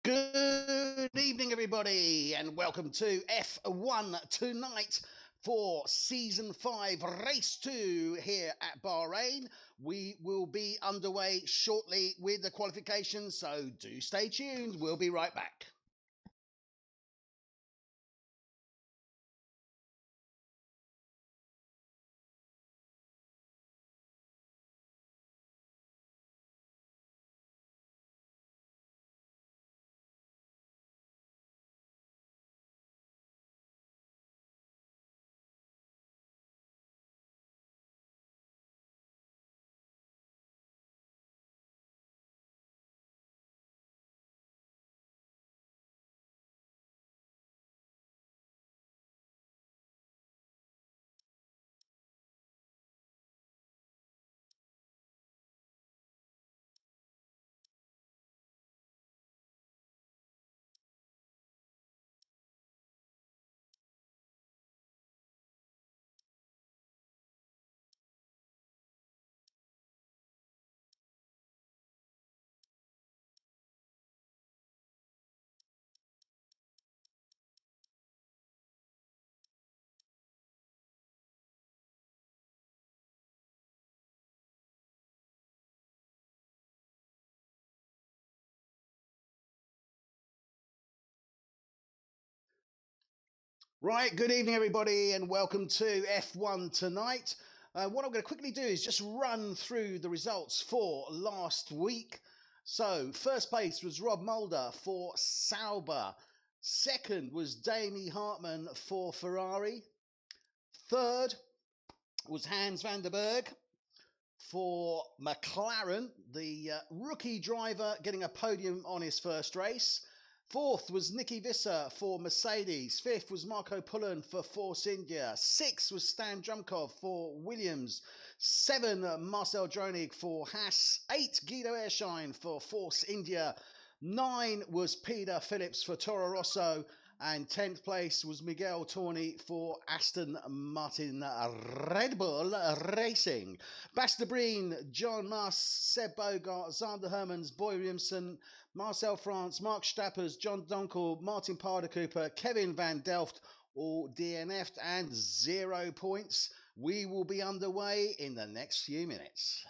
Good evening, everybody, and welcome to F1 tonight for Season 5, Race 2 here at Bahrain. We will be underway shortly with the qualifications, so do stay tuned. We'll be right back. Right, good evening, everybody, and welcome to F1 tonight. What I'm going to quickly do is just run through the results for last week. So, first place was Rob Mulder for Sauber. Second was Damie Hartman for Ferrari. Third was Hans van der Berg for McLaren, the rookie driver getting a podium on his first race. Fourth was Nicky Visser for Mercedes. Fifth was Marco Pullen for Force India. Sixth was Stan Drumkov for Williams. Seven, Marcel Dronig for Haas. Eight, Guido Ershine for Force India. Nine was Peter Phillips for Toro Rosso. And 10th place was Miguel Torni for Aston Martin Red Bull Racing. Basta Breen, John Muss, Seb Bogart, Zander Hermans, Boy Williamson, Marcel France, Mark Stappers, John Donkel, Martin Parder Cooper, Kevin Van Delft, all DNF'd and 0 points. We will be underway in the next few minutes.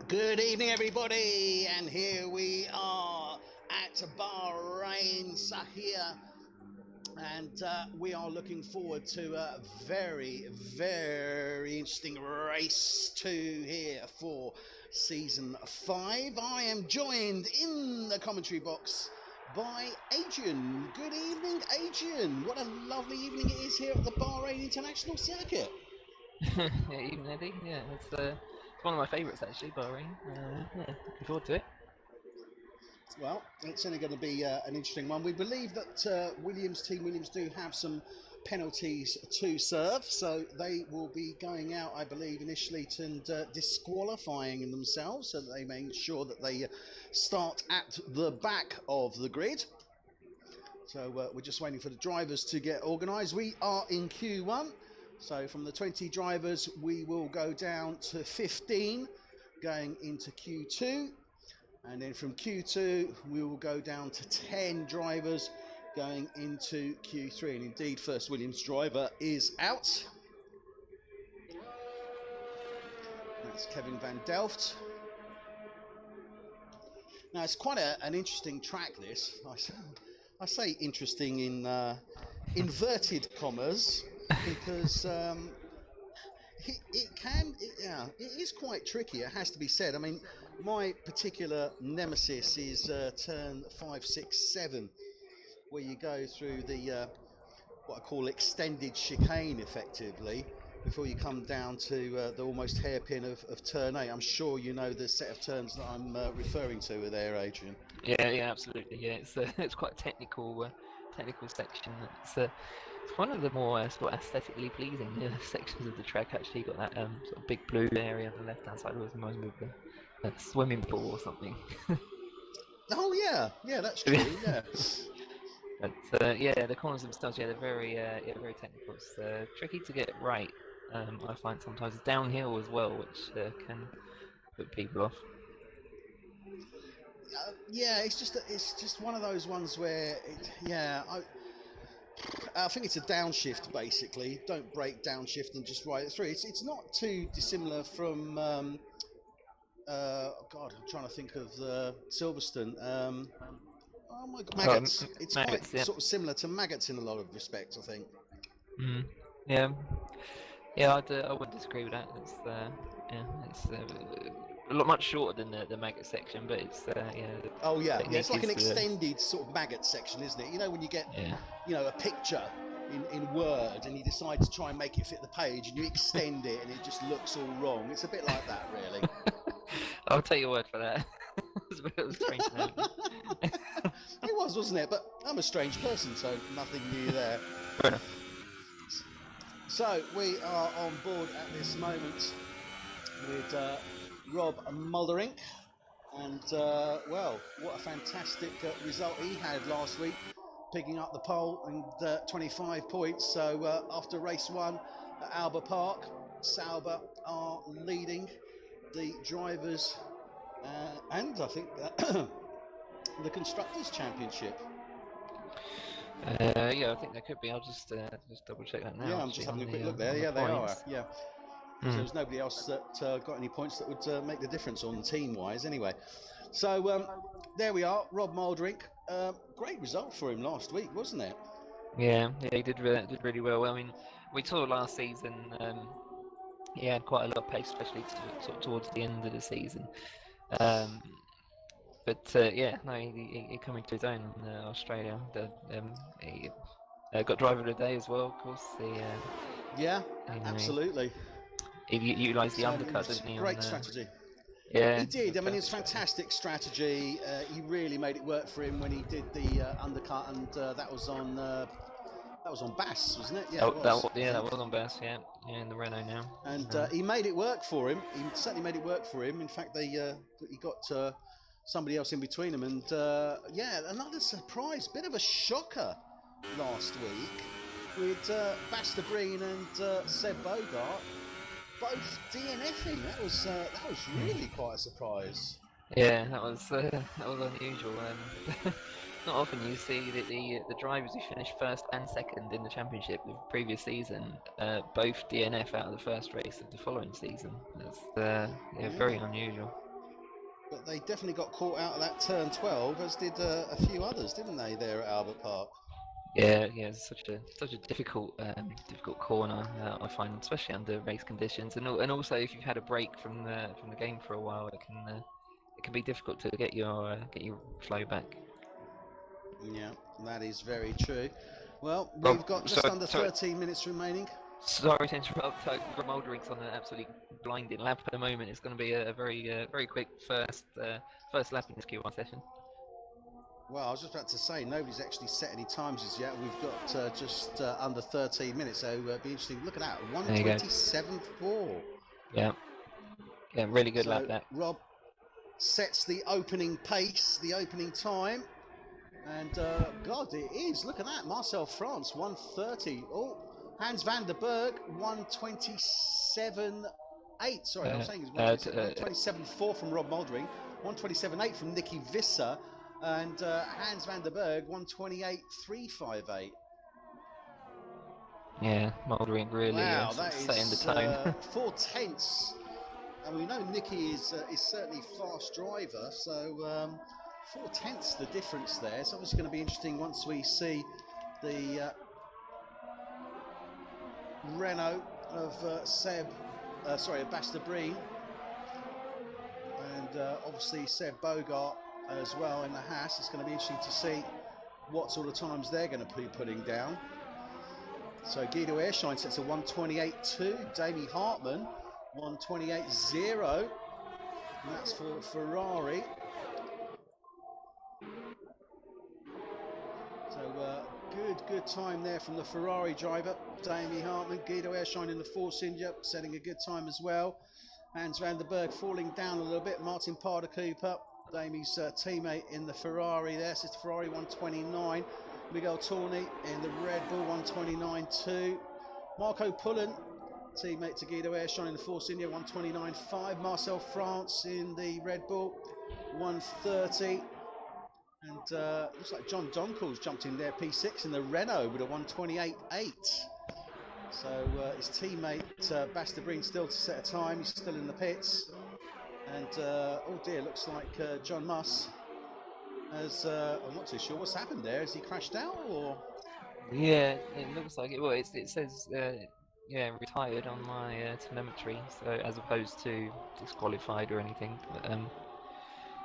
Good evening, everybody, and here we are at Bahrain, Sahir, and we are looking forward to a very, very interesting race 2 here for Season 5. I am joined in the commentary box by Adrian. Good evening, Adrian. What a lovely evening it is here at the Bahrain International Circuit. Yeah, even Eddie, yeah, it's one of my favourites actually, Bahrain. Yeah, looking forward to it. Well, it's only going to be an interesting one. We believe that Team Williams do have some penalties to serve, so they will be going out, I believe, initially and disqualifying themselves, so that they make sure that they start at the back of the grid. So we're just waiting for the drivers to get organised. We are in Q1. So from the 20 drivers, we will go down to 15 going into Q2. And then from Q2, we will go down to 10 drivers going into Q3. And indeed, first Williams driver is out. That's Kevin van Delft. Now, it's quite an interesting track, this. I say interesting in inverted commas. Because it is quite tricky, it has to be said. I mean, my particular nemesis is turn 5, 6, 7, where you go through the what I call extended chicane, effectively, before you come down to the almost hairpin of turn 8. I'm sure you know the set of turns that I'm referring to there, Adrian. Yeah, absolutely. Yeah, it's quite a technical section. It's one of the more sort of aesthetically pleasing sections of the track. Actually, got that sort of big blue area on the left-hand side. Always reminds me of a swimming pool or something. Oh yeah, that's true. Yeah. But yeah, the corners themselves, they're very technical. It's tricky to get right. I find sometimes it's downhill as well, which can put people off. Yeah, it's just one of those ones where I think it's a downshift, basically. Don't brake, downshift, and just ride it through. It's not too dissimilar from God, I'm trying to think of Silverstone. Oh my God, Maggots. It's Maggots, quite sort of similar to Maggots in a lot of respects, I think. Yeah, I wouldn't disagree with that. It's a lot much shorter than the maggot section, but it's Oh yeah, it's like an extended sort of maggot section, isn't it? You know, when you get a picture in Word and you decide to try and make it fit the page and you extend it and it just looks all wrong. It's a bit like that, really. I'll take your word for that. It was a bit of a strange name. It was, wasn't it? But I'm a strange person, so nothing new there. Fair enough. So we are on board at this moment with Rob Muldering, and well, what a fantastic result he had last week, picking up the pole and 25 points. So after race 1 at Alba Park, Sauber are leading the drivers and I think the Constructors' Championship. Yeah, I think there could be. I'll just double check that now. Yeah, I'm just having a quick look there. Yeah, they are. Yeah. So there's nobody else that got any points that would make the difference on team-wise anyway. So there we are, Rob Muldering. Great result for him last week, wasn't it? Yeah, he did really well. I mean, we saw last season he had quite a lot of pace, especially towards the end of the season. But yeah, no, he coming to his own in Australia. He got driver of the day as well, of course. Yeah, absolutely. He utilised the undercut, didn't he? Great strategy. Yeah, he did. I mean, it's fantastic strategy. He really made it work for him when he did the undercut, and that was on Bass, wasn't it? Yeah, that was on Bass. Yeah, in the Renault now. And he made it work for him. He certainly made it work for him. In fact, he got somebody else in between them, and yeah, another surprise, bit of a shocker last week with Basta Breen and Seb Bogart both DNFing. That was really quite a surprise. Yeah, that was unusual. Not often you see that the drivers who finished first and second in the championship the previous season both DNF out of the first race of the following season. That's very unusual. But they definitely got caught out of that turn 12, as did a few others, didn't they, there at Albert Park? Yeah, it's such a difficult corner, I find, especially under race conditions, and also if you've had a break from the game for a while, it can be difficult to get your flow back. Yeah, that is very true. Well, Rob, we've got just under 13 minutes remaining. Sorry to interrupt. Rob Aldering's on an absolutely blinding lap at the moment. It's going to be a very quick first lap in this Q1 session. Well, I was just about to say, nobody's actually set any times as yet. We've got just under 13 minutes, so it'll be interesting. Look at that, 1:27.4. Yeah, really good lap that. Rob sets the opening pace, the opening time, and God, it is. Look at that, Marcel France, 1:30. Oh, Hans van der Berg, 1:27.8. Sorry, I'm saying it's 1:27.4 from Rob Muldering, 1:27.8 from Nicky Visser. And Hans van der Berg, 1:28.358. Yeah, Muldering really setting the tone. 4/10. And we know Nicky is certainly a fast driver, so 4/10 the difference there. It's obviously going to be interesting once we see the Renault of Basta Breen, and obviously Seb Bogart as well in the Haas. It's going to be interesting to see what sort of times they're going to be putting down. So Guido Airshine sets a 1:28.2. Davey Hartman 1:28.0, and that's for Ferrari. So good time there from the Ferrari driver, Davey Hartman. Guido Airshine in the Force India setting a good time as well. Hans van der Berg falling down a little bit. Martin Parder Cooper, Damie's teammate in the Ferrari there, Sister Ferrari 1:29. Miguel Torni in the Red Bull 1:29.2. Marco Pullen, teammate to Guido Airshine in the Force India 1:29.5. Marcel France in the Red Bull 1:30. And looks like John Donkel's jumped in there, P6 in the Renault with a 1:28.8. So his teammate Basta Breen still to set a time. He's still in the pits. And oh dear, looks like John Muss has, I'm not too sure what's happened there. Has he crashed out or? Yeah, it looks like it. Well, it says retired on my telemetry, so as opposed to disqualified or anything. But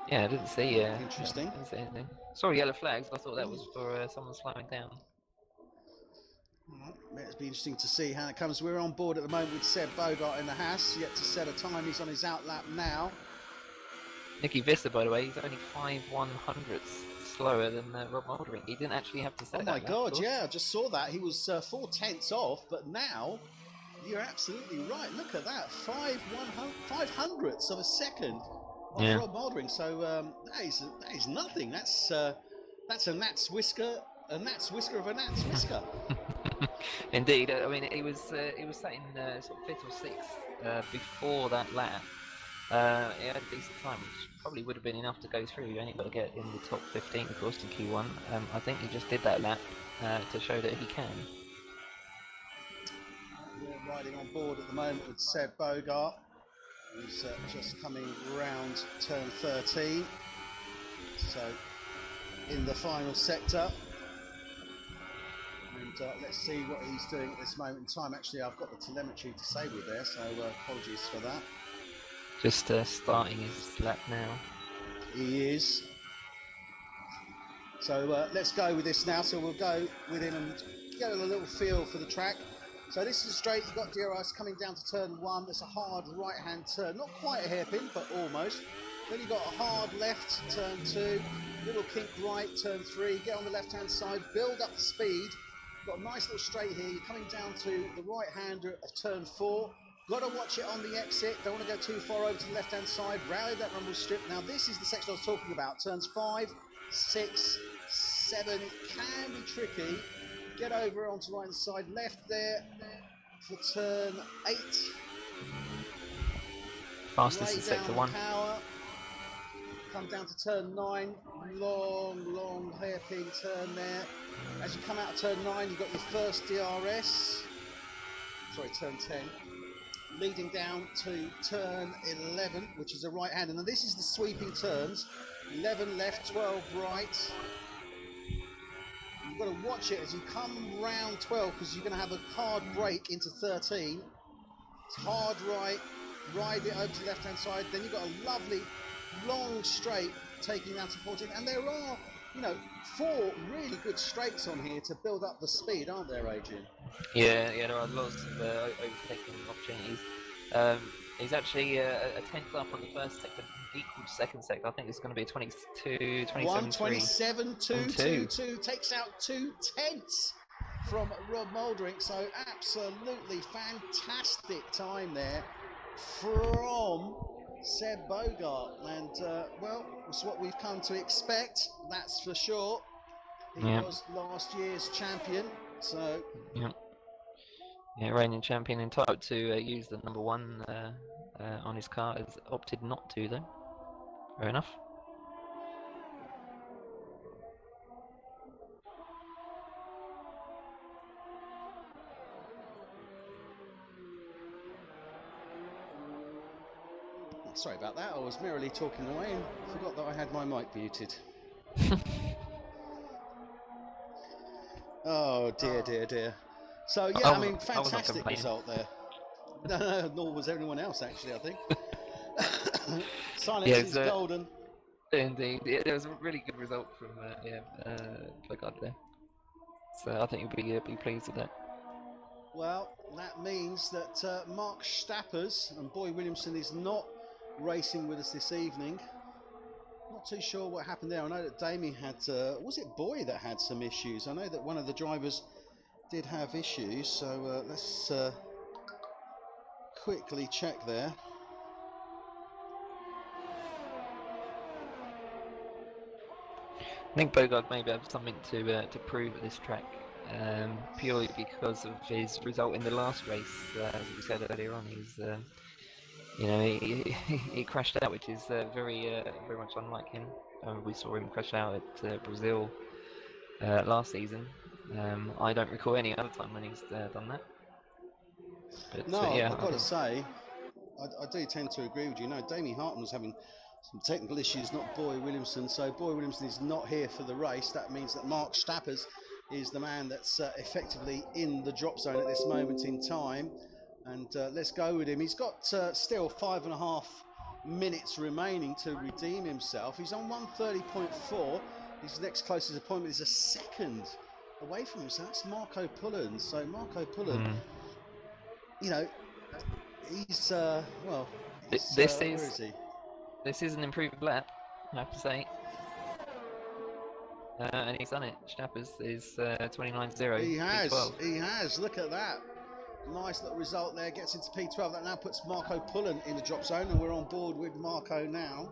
yeah, I didn't see. Interesting. Didn't see anything. Sorry, yellow flags. I thought that was for someone slowing down. It'll be interesting to see how it comes. We're on board at the moment with Seb Bogart in the Haas, yet to set a time. He's on his outlap now. Nicky Visser, by the way, he's only 5/100ths slower than Rob Muldering. He didn't actually have to set that. Oh my God, yeah, I just saw that. He was 4/10 off, but now you're absolutely right. Look at that, 5/100ths of a second on Rob Muldering. So that is nothing. That's a gnat's whisker, a gnat's whisker of a gnat's whisker. Indeed, I mean it was sat in sort of 5th or 6th before that lap. He had a decent time, which probably would have been enough to go through. You only got to get in the top 15, of course, in Q1. I think he just did that lap to show that he can. We're riding on board at the moment with Seb Bogart, who's just coming round turn 13. So in the final sector. And let's see what he's doing at this moment in time. Actually, I've got the telemetry disabled there, so apologies for that. Just starting his lap now. He is. So let's go with this now. So we'll go with him and get a little feel for the track. So this is a straight. You've got DRS coming down to turn 1. There's a hard right-hand turn. Not quite a hairpin, but almost. Then you've got a hard left, turn 2. Little kink right, turn 3. Get on the left-hand side. Build up the speed. Got a nice little straight here. You're coming down to the right-hander of turn 4. Got to watch it on the exit. Don't want to go too far over to the left-hand side. Rally that rumble strip. Now this is the section I was talking about. Turns 5, 6, 7. It can be tricky. Get over onto the right-hand side. Left there for turn 8. Fastest in sector 1. Power. Come down to turn 9. Long hairpin turn there. As you come out of turn 9, you've got your first DRS. Sorry, turn 10. leading down to turn 11, which is a right hand. And this is the sweeping turns. 11 left, 12 right. You've got to watch it as you come round 12 because you're going to have a hard break into 13. It's hard right, ride it over to the left-hand side. Then you've got a lovely long straight taking down to 14. And there are, you know, 4 really good straights on here to build up the speed, aren't there, Adrian? Yeah, there are lots of overtaking opportunities. He's actually a tenth up on the first sector, equal to second sector. I think it's going to be a 27 1:27.222, takes out 2 tenths from Rob Mouldering. So absolutely fantastic time there from Seb Bogart. And well, it's what we've come to expect, that's for sure. He was last year's champion, so yeah, reigning champion, entitled to use the number 1 on his car. Has opted not to, though. Fair enough. Sorry about that, I was merrily talking away and forgot that I had my mic muted. Oh dear, dear, dear. So yeah, I mean, fantastic result there. No, nor was everyone else actually, I think. Silence is golden. Indeed, it was a really good result from Bogart there. So I think you'll be pleased with that. Well, that means that Mark Stappers and Boy Williamson is not racing with us this evening. Not too sure what happened there. I know that Damien had, was it Boy that had some issues? I know that one of the drivers did have issues, so let's quickly check there. I think Bogart maybe have something to prove at this track, purely because of his result in the last race. As we said earlier on, he's you know, he crashed out, which is very much unlike him. We saw him crash out at Brazil last season. I don't recall any other time when he's done that. But, no, yeah, I've got to say, I do tend to agree with you. No, Damien Hartman was having some technical issues, not Boy Williamson. So Boy Williamson is not here for the race. That means that Mark Stappers is the man that's effectively in the drop zone at this moment in time. And let's go with him. He's got still 5.5 minutes remaining to redeem himself. He's on 1:30.4. His next closest appointment is a second away from him. So that's Marco Pullen. So Marco Pullen, you know, he's well. This where is he? This is an improved lap, I have to say. And he's done it. Stappers is 29.0. He has. P12. He has. Look at that. Nice little result there. Gets into P12. That now puts Marco Pullen in the drop zone, and we're on board with Marco now.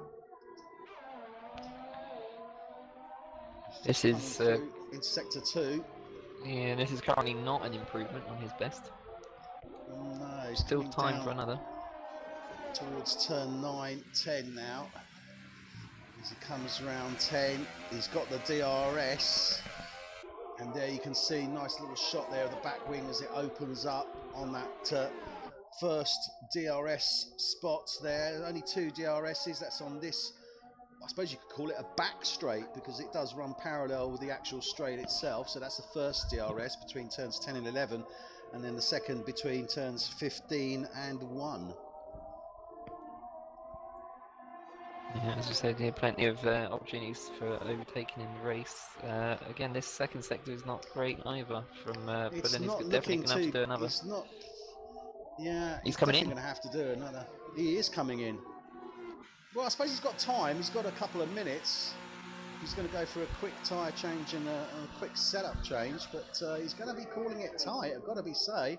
This is in sector 2. Yeah, this is currently not an improvement on his best. No, still time for another. Towards turn 9, 10 now. As he comes around 10, he's got the DRS, and there you can see nice little shot there of the back wing as it opens up on that first DRS spot there. Only 2 DRSs. That's on this, I suppose you could call it a back straight, because it does run parallel with the actual straight itself. So that's the first DRS between turns 10 and 11, and then the second between turns 15 and 1. Yeah, as you said, yeah, plenty of opportunities for overtaking in the race. Again, this second sector is not great either. But then he's definitely going to have to do another. It's not. Yeah, he's coming in. Going to have to do another. He is coming in. Well, I suppose he's got time. He's got a couple of minutes. He's going to go for a quick tyre change and a quick setup change, but he's going to be calling it tight. I've got to say.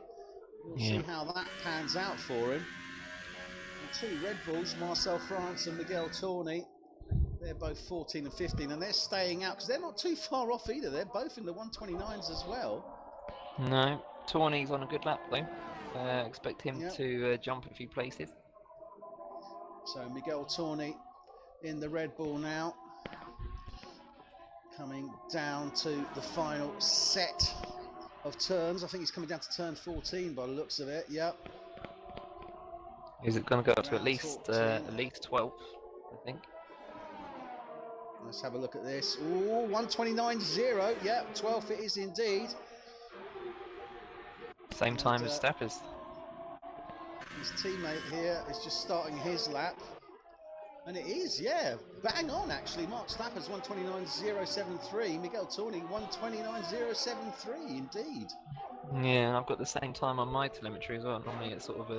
We'll see how that pans out for him. 2 Red Bulls, Marcel France and Miguel Torney. They're both 14 and 15, and they're staying out because they're not too far off either. They're both in the 129s as well. No, Torney's on a good lap though. Expect him to jump a few places. So Miguel Torney in the Red Bull now. Coming down to the final set of turns. I think he's coming down to turn 14 by the looks of it. Yep. Is it going to go up to Round 14. at least 12? I think. Let's have a look at this. Ooh, 129.0. Yeah, 12th it is indeed. Same time as Stappers. His teammate here is just starting his lap. And it is, yeah, bang on actually. Mark Stappers 129.073. Miguel Torni 129.073 indeed. Yeah, and I've got the same time on my telemetry as well. Normally it's sort of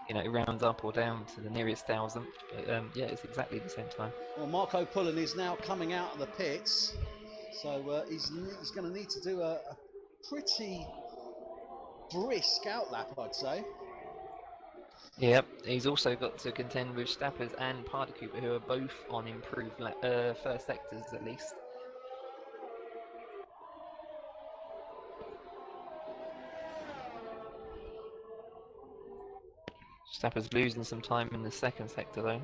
you know, it rounds up or down to the nearest thousandth. But yeah, it's exactly the same time. Well, Marco Pullen is now coming out of the pits, so he's going to need to do a pretty brisk outlap, I'd say. Yep, he's also got to contend with Stappers and Party Cooper, who are both on improved first sectors at least. Stappers losing some time in the second sector though.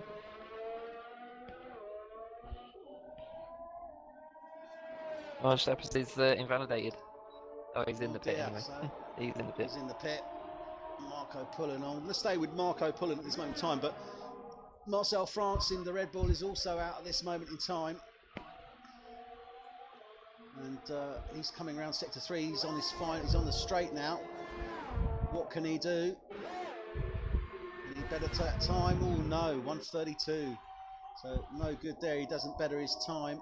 Oh, Stappers is invalidated. Oh, he's in the pit anyway. So he's in the pit. He's in the pit. Marco Pullen on. Let's stay with Marco Pullen at this moment in time, but Marcel France in the Red Bull is also out at this moment in time. And he's coming around sector 3. He's on his he's on the straight now. What can he do? Any better time? Oh no, 132. So no good there. He doesn't better his time.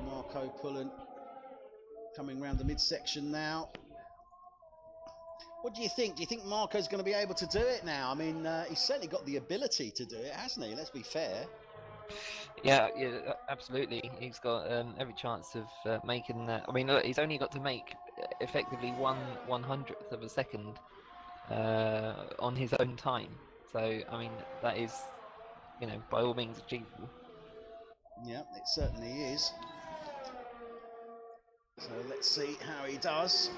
Marco Pullen coming around the midsection now. What do you think? Do you think Marco's going to be able to do it now? I mean, he's certainly got the ability to do it, hasn't he? Let's be fair. Yeah, absolutely. He's got every chance of making that. I mean, look, he's only got to make effectively 1/100th of a second on his own time. So, I mean, that is, you know, by all means achievable. Yeah, it certainly is. So let's see how he does.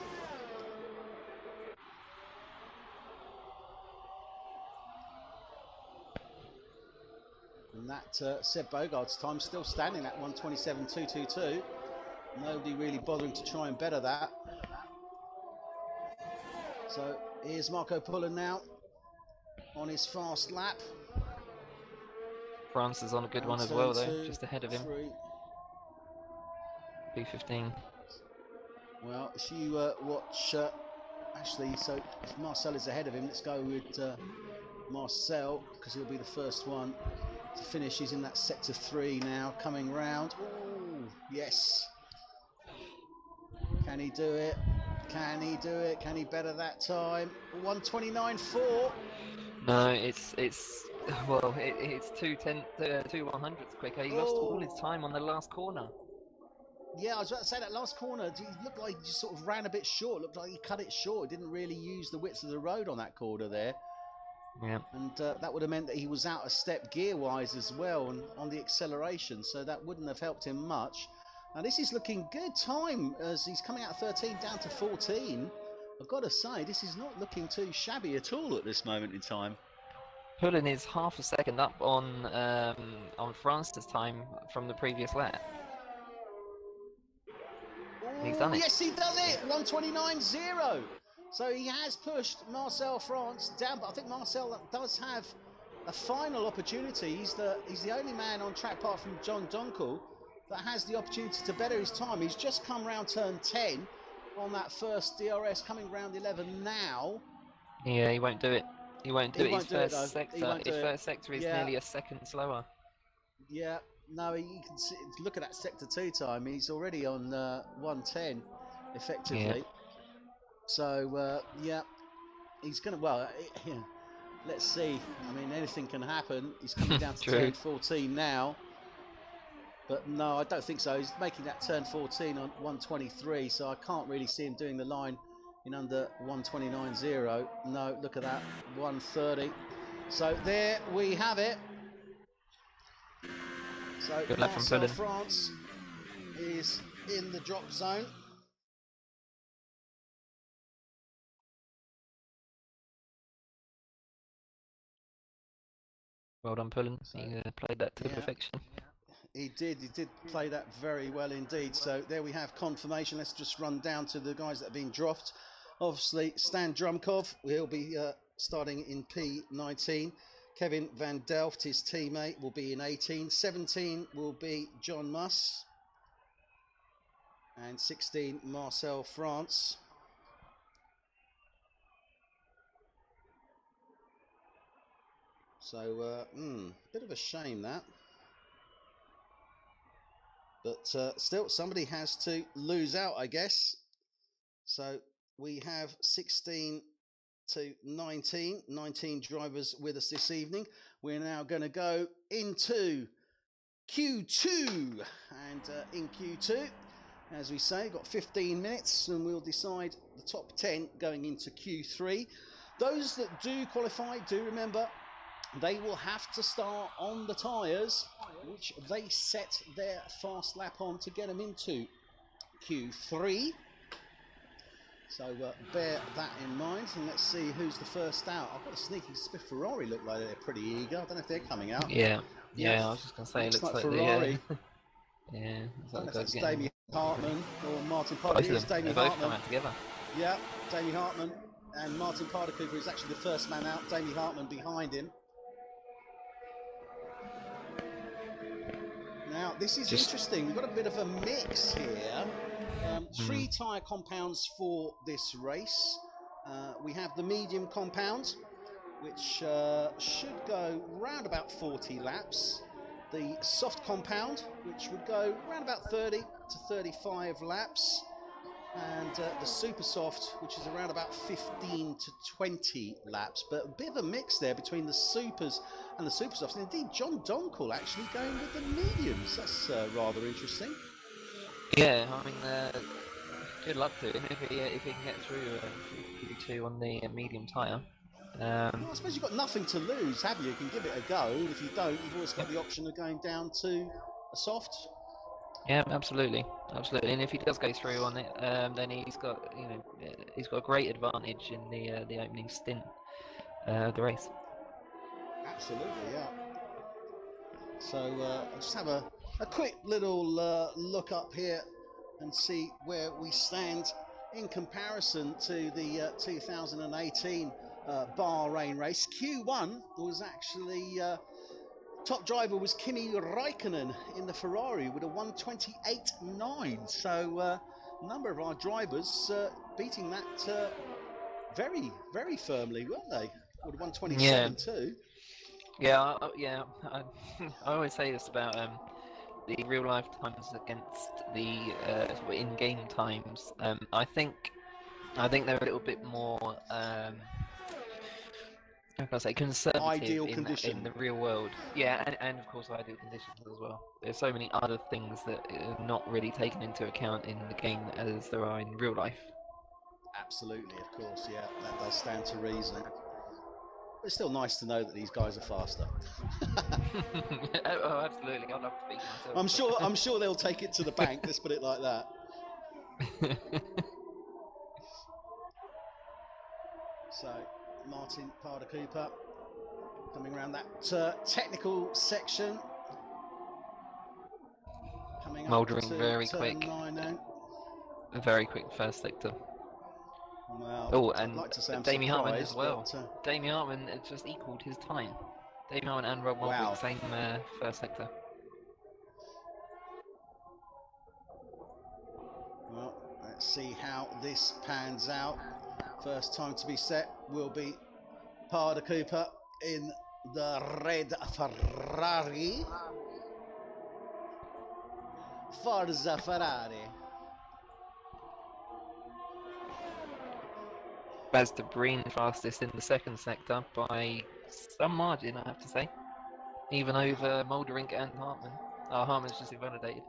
And that Seb Bogart's time still standing at 127.222. Nobody really bothering to try and better that. So here's Marco Pullen now on his fast lap. France is on a good one as well, though, just ahead of him. 2:15. Well, if you watch, actually, so if Marcel is ahead of him, let's go with Marcel, because he'll be the first one to finish. He's in that sector 3 now, coming round. Oh, yes. Can he do it? Can he do it? Can he better that time? 129.4. No, it's 2/100ths quicker. He lost all his time on the last corner. Yeah, I was about to say that last corner, it looked like he just sort of ran a bit short. It looked like he cut it short. He didn't really use the width of the road on that corner there. Yeah. And that would have meant that he was out of step gear-wise as well and on the acceleration, so that wouldn't have helped him much. Now this is looking good time as he's coming out of 13 down to 14. I've got to say, this is not looking too shabby at all at this moment in time. Pullen is half a second up on France's time from the previous lap. He's done it. Yes, he does it. 129.0. So he has pushed Marcel France down, but I think Marcel does have a final opportunity. He's the only man on track apart from John Donkel that has the opportunity to better his time. He's just come round turn 10 on that first DRS, coming round 11 now. Yeah, he won't do it. He won't do it. His first sector is nearly a second slower. Yeah. No, you can see, look at that sector 2 time. He's already on 110, effectively. Yeah. So yeah, he's gonna. Well, let's see. I mean, anything can happen. He's coming down to turn 14 now. But no, I don't think so. He's making that turn 14 on 123, so I can't really see him doing the line in under 129.0. No, look at that, 130. So there we have it. So Marcel France is in the drop zone. Well done, Pullen. He played that to perfection. He did play that very well indeed. So there we have confirmation. Let's just run down to the guys that have been dropped. Obviously, Stan Drumkov will be starting in P19. Kevin van Delft, his teammate, will be in 18. 17 will be John Muss. And 16, Marcel France. So, bit of a shame that. But still, somebody has to lose out, I guess. So we have 16 to 19 drivers with us this evening. We're now going to go into Q2. And in Q2, as we say, got 15 minutes and we'll decide the top 10 going into Q3. Those that do qualify, do remember, they will have to start on the tyres which they set their fast lap on to get them into Q3. So bear that in mind, and let's see who's the first out. I've got a sneaky suspicion Ferrari look like they're pretty eager. I don't know if they're coming out. Yeah, I was just going to say, it looks like Ferrari. Yeah, I don't know if it's Damien Hartman or Martin Parder. Both of them, they both come out together. Yeah, Damien Hartman and Martin Parder Cooper is actually the first man out. Damien Hartman behind him. Now, this is interesting. We've got a bit of a mix here. 3 tyre compounds for this race. We have the medium compound, which should go round about 40 laps. The soft compound, which would go around about 30 to 35 laps. And the super soft, which is around about 15 to 20 laps. But a bit of a mix there between the supers and the super softs. And indeed, John Donkle actually going with the mediums. That's rather interesting. Yeah, I mean, good luck to him if he can get through Q2 on the medium tyre. Well, I suppose you've got nothing to lose, have you? You can give it a go. And if you don't, you've always got the option of going down to a soft. Yeah, absolutely. And if he does go through on it, then he's got a great advantage in the opening stint of the race. Absolutely, yeah. So I'll just have a quick little look up here and see where we stand in comparison to the 2018 Bahrain race. Q1 was actually top driver was Kimi Räikkönen in the Ferrari with a 1:28.9. So a number of our drivers beating that very, very firmly, weren't they? With a 1:27.2. Yeah, I always say this about the real life times against the in-game times. I think they're a little bit more how can I say, conservative in the real world. Yeah, and of course ideal conditions as well. There's so many other things that are not really taken into account in the game as there are in real life. Absolutely, of course, yeah, that does stand to reason. It's still nice to know that these guys are faster. Oh, absolutely. I'd love to beat myself. I'm sure they'll take it to the bank. Let's put it like that. So, Martin Parder Cooper coming around that technical section. Coming up Mouldering to very turn quick. 9 now. A very quick first sector. Well, and like to say Damien Hartman as well. But, Damien Hartman just equalled his time. Damien Hartman and Rob Moulder, same first sector. Well, let's see how this pans out. First time to be set will be Parder Cooper in the red Ferrari. Forza Ferrari. Bahrein fastest in the second sector by some margin, I have to say. Even over Mouldering and Hartman. Hartman's just invalidated.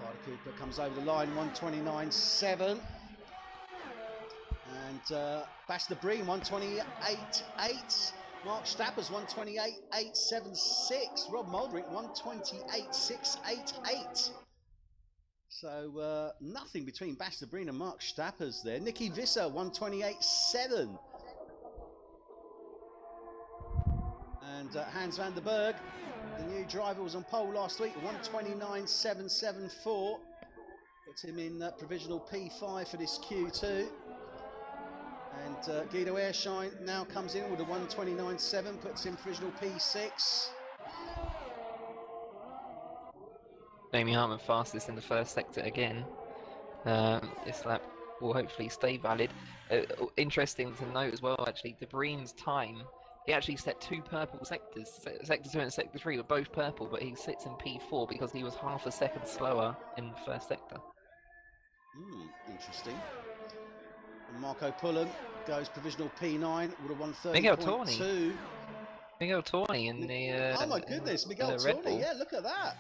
Parder Cooper comes over the line, 1:29.7. And Bahrein 1:28.8. Mark Stapper's 1:28.876. Rob Mouldering 1:28.688. So nothing between Bahrein and Mark Stapper's there. Nicky Visser 1:28.7. And Hans van der Berg, the new driver, was on pole last week, 1:29.774. Puts him in provisional P5 for this Q2. And Guido Airshine now comes in with a 1:29.7, puts him provisional P6. Jamie Hartman fastest in the first sector again. This lap will hopefully stay valid. Interesting to note as well, actually, De Bruyne's time, he actually set 2 purple sectors. Sector 2 and Sector 3 were both purple, but he sits in P4 because he was half a second slower in the first sector. Interesting. And Marco Pullen goes provisional P9 with a 1:30.2. Miguel Tawney in the oh my goodness, Miguel Tawney, yeah, look at that.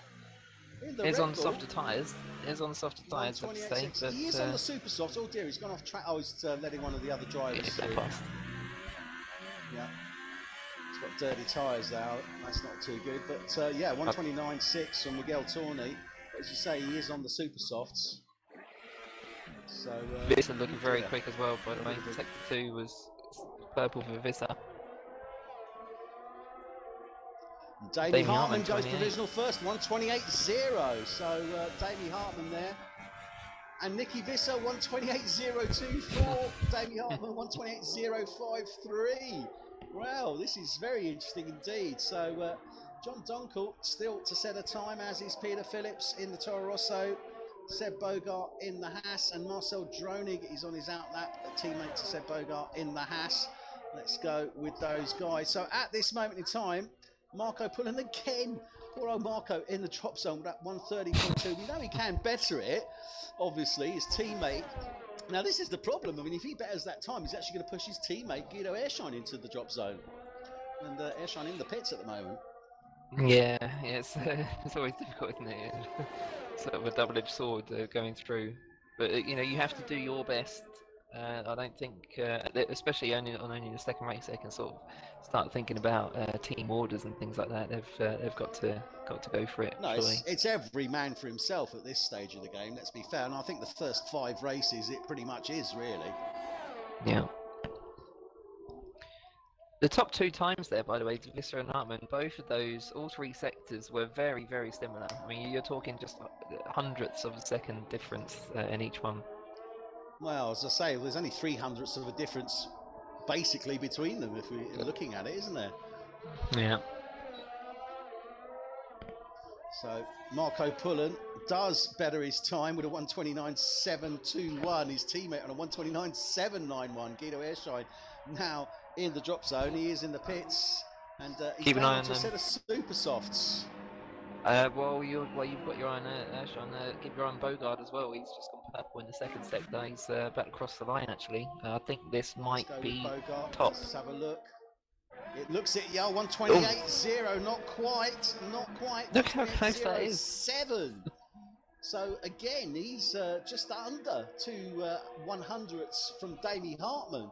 He's on softer tyres. He's on softer tyres, I'd say. But, he is on the super softs. Oh dear, he's gone off track. Oh, he's letting one of the other drivers through. Yeah. He's got dirty tyres now. That's not too good. But yeah, 1:29.6 from Miguel Tawney. As you say, he is on the super softs. So Visser looking very quick as well, by the way. Sector 2 was purple for Visser. Davey Hartman goes provisional first, 1:28.0. So Davey Hartman there. And Nicky Visser, 1:28.024. Davey Hartman, 1:28.053. Wow, this is very interesting indeed. So John Donkel still to set a time, as is Peter Phillips in the Toro Rosso. Seb Bogart in the Haas, and Marcel Dronig is on his outlap, a teammate to Seb Bogart in the Haas. Let's go with those guys. So at this moment in time, Marco Pullen again. Poor old Marco in the drop zone with that 1:30.2. We know he can better it, obviously, his teammate. Now, this is the problem. I mean, if he betters that time, he's actually going to push his teammate, Guido Airshine, into the drop zone. And Airshine in the pits at the moment. Yeah, it's always difficult, isn't it? Sort of a double-edged sword going through. But, you know, you have to do your best. I don't think, especially only the second race, they can sort of start thinking about team orders and things like that. They've got to go for it. No, it's every man for himself at this stage of the game. Let's be fair, and I think the first 5 races it pretty much is really. Yeah. The top 2 times there, by the way, Visser and Hartman, both of those, all 3 sectors were very, very similar. I mean, you're talking just hundredths of a second difference in each one. Well, as I say, there's only 300ths of a difference basically between them if we're looking at it, isn't there? Yeah. So Marco Pullen does better his time with a 1:29.721. His teammate on a 1:29.791. Guido Airshine now in the drop zone. He is in the pits, and he's Keep an eye down on to a set of super softs. Well, you've got your eye on Airshine. Keep your eye on Bogard as well. He's just gone purple in the second sector. He's about to cross the line, actually. I think this might be top. Let's have a look. It looks it, yeah, 1:28.0, not quite. Look how close that is. 7. So again, he's just under 2 100ths from Davey Hartman.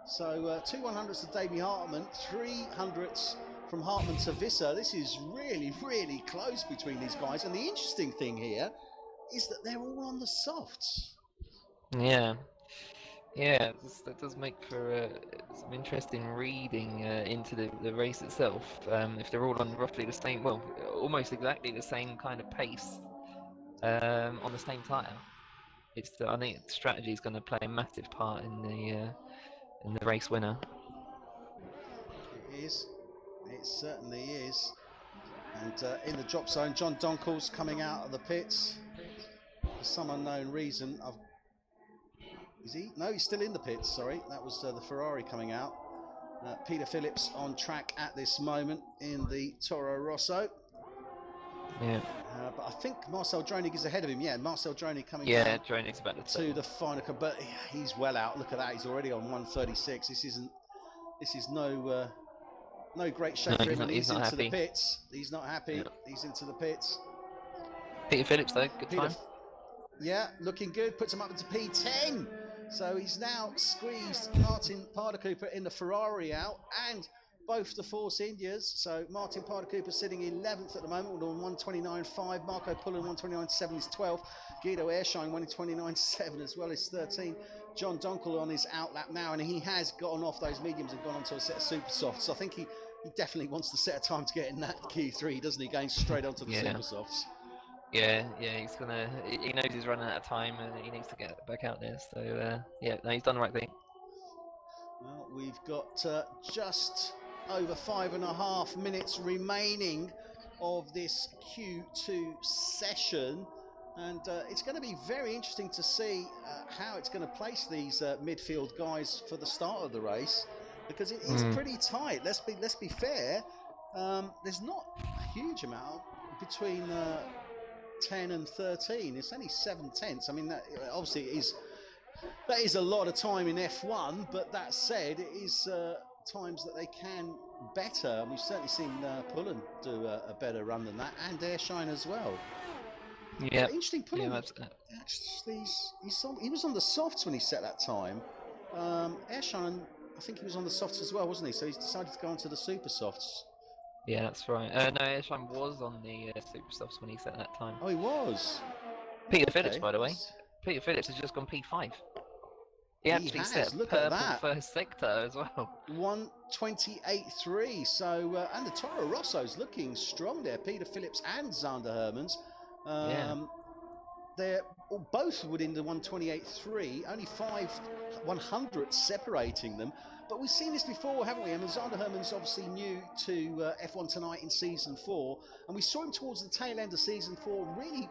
So 2 100ths to Davey Hartman, 3 100ths from Hartman to Visser. This is really, really close between these guys. And the interesting thing here is that they're all on the softs. Yeah. Yeah, that does make for some interesting reading into the race itself. If they're all on roughly the same, well, almost exactly the same kind of pace on the same tyre, I think strategy is going to play a massive part in the race winner. It is. It certainly is. And in the drop zone, John Donkel's coming out of the pits for some unknown reason. Is he? No, he's still in the pits, sorry. That was the Ferrari coming out. Peter Phillips on track at this moment in the Toro Rosso. Yeah. But I think Marcel Dronig is ahead of him. Yeah, Marcel Dronig coming down Dronig's about to the final. But he's well out. Look at that. He's already on 1:36. This is no great shape for him. He's into happy. The pits. He's not happy. Yeah. He's into the pits. Peter Phillips, though, good time. Yeah, looking good. Puts him up into P10. So he's now squeezed Martin Parder-Cooper in the Ferrari out, and both the Force Indias. So Martin Parder-Cooper sitting 11th at the moment on 1:29.5. Marco Pullen 1:29.7 is 12th. Guido Airshine 1:29.7 as well as 13. John Donkel on his outlap now, and he has gotten off those mediums and gone onto a set of super softs. So I think he definitely wants to set a time to get in that Q3, doesn't he? Going straight onto the super softs. Yeah, he's gonna. He knows he's running out of time, and he needs to get back out there. So yeah, no, he's done the right thing. Well, we've got just over 5.5 minutes remaining of this Q2 session, and it's going to be very interesting to see how it's going to place these midfield guys for the start of the race, because it is pretty tight. Let's be fair. There's not a huge amount between 10 and 13. It's only 7/10. I mean, that obviously that is a lot of time in F1, but that said, it is times that they can better, and we've certainly seen Pullen do a better run than that, and Airshine as well. Yeah, interesting. Pullen actually, he was on the softs when he set that time. Airshine, I think he was on the softs as well, wasn't he? So he's decided to go onto the super softs. Yeah, that's right. No, Airshine was on the super softs when he set that time. Oh, he was. Peter Phillips, by the way. Peter Phillips has just gone P5. He actually set purple first sector as well. 1:28.3. So, and the Toro Rosso's looking strong there. Peter Phillips and Zander Hermans. They're both within the 1:28.3. Only 5/100 separating them. But we've seen this before, haven't we? I mean, Zander Hermans obviously new to F1 Tonight in Season 4. And we saw him towards the tail end of Season 4, really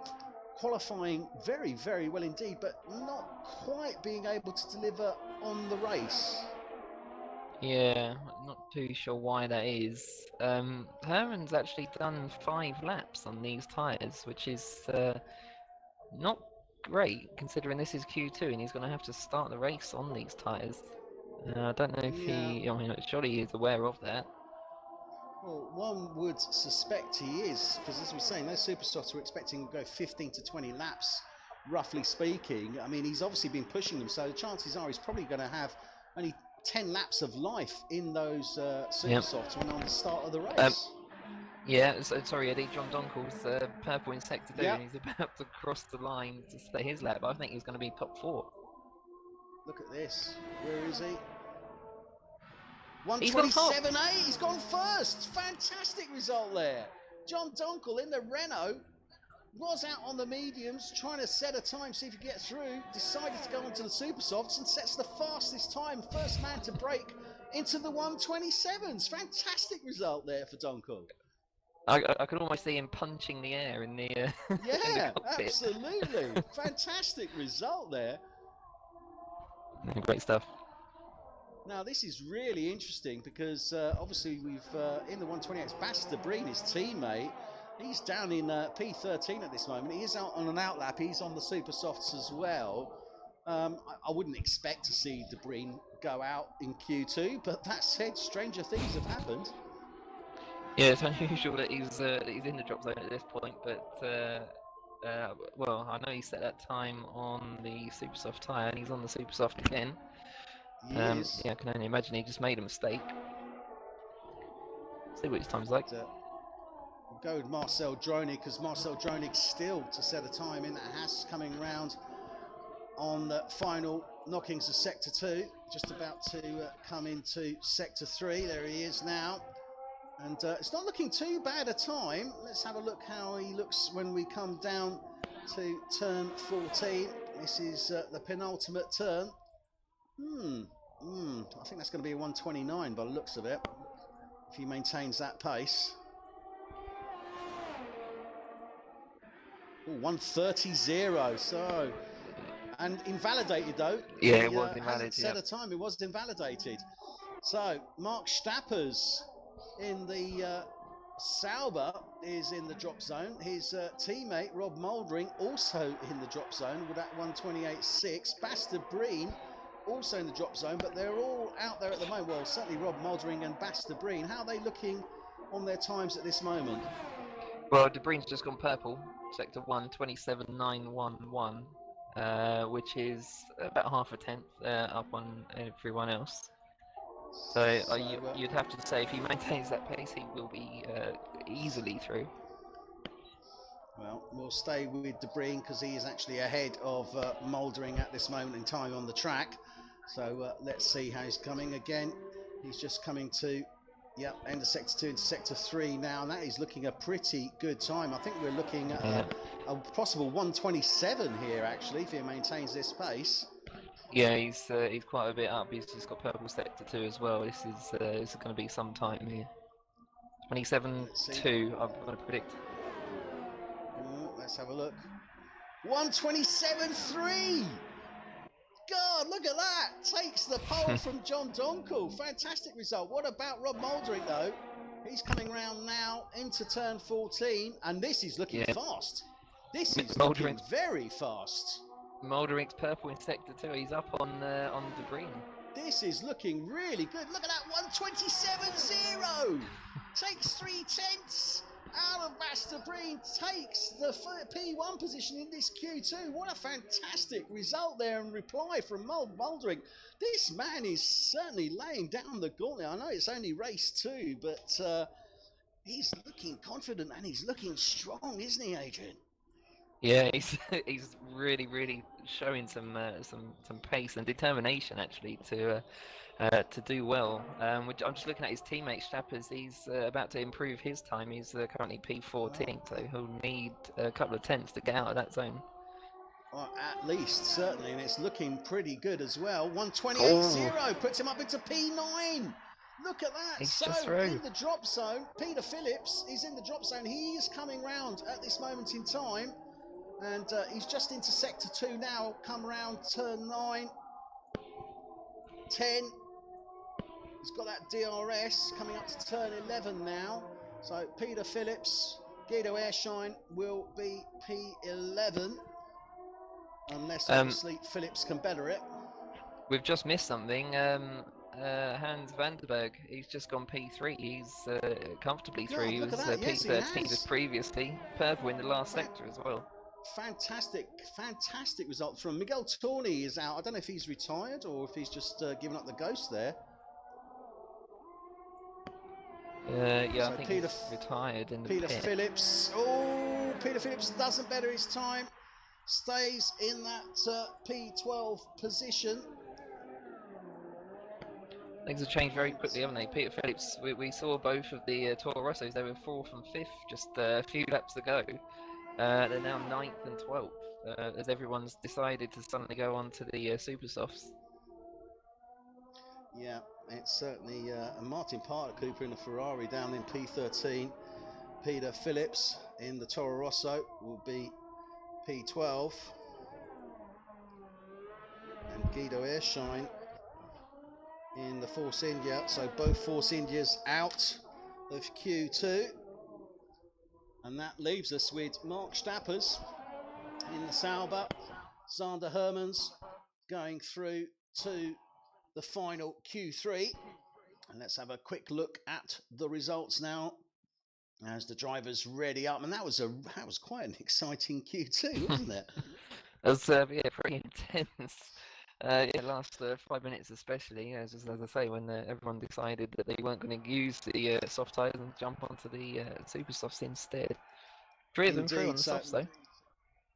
qualifying very, very well indeed, but not quite being able to deliver on the race. Yeah, not too sure why that is. Herman's actually done 5 laps on these tyres, which is not great considering this is Q2 and he's going to have to start the race on these tyres. I don't know if he, I mean, surely he is aware of that. Well, one would suspect he is, because as we're saying, those super softs are expecting to go 15 to 20 laps, roughly speaking. I mean, he's obviously been pushing them, so the chances are he's probably going to have only 10 laps of life in those super softs when on the start of the race. Yeah, so, sorry Eddie, John Donkel's purple in sector 2 and he's about to cross the line to stay his lap. I think he's going to be top 4. Look at this. Where is he? 1:27.8. He's gone first. Fantastic result there. John Donkel in the Renault was out on the mediums trying to set a time, see if he could get through. Decided to go onto the super softs and sets the fastest time. First man to break into the 1:27s. Fantastic result there for Donkel. I could almost see him punching the air in the yeah, in the cockpit. Absolutely. Fantastic result there. Great stuff. Now this is really interesting because obviously we've in the 128, Bas de Breen, his teammate, he's down in P13 at this moment. He is out on an outlap. He's on the super softs as well. I wouldn't expect to see de Breen go out in Q2, but that said, stranger things have happened. Yeah, it's unusual that he's in the drop zone at this point, but well, I know he set that time on the super soft tyre, and he's on the super soft again. Yeah, I can only imagine he just made a mistake. See what his time's like. We'll go with Marcel Dronig, because Marcel Dronig still to set a time in that Haas coming round on the final knockings of Sector 2. Just about to come into Sector 3. There he is now. And it's not looking too bad a time. Let's have a look how he looks when we come down to turn 14. This is the penultimate turn. I think that's going to be a 1:29 by the looks of it, if he maintains that pace. 1:30.0. So, and invalidated though. Yeah, it was invalidated. Set a time. It was invalidated. So Mark Stappers in the Sauber is in the drop zone. His teammate Rob Mouldering also in the drop zone with that 1:28.6. Bas de Breen also in the drop zone, but they're all out there at the moment. Well, certainly Rob Mouldering and Bas de Breen. How are they looking on their times at this moment? Well, de Breen's just gone purple, sector 1, 27.911, which is about half a tenth up on everyone else. So you'd have to say if he maintains that pace, he will be easily through. Well, we'll stay with de Breen because he is actually ahead of Mouldering at this moment in time on the track. So let's see how he's coming again. He's just coming to, end of sector 2 into sector 3 now, and that is looking a pretty good time. I think we're looking at a possible 1:27 here, actually, if he maintains this pace. Yeah, he's quite a bit up. He's just got purple sector 2 as well. This is going to be some time here. 27-2, I'm going to predict. Let's have a look. 127.3. God, look at that! Takes the pole from John Donkel. Fantastic result. What about Rob Molderick though? He's coming round now into turn 14, and this is looking fast. This is looking very fast. Molderick's purple in sector 2. He's up on the green. This is looking really good. Look at that, 127.0. Takes 3/10 out of Master Breen. Takes the P1 position in this Q2. What a fantastic result there in reply from Molderick. This man is certainly laying down the gauntlet. I know it's only race 2, but he's looking confident and he's looking strong, isn't he, Adrian? Yeah, he's really showing some pace and determination actually to do well. I'm just looking at his teammate Stappers. He's about to improve his time. He's currently P14, so he'll need a couple of tenths to get out of that zone. Well, at least, certainly, and it's looking pretty good as well. 128.0 puts him up into P9. Look at that. He's so in the drop zone, Peter Phillips is in the drop zone. He is coming round at this moment in time. And he's just into sector 2 now. Come round turn 9, 10. He's got that DRS coming up to turn 11 now. So Peter Phillips, Guido Airshine will be P11, unless obviously Phillips can better it. We've just missed something. Hans Vanderberg, he's just gone P3. He's comfortably through. He was P13 just previously. Purple in the last sector as well. Fantastic result from Miguel Torney is out. I don't know if he's retired or if he's just given up the ghost there. Yeah, so I think he's retired in the Peter Phillips. Oh, Peter Phillips doesn't better his time. Stays in that P12 position. Things have changed very quickly, haven't they? Peter Phillips, we saw both of the Toro Rossos. They were 4th and 5th just a few laps ago. They're now 9th and 12th, as everyone's decided to suddenly go on to the Super Softs. Yeah, it's certainly Martin Parker-Cooper in a Ferrari down in P13. Peter Phillips in the Toro Rosso will be P12. And Guido Airshine in the Force India. So both Force Indias out of Q2. And that leaves us with Mark Stappers in the Sauber, Sander Hermans going through to the final Q3. And let's have a quick look at the results now as the drivers ready up. And that was quite an exciting Q2, wasn't it? It was pretty intense. Last 5 minutes especially, just as I say, when everyone decided that they weren't going to use the soft tyres and jump onto the super softs instead. 3 of them through on the softs though.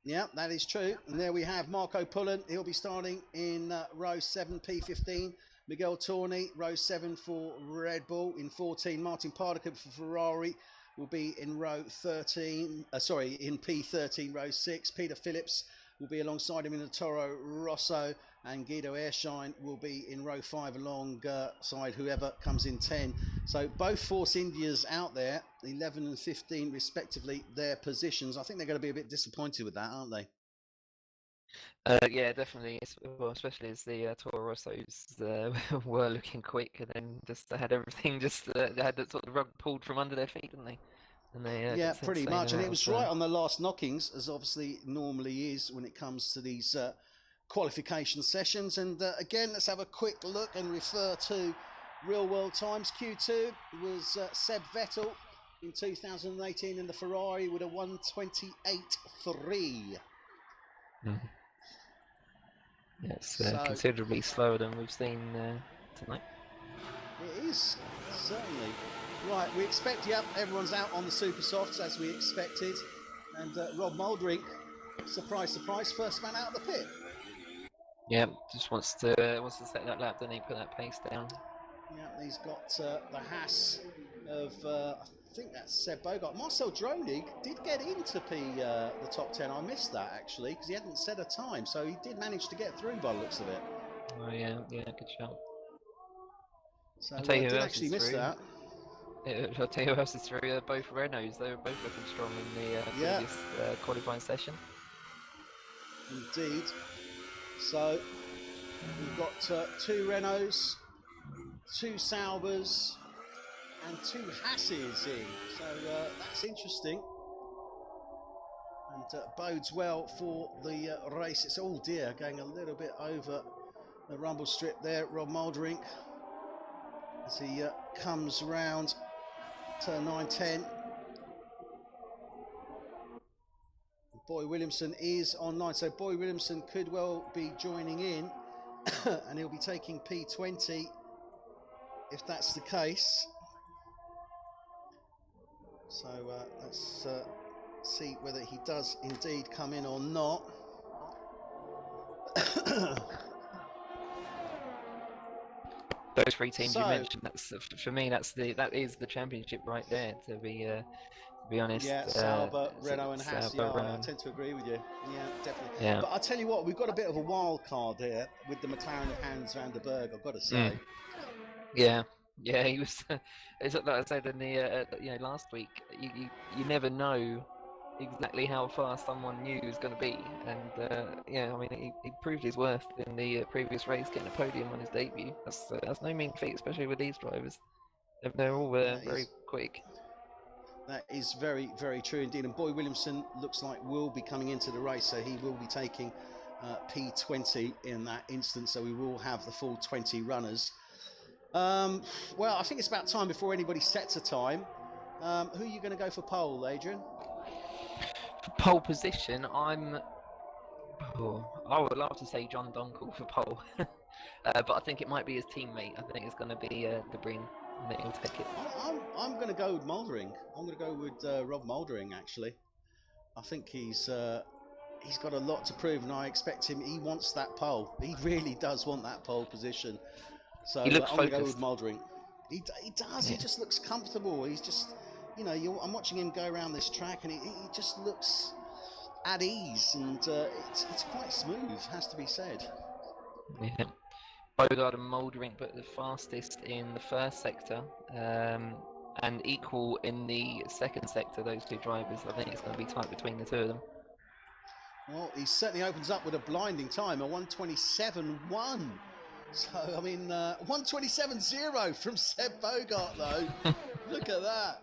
Yeah, that is true. And there we have Marco Pullen. He'll be starting in row 7, P15. Miguel Torney, row 7 for Red Bull. In 14, Martin Parker for Ferrari will be in row 13. In P13, row 6. Peter Phillips will be alongside him in the Toro Rosso, and Guido Airshine will be in row 5 alongside whoever comes in 10. So both Force Indias out there, 11 and 15 respectively, their positions. I think they're going to be a bit disappointed with that, aren't they? Yeah, definitely. Well, especially as the Toro Rossos were looking quick, and then just had everything they had the sort of rug pulled from under their feet, didn't they? And they, yeah, pretty much. And it was right on the last knockings, as obviously normally is when it comes to these qualification sessions. And again, let's have a quick look and refer to real world times. Q2 was Seb Vettel in 2018 in the Ferrari with a 128.3. Yeah, it's considerably slower than we've seen tonight. It is, certainly. Right, we expect, everyone's out on the super softs as we expected. And Rob Molderick, surprise, surprise, first man out of the pit. Yeah, just wants to set that lap, then he put that pace down. Yeah, he's got the Haas of, I think that's Seb Bogart. Marcel Dronig did get into the top 10. I missed that actually, because he hadn't set a time. So he did manage to get through by the looks of it. Oh yeah, yeah, good shout. So I'll tell you who did else actually is miss through. that. I'll tell you who else is through. Both Renaults. They were both looking strong in the previous qualifying session. Indeed. So we've got 2 Renaults, 2 Saubers, and 2 Hasses in. So that's interesting. And bodes well for the race. It's all dear, going a little bit over the rumble strip there. Rob Mouldering as he comes round turn 9-10. Boy Williamson is online, so Boy Williamson could well be joining in and he'll be taking P20 if that's the case. So let's see whether he does indeed come in or not. Those 3 teams you mentioned, that's for me. That is the championship right there. To be honest. Yeah, Sauber, Renault, and Haas. Yeah, I tend to agree with you. Yeah, definitely. Yeah. But I'll tell you what, we've got a bit of a wild card here with the McLaren of Hans van der Berg, I've got to say. Yeah, yeah, he was. It's like I said in the last week. You never know exactly how fast someone new is going to be, and yeah, I mean he proved his worth in the previous race, getting a podium on his debut. That's no mean feat, especially with these drivers. They're all very quick. That is very, very true indeed. And Boy Williamson looks like will be coming into the race, so he will be taking P20 in that instance. So we will have the full 20 runners. Well, I think it's about time before anybody sets a time. Who are you going to go for pole, Adrian? For pole position, I would love to say John Donkel for pole, but I think it might be his teammate. I think it's going to be De Bruyne. I think he'll take it. I'm going to go with Mouldering. I'm going to go with Rob Mouldering, actually. I think he's got a lot to prove, and I expect him. He wants that pole. He really does want that pole position. So he looks I'm going to go focused. with Mouldering. He does. Yeah. He just looks comfortable. He's just, I'm watching him go around this track, and he just looks at ease, and it's quite smooth, has to be said. Yeah. Bogard and Mouldering, but the fastest in the first sector, and equal in the second sector. Those 2 drivers, I think it's going to be tight between the 2 of them. Well, he certainly opens up with a blinding time, a 1:27.1. So I mean, 1:27.0 from Seb Bogart, though. Look at that.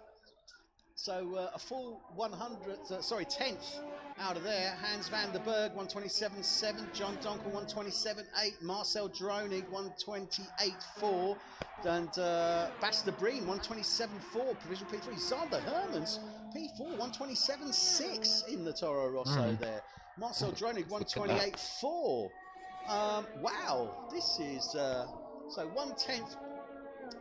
So a full 10th out of there. Hans van der Berg 1:27.7, John Donkel 1:27.8, Marcel Dronig 1:28.4, and Bas de Breen 1:27.4, provisional P3. Zander Hermans P4 1:27.6 in the Toro Rosso there. Marcel Dronig 1:28.4. Wow, this is so 1/10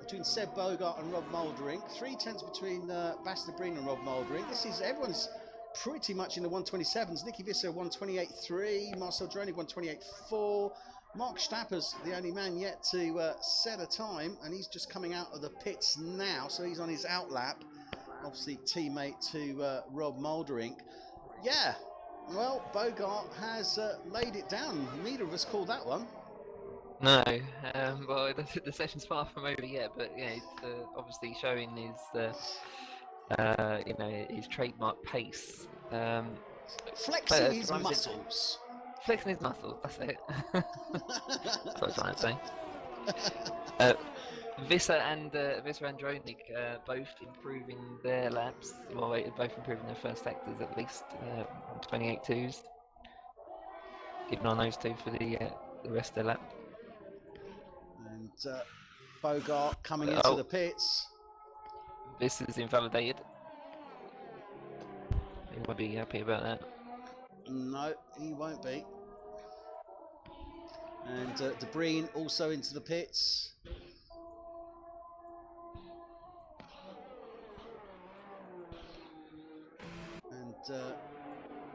between Seb Bogart and Rob Mouldering, 3/10 between Bas de Breen and Rob Mouldering. Everyone's pretty much in the 1:27s. Nicky Visser 1:28.3, Marcel Dronig 1:28.4. Mark Stapper's the only man yet to set a time, and he's just coming out of the pits now, so he's on his outlap. Obviously teammate to Rob Mouldering. Yeah, well, Bogart has laid it down. Neither of us called that one. No, well, the session's far from over yet, but yeah, it's obviously showing his, his trademark pace. Flexing his muscles. Flexing his muscles, that's it. That's what I'm trying to say. Visser and Dronig both improving their laps, well, both improving their first sectors at least, 28.2s. Keeping on those 2 for the rest of the lap. And Bogart coming into the pits. This is invalidated. He won't be happy about that. No, he won't be. And De Bruyne also into the pits. And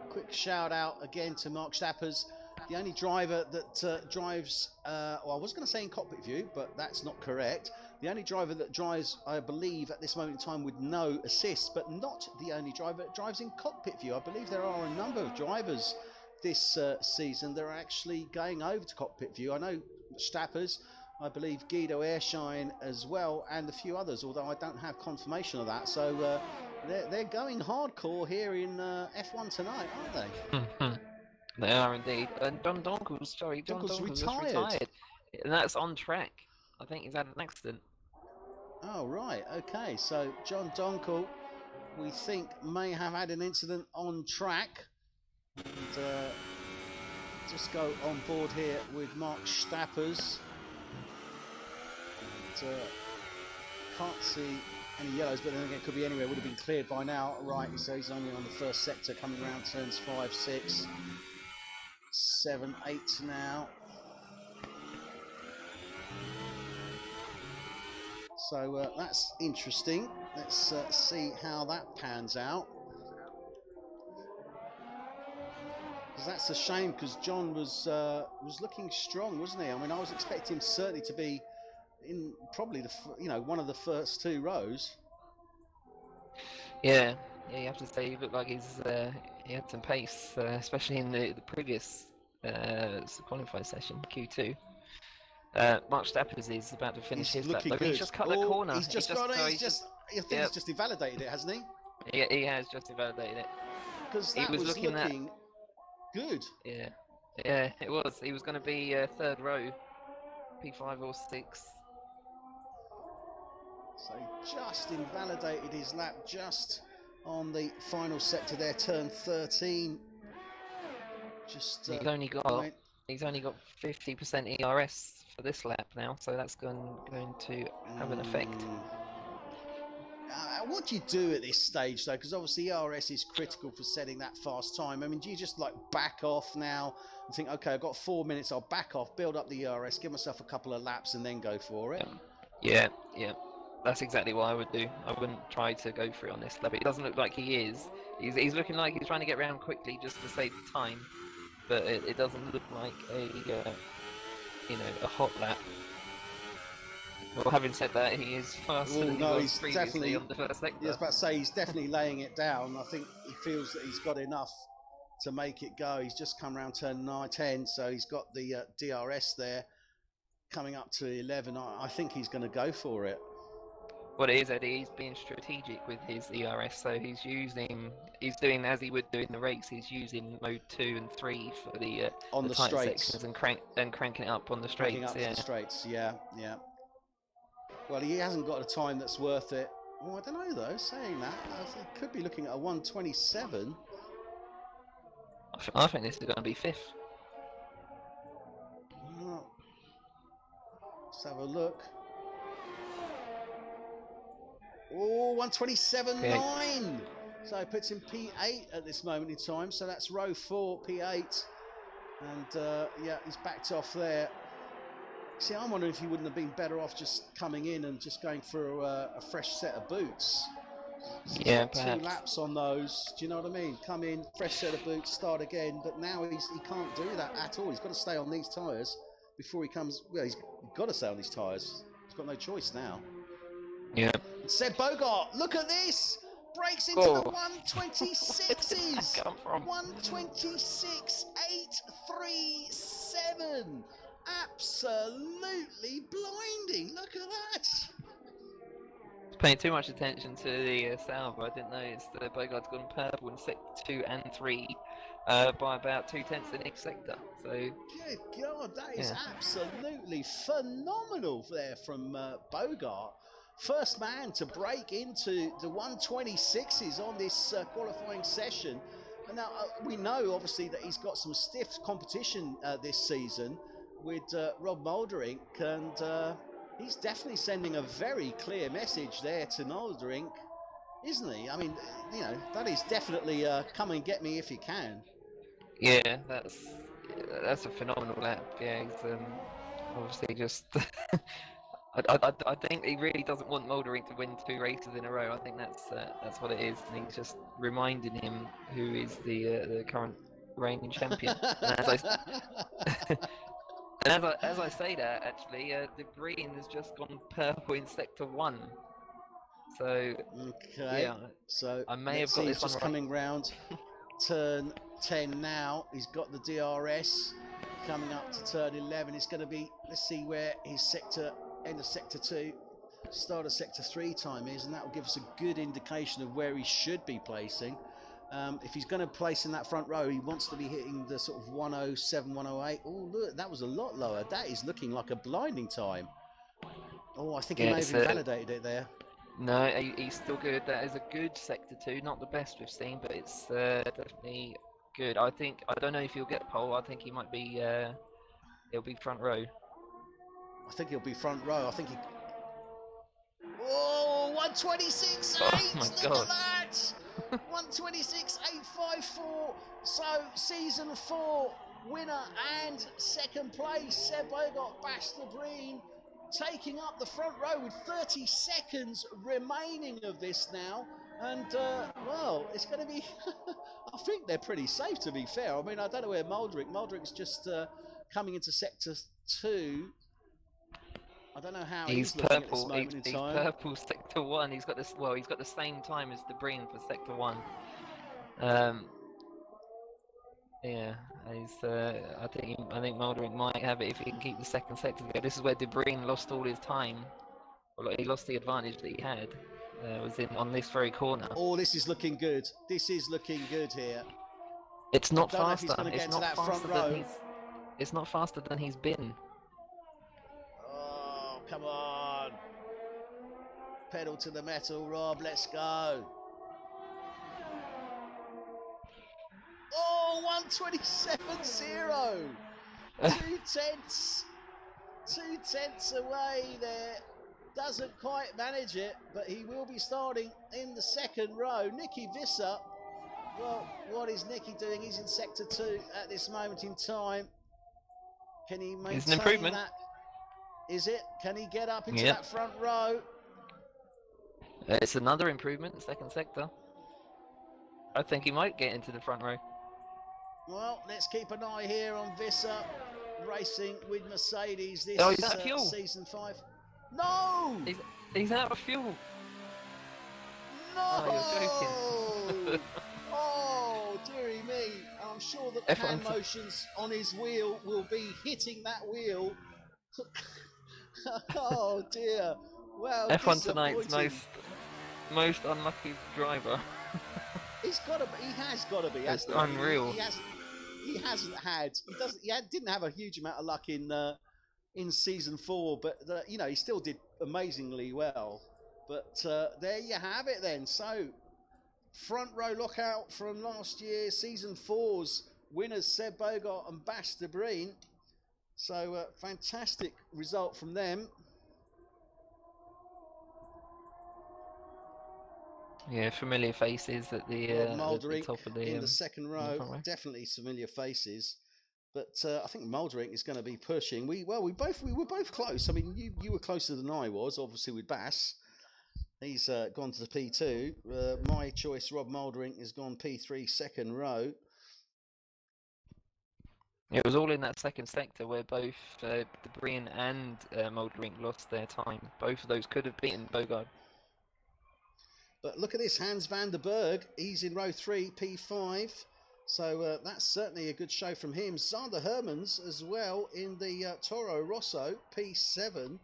quick shout out again to Mark Stappers, the only driver that drives, well, I was going to say in cockpit view, but that's not correct. The only driver that drives, I believe, at this moment in time with no assist, but not the only driver that drives in cockpit view. I believe there are a number of drivers this season that are actually going over to cockpit view. I know Stappers. I believe Guido Airshine as well, and a few others, although I don't have confirmation of that. So they're going hardcore here in F1 tonight, aren't they? They are indeed. And John Donkel's retired. And that's on track. I think he's had an accident. Oh, right. Okay. So John Donkel, we think, may have had an incident on track. And, just go on board here with Mark Stappers. And, can't see any yellows, but then again, it could be anywhere. Would have been cleared by now. Right. So he's only on the first sector, coming around turns 5, 6, 7, 8 now. So that's interesting. Let's see how that pans out. Because that's a shame, because John was looking strong, wasn't he? I mean, I was expecting him certainly to be in probably one of the first 2 rows. Yeah, you have to say he looked like he had some pace, especially in the previous qualified session, Q2. Mark Stappers is about to finish his lap. He's just cut the corner. He's just got it. I think he's just invalidated it, hasn't he? Yeah, he has just invalidated it. Because that was looking good. Yeah, it was. He was going to be 3rd row, P5 or 6. So he just invalidated his lap just on the final sector there, turn 13. Just he's only got 50% ERS for this lap now, so that's going to have an effect. What do you do at this stage, though? Because obviously ERS is critical for setting that fast time. I mean, do you just like back off now and think, okay, I've got 4 minutes, I'll back off, build up the ERS, give myself a couple of laps, and then go for it? Yeah. That's exactly what I would do. I wouldn't try to go for it on this lap. It doesn't look like he is. He's looking like he's trying to get around quickly just to save time, but it doesn't look like a hot lap. Well, having said that, he is faster than he was previously on the first sector. I was about to say, he's definitely laying it down. I think he feels that he's got enough to make it go. He's just come around turn 9, 10, so he's got the DRS there coming up to 11. I think he's going to go for it. What it is, Eddie, he's being strategic with his ERS, so he's doing as he would do in the race. He's using mode 2 and 3 for the tight sections and cranking it up on the straights. Cranking up the straights, yeah. Well, he hasn't got a time that's worth it. Well, I don't know though. Saying that, he could be looking at a 1:27. I think this is going to be 5th. Let's have a look. Oh, 1:27.9. So it puts him P8 at this moment in time. So that's row 4, P8. And yeah, he's backed off there. See, I'm wondering if he wouldn't have been better off just coming in and just going for a fresh set of boots. So yeah, perhaps. 2 laps on those. Do you know what I mean? Come in, fresh set of boots, start again. But now he can't do that at all. He's got to stay on these tyres before he comes. Well, he's got to stay on these tyres. He's got no choice now. Yeah. Seb Bogart, look at this! Breaks into the 1:26s. 1:26.837. Absolutely blinding. Look at that. Paying too much attention to the salvo. I didn't notice that Bogart's gone purple in sector 2 and 3 by about 2/10 in each sector. So, good God, that is absolutely phenomenal there from Bogart. First man to break into the 1:26s on this qualifying session. And now we know, obviously, that he's got some stiff competition this season with Rob Mulderink, and he's definitely sending a very clear message there to Mulderink, isn't he? I mean, you know, that is definitely come and get me if you can. Yeah, that's a phenomenal lap. Yeah, he's obviously just. I think he really doesn't want Mulderink to win 2 races in a row. I think that's what it is, and he's just reminding him who is the current reigning champion. And as I say that, actually, De Bruyne has just gone purple in sector 1. So okay, yeah, so I may have got this just one coming round turn 10 now. He's got the DRS. coming up to turn 11. It's going to be, let's see where his end of sector 2, start of sector 3 time is, and that will give us a good indication of where he should be placing. If he's going to place in that front row, he wants to be hitting the sort of 107, 108. Oh, look, that was a lot lower. That is looking like a blinding time. Oh, I think he may have invalidated it there. No, he's still good. That is a good sector 2. Not the best we've seen, but it's definitely good. I don't know if he'll get pole. I think he might be. He'll be front row. I think he'll be front row. I think he. Oh, 126.8. Oh my Look God. at that. 126.854. So season 4 winner and second place, Seb Bogart, Basta Breen, taking up the front row with 30 seconds remaining of this now. And, well, it's going to be... I think they're pretty safe, to be fair. I mean, I don't know where Muldrick's just coming into sector 2. I don't know how he's looking at this moment in time. He's purple sector 1. He's got this. Well, he's got the same time as De Bruyne for sector 1. Yeah, I think Muldrick might have it if he can keep the second sector together. This is where De Bruyne lost all his time. Well, he lost the advantage that he had. Was on this very corner. Oh, this is looking good. This is looking good here. It's not faster. It's not faster than he's been. Oh, come on. Pedal to the metal, Rob. Let's go. Oh, 127.0. 2 tenths away there. Doesn't quite manage it, but he will be starting in the second row. Nicky Visser. Well, what is Nicky doing? He's in sector 2 at this moment in time. Can he maintain it's an improvement. that? Is it? Can he get up into that front row? It's another improvement, second sector. I think he might get into the front row. Well, let's keep an eye here on Visser racing with Mercedes this he's out of fuel. season 5. No! He's out of fuel. No! Oh, you're joking. Oh, dearie me. I'm sure that the hand motions on his wheel will be hitting that wheel. Oh dear. Well, F1 tonight's most unlucky driver. He has got to be. It's unreal. He didn't have a huge amount of luck in season 4, but you know, he still did amazingly well. But there you have it then. So front row lockout from last year, season 4's winners, Seb Bogart and Basta Breen. So fantastic result from them. Yeah, familiar faces at the top of the in the second row. Definitely familiar faces. But I think Muldrick is going to be pushing. We were both close. I mean, you were closer than I was, obviously, with Bass. He's gone to the P2. My choice, Rob Muldrick, has gone P3, second row. It was all in that second sector where both De Bruyne and Muldrick lost their time. Both of those could have beaten Bogart. But look at this, Hans van der Berg. He's in row 3, P5. So that's certainly a good show from him. Sander Hermans as well in the Toro Rosso, P7.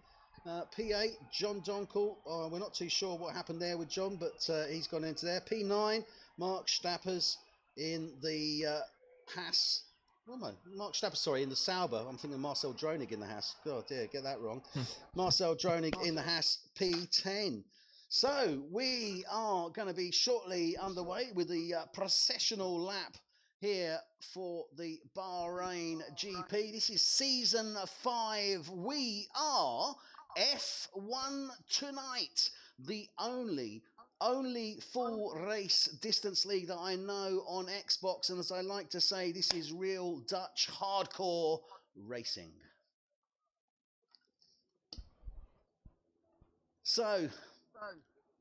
P8, John Donkel. We're not too sure what happened there with John, but he's gone into there. P9, Mark Stappers in the Haas. Mark Stappers, sorry, in the Sauber. I'm thinking Marcel Dronig in the Haas. God dear, get that wrong. Marcel Dronig in the Haas, P10. So we are going to be shortly underway with the processional lap here for the Bahrain GP. This is season 5. We are F1 tonight, the only full race distance league that I know on Xbox, and as I like to say, this is real Dutch hardcore racing. So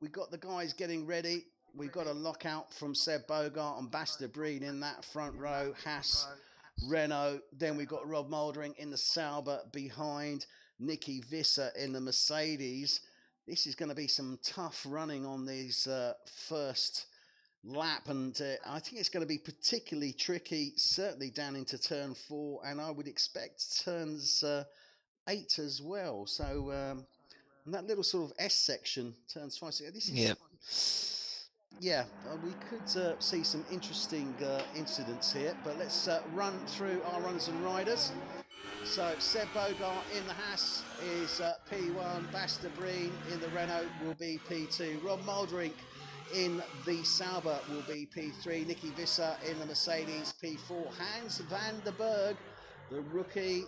we've got the guys getting ready. We've got a lockout from Seb Bogart and Basta Breen in that front row. Haas, Renault. Then we've got Rob Muldrick in the Sauber behind. Nicky Visser in the Mercedes. This is going to be some tough running on these first lap, and I think it's going to be particularly tricky, certainly down into turn 4, and I would expect turns 8 as well. So and that little sort of S section, turns 5, 6, this is, yeah, we could see some interesting incidents here, but let's run through our runners and riders. So Seb Bogart in the Haas is P1, Basta Breen in the Renault will be P2, Rob Muldrink in the Sauber will be P3, Nicky Visser in the Mercedes P4, Hans van der Berg, the rookie,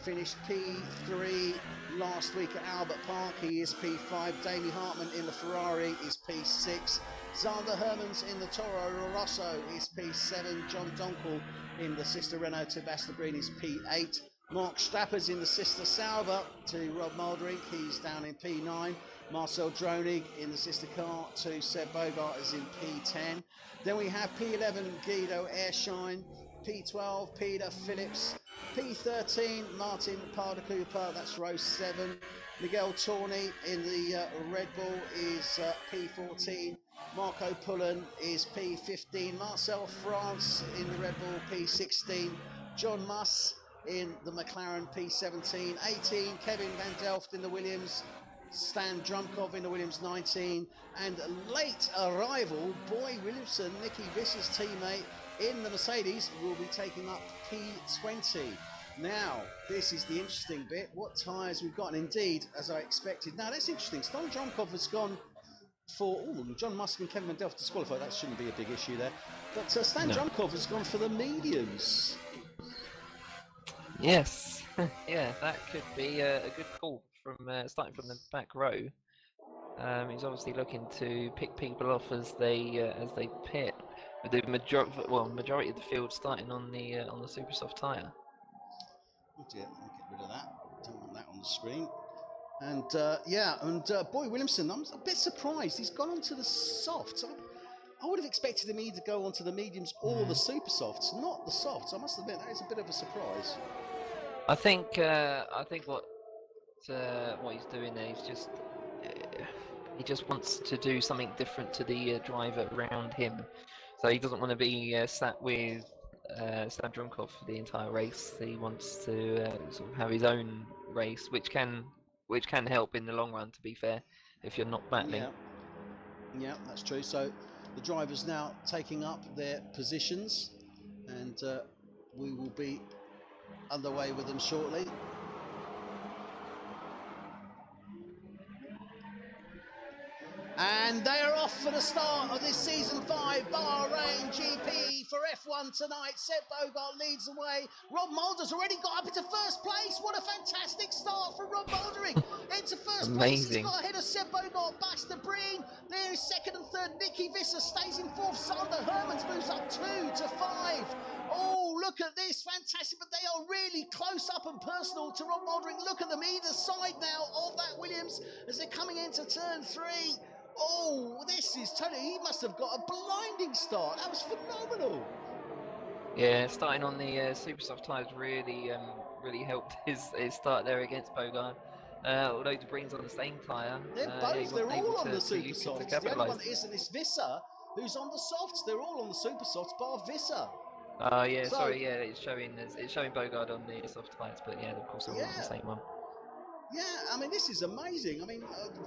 finished P3 last week at Albert Park, he is P5, Damie Hartman in the Ferrari is P6, Zander Hermans in the Toro Rosso is P7, John Donkel in the sister Renault to Basta Breen is P8, Mark Strappers in the sister Sauber to Rob Muldrink, he's down in P9. Marcel Dronig in the sister car to Seb Bogart is in P10. Then we have P11 Guido Airshine, P12 Peter Phillips, P13 Martin Parder Cooper, that's row 7. Miguel Torney in the Red Bull is P14. Marco Pullen is P15. Marcel France in the Red Bull P16. John Muss in the McLaren P17, 18, Kevin Van Delft in the Williams, Stan Drumkov in the Williams 19, and late arrival, Boy Williamson, Nicky Visser's teammate in the Mercedes, will be taking up P20. Now, this is the interesting bit, what tyres we've got, and indeed, as I expected. Now, that's interesting, Stan Drumkov has gone for, John Musk and Kevin Van Delft disqualified, that shouldn't be a big issue there, but Stan Drumkov has gone for the mediums. Yes, yeah, that could be a good call from starting from the back row. He's obviously looking to pick people off as they pit. With the majority of the field starting on the super soft tyre. Oh dear, let me get rid of that. Don't want that on the screen. And yeah, and Boy Williamson, I'm a bit surprised. He's gone onto the softs. I would have expected him either go onto the mediums or the super softs, not the softs. I must admit that is a bit of a surprise. I think what he's doing there is he just wants to do something different to the driver around him. So he doesn't want to be sat with Stan Drumkov for the entire race. He wants to sort of have his own race, which can help in the long run. To be fair, if you're not battling. Yeah, that's true. So the drivers now taking up their positions, and we will be underway with them shortly. And they are off for the start of this season 5 Bahrain GP for F1 tonight. Seb Bogart leads the way. Rob Mulder's already got up into first place. What a fantastic start for Rob Muldering. Into first place. He's got ahead of Seb Bogart, Basta Breen. There is second and third. Nicky Visser stays in fourth. Sander Hermans moves up 2 to 5. Oh, look at this. Fantastic. But they are really close up and personal to Rob Muldering. Look at them either side now of that Williams as they're coming into turn 3. Oh, this is totally, he must have got a blinding start. That was phenomenal. Yeah, starting on the super soft tyres really helped his start there against Bogart. Although De Breen's on the same tyre. They're all on the super softs. The only one that isn't is Visser, who's on the softs. They're all on the super softs, bar Visser. Oh yeah, so, sorry, yeah, it's showing Bogart on the soft tyres, but yeah, of course they're all on the same one. Yeah, I mean, this is amazing. I mean,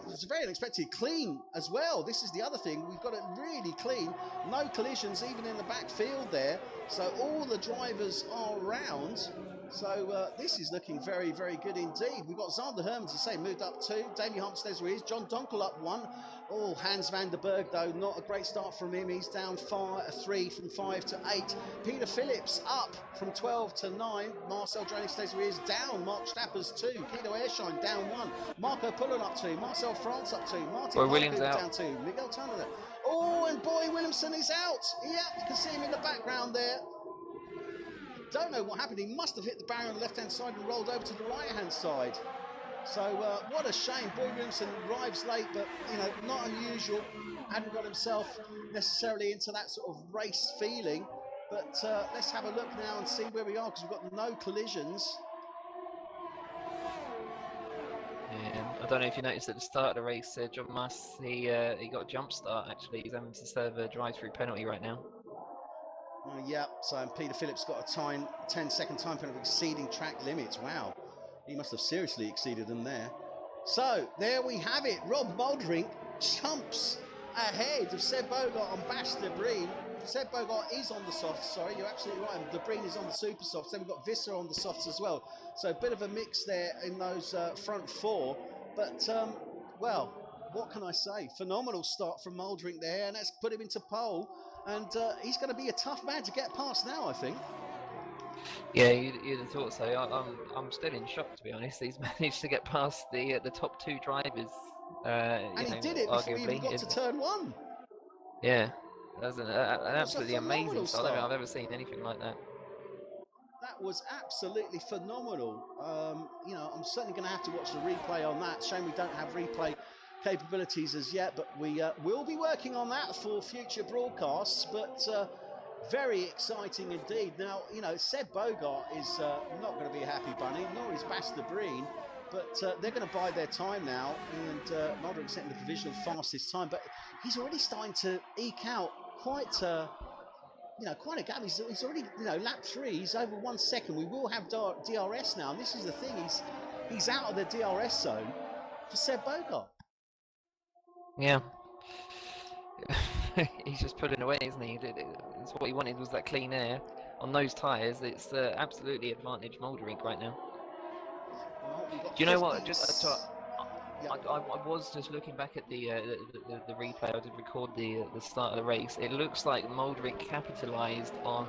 it's very unexpected. Clean as well. This is the other thing. We've got it really clean. No collisions, even in the back field there. So all the drivers are around. So this is looking very, very good indeed. We've got Zander Hermans, as I say, moved up 2. Damien Hunt stays where he is. John Donkel up 1. Oh, Hans van der Berg, though, not a great start from him. He's down 3 from 5 to 8. Peter Phillips up from 12 to 9. Marcel Dronig stays where he is. Down. Mark Stappers 2. Guido Airshine down 1. Marco Pullen up 2. Marcel France up 2. Martin Williams down 2. Miguel Turner there. Oh, and Boy Williamson is out. Yeah, you can see him in the background there. Don't know what happened. He must have hit the barrier on the left-hand side and rolled over to the right-hand side. So what a shame. Boy Williamson arrives late, but not unusual. Hadn't got himself necessarily into that sort of race feeling. But let's have a look now and see where we are, because we've got no collisions. I don't know if you noticed at the start of the race, John Muss, he got a jump start actually. He's having to serve a drive-through penalty right now. Yeah, so Peter Phillips got a 10-second time penalty exceeding track limits. Wow, he must have seriously exceeded them there. So there we have it. Rob Moldrink jumps ahead of Seb Bogart on Bash Breen. Seb Bogart is on the softs, sorry, you're absolutely right. De Breen is on the super softs. Then we've got Visser on the softs as well. So a bit of a mix there in those front four. But, well, what can I say? Phenomenal start from Moldrink there, and that's put him into pole. And he's going to be a tough man to get past now, I think. Yeah, you'd have thought so. I'm still in shock, to be honest. He's managed to get past the top two drivers. And he did it before he even got to turn one. Yeah, that was an absolutely amazing start. I don't think I've ever seen anything like that. That was absolutely phenomenal. You know, I'm certainly going to have to watch the replay on that. Shame we don't have replay capabilities as yet, but we will be working on that for future broadcasts. But very exciting indeed. Now, you know, Seb Bogart is not going to be a happy bunny, nor is Basta Breen, but they're going to bide their time now, and Moldrick setting the provisional fastest time, but he's already starting to eke out quite you know, quite a gap. He's already, you know, lap 3, he's over 1 second. We will have DRS now, and this is the thing, he's out of the DRS zone for Seb Bogart. Yeah. He's just pulling away, isn't he? It's what he wanted, was that clean air on those tyres. It's absolutely advantage Moldrink right now. Well, do you know what? Just I was just looking back at the replay. I did record the start of the race. It looks like Moldrink capitalised on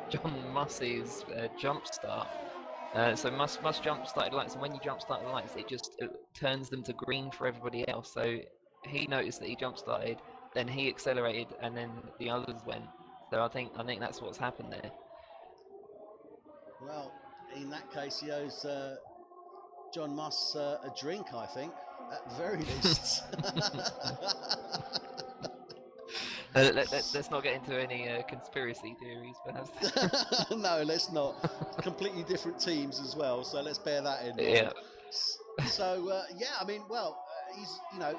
John Muss's jump start. So Muss jump started lights, and when you jump start the lights, it turns them to green for everybody else. So he noticed that he jump started, then he accelerated, and then the others went. So I think that's what's happened there. Well, in that case, he owes John Muss a drink, I think, at the very least. Let's not get into any conspiracy theories, perhaps. No, let's not. Completely different teams as well, so let's bear that in mind. Yeah. So yeah, I mean, well, he's, you know,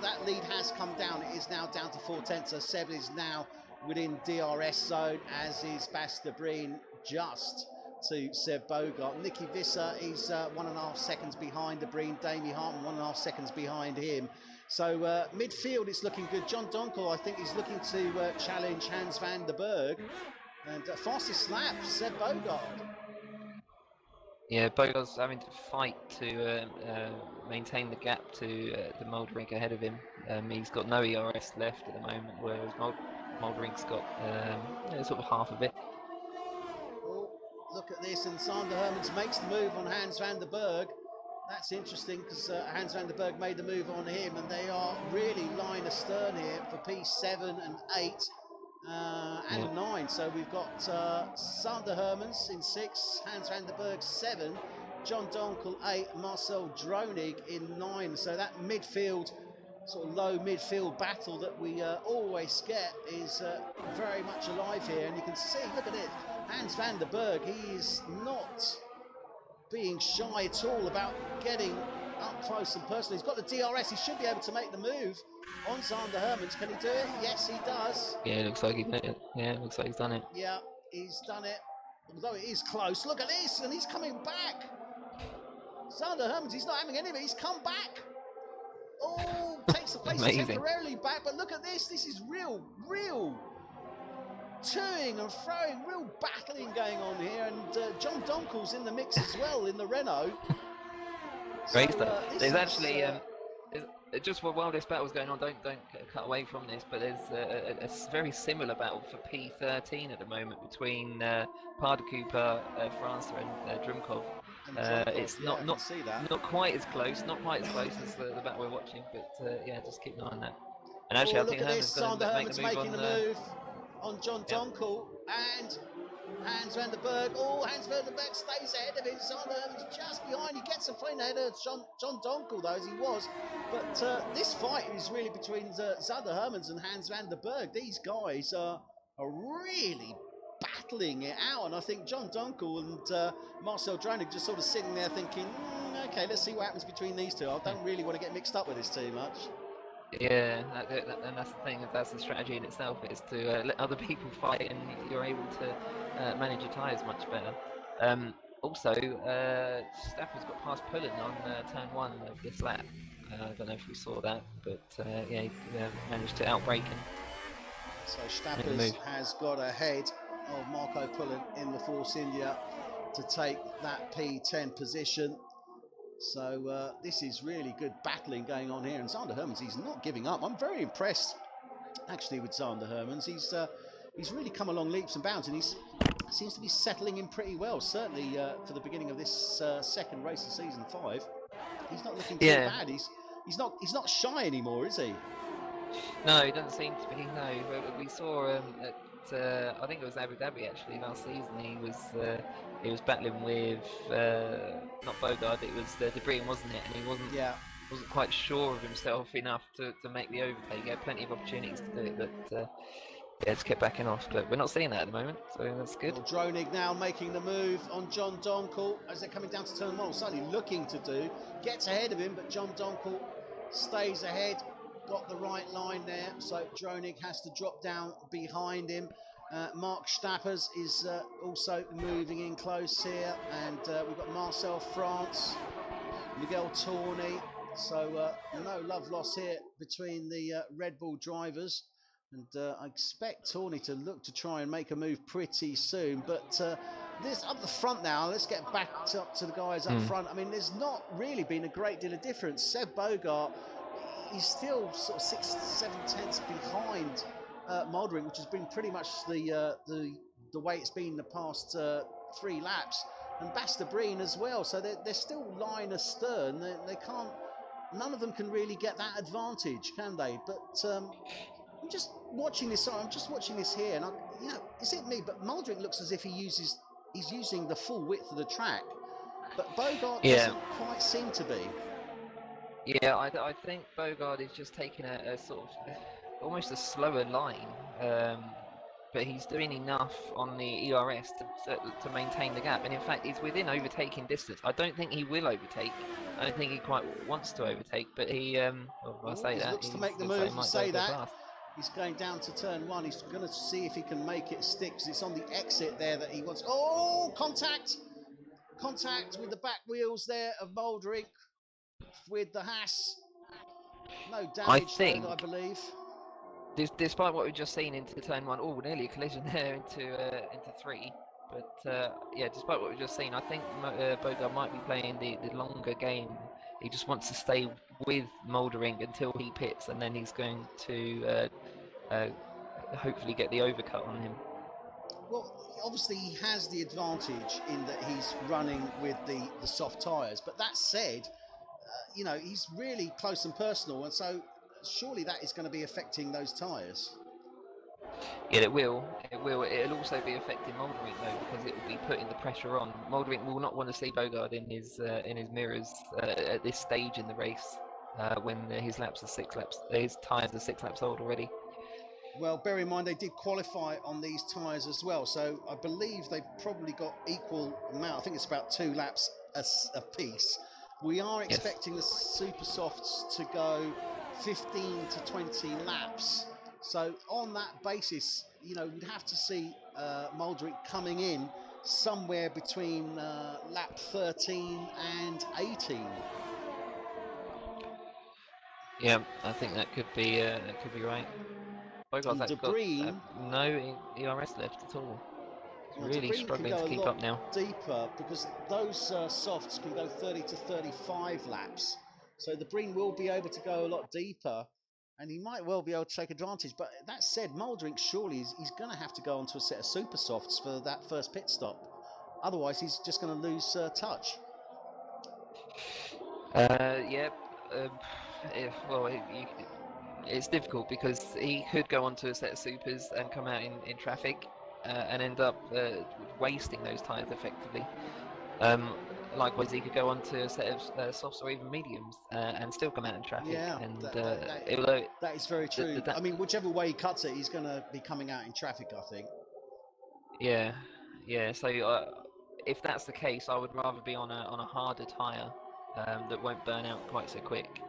that lead has come down. It is now down to 4/10. So Seb is now within DRS zone, as is Basta Breen just to Seb Bogart. Nicky Visser is 1.5 seconds behind De Breen. Damie Hartman 1.5 seconds behind him. So midfield, it's looking good. John Donkel, I think, is looking to challenge Hans van der Berg. And fastest lap, Seb Bogart. Yeah, Bogart's having to fight to maintain the gap to Moldrink ahead of him. He's got no ERS left at the moment, whereas Moldrink's got sort of half of it. Oh, look at this, and Sander Hermans makes the move on Hans van der Berg. That's interesting, because Hans van der Berg made the move on him, and they are really line astern here for P7 and 8 and 9. So we've got Sander Hermans in 6, Hans van der Berg 7, John Donkel 8, Marcel Dronig in 9. So that midfield, sort of low midfield battle that we always get is very much alive here. And you can see, look at it, Hans van der Berg, he is not being shy at all about getting up close and personal. He's got the DRS, he should be able to make the move on Sander Hermans. Can he do it? Yes, he does. Yeah, it looks like he did it. Yeah, it looks like he's done it. Yeah, he's done it. Although it is close. Look at this, and he's coming back. Sander Hermans, he's not having any of it. He's come back. Oh, takes the place temporarily back. But look at this. This is real toing and throwing, real battling going on here. And John Donkel's in the mix as well in the Renault. Great stuff. There's actually just while this battle's going on, don't cut away from this, but there's a very similar battle for P13 at the moment between Parda Cooper, France, and Drumkov. It's not quite as close, as the battle we're watching, but yeah, just keep an eye on that. And actually, I think Herman's going to make the move making the move on John Donkel, and Hans van der Berg. Oh, Hans van der Berg stays ahead of him. Sander Hermans just behind. He gets a plane ahead of John Donkel, though, as he was. But this fight is really between Sander Hermans and Hans van der Berg. These guys are really battling it out. And I think John Donkel and Marcel Dronig just sort of sitting there thinking, okay, let's see what happens between these two. I don't really want to get mixed up with this too much. Yeah, and that's the thing. That's the strategy in itself, is to let other people fight, and you're able to manage your tyres much better. Also, Stapper's got past Pullen on turn 1 of this lap. I don't know if we saw that, but yeah, he managed to outbrake him. So Stappers has got ahead of Marco Pullen in the Force India to take that P10 position. So this is really good battling going on here, and Zander Hermans, he's not giving up. I'm very impressed actually with Zander Hermans. He's really come along leaps and bounds, and he seems to be settling in pretty well, certainly for the beginning of this second race of season 5. He's not looking too bad. He's not shy anymore, is he? No, he doesn't seem to be. No, we saw at I think it was Abu Dhabi actually last season. He was battling with not Bogard. It was Debris, wasn't it? And he wasn't quite sure of himself enough to make the overtake. He had plenty of opportunities to do it, but just kept backing off. But we're not seeing that at the moment, so that's good. Well, Dronig now making the move on John Donkel as they're coming down to turn 1. Certainly looking to do, gets ahead of him, but John Donkel stays ahead. Got the right line there, so Dronig has to drop down behind him. Mark Stappers is also moving in close here, and we've got Marcel France, Miguel Tourney. So no love lost here between the Red Bull drivers, and I expect Tourney to look to try and make a move pretty soon. But this up the front now, let's get back up to the guys up front. I mean, there's not really been a great deal of difference. Seb Bogart, he's still sort of 6-7 tenths behind Mouldering, which has been pretty much the way it's been the past 3 laps, and Basta Breen as well. So they're still line astern. They can't. None of them can really get that advantage, can they? But I'm just watching this. I'm just watching this here, and is it me? But Mouldering looks as if he's using the full width of the track, but Bogart doesn't quite seem to be. Yeah, I think Bogard is just taking a sort of almost a slower line, but he's doing enough on the ERS to maintain the gap. And in fact, he's within overtaking distance. I don't think he will overtake. I don't think he quite wants to overtake, but he. Well, I say that. Looks to make the move. Say that. He's going down to turn 1. He's going to see if he can make it stick, because it's on the exit there that he wants. Oh, contact with the back wheels there of Mouldering. With the Haas, no damage I believe. Despite what we've just seen into turn 1, nearly a collision there into 3. But yeah, despite what we've just seen, I think Bogart might be playing the longer game. He just wants to stay with Mouldering until he pits, and then he's going to hopefully get the overcut on him. Well, obviously he has the advantage in that he's running with the soft tyres, but that said, he's really close and personal, and so surely that is going to be affecting those tyres. Yeah, it will. It'll also be affecting Mouldering though, because it will be putting the pressure on. Mouldering will not want to see Bogard in his mirrors at this stage in the race when his tyres are 6 laps old already. Well, bear in mind they did qualify on these tyres as well, so I believe they've probably got equal amount. I think it's about 2 laps a piece. We are expecting the super softs to go 15 to 20 laps. So on that basis, we'd have to see Mouldering coming in somewhere between lap 13 and 18. Yeah, I think that could be right. Bogart's got no ERS left at all. Really struggling to keep up now. Deeper, because those softs can go 30 to 35 laps. So the Breen will be able to go a lot deeper, and he might well be able to take advantage. But that said, Mouldering surely he's going to have to go onto a set of super softs for that first pit stop. Otherwise, he's just going to lose touch. It's difficult because he could go onto a set of supers and come out in traffic and end up wasting those tyres effectively. Likewise, he could go onto a set of softs or even mediums and still come out in traffic. Yeah, and that is very true. I mean, whichever way he cuts it, he's going to be coming out in traffic, I think. Yeah, yeah. So if that's the case, I would rather be on a harder tyre that won't burn out quite so quick.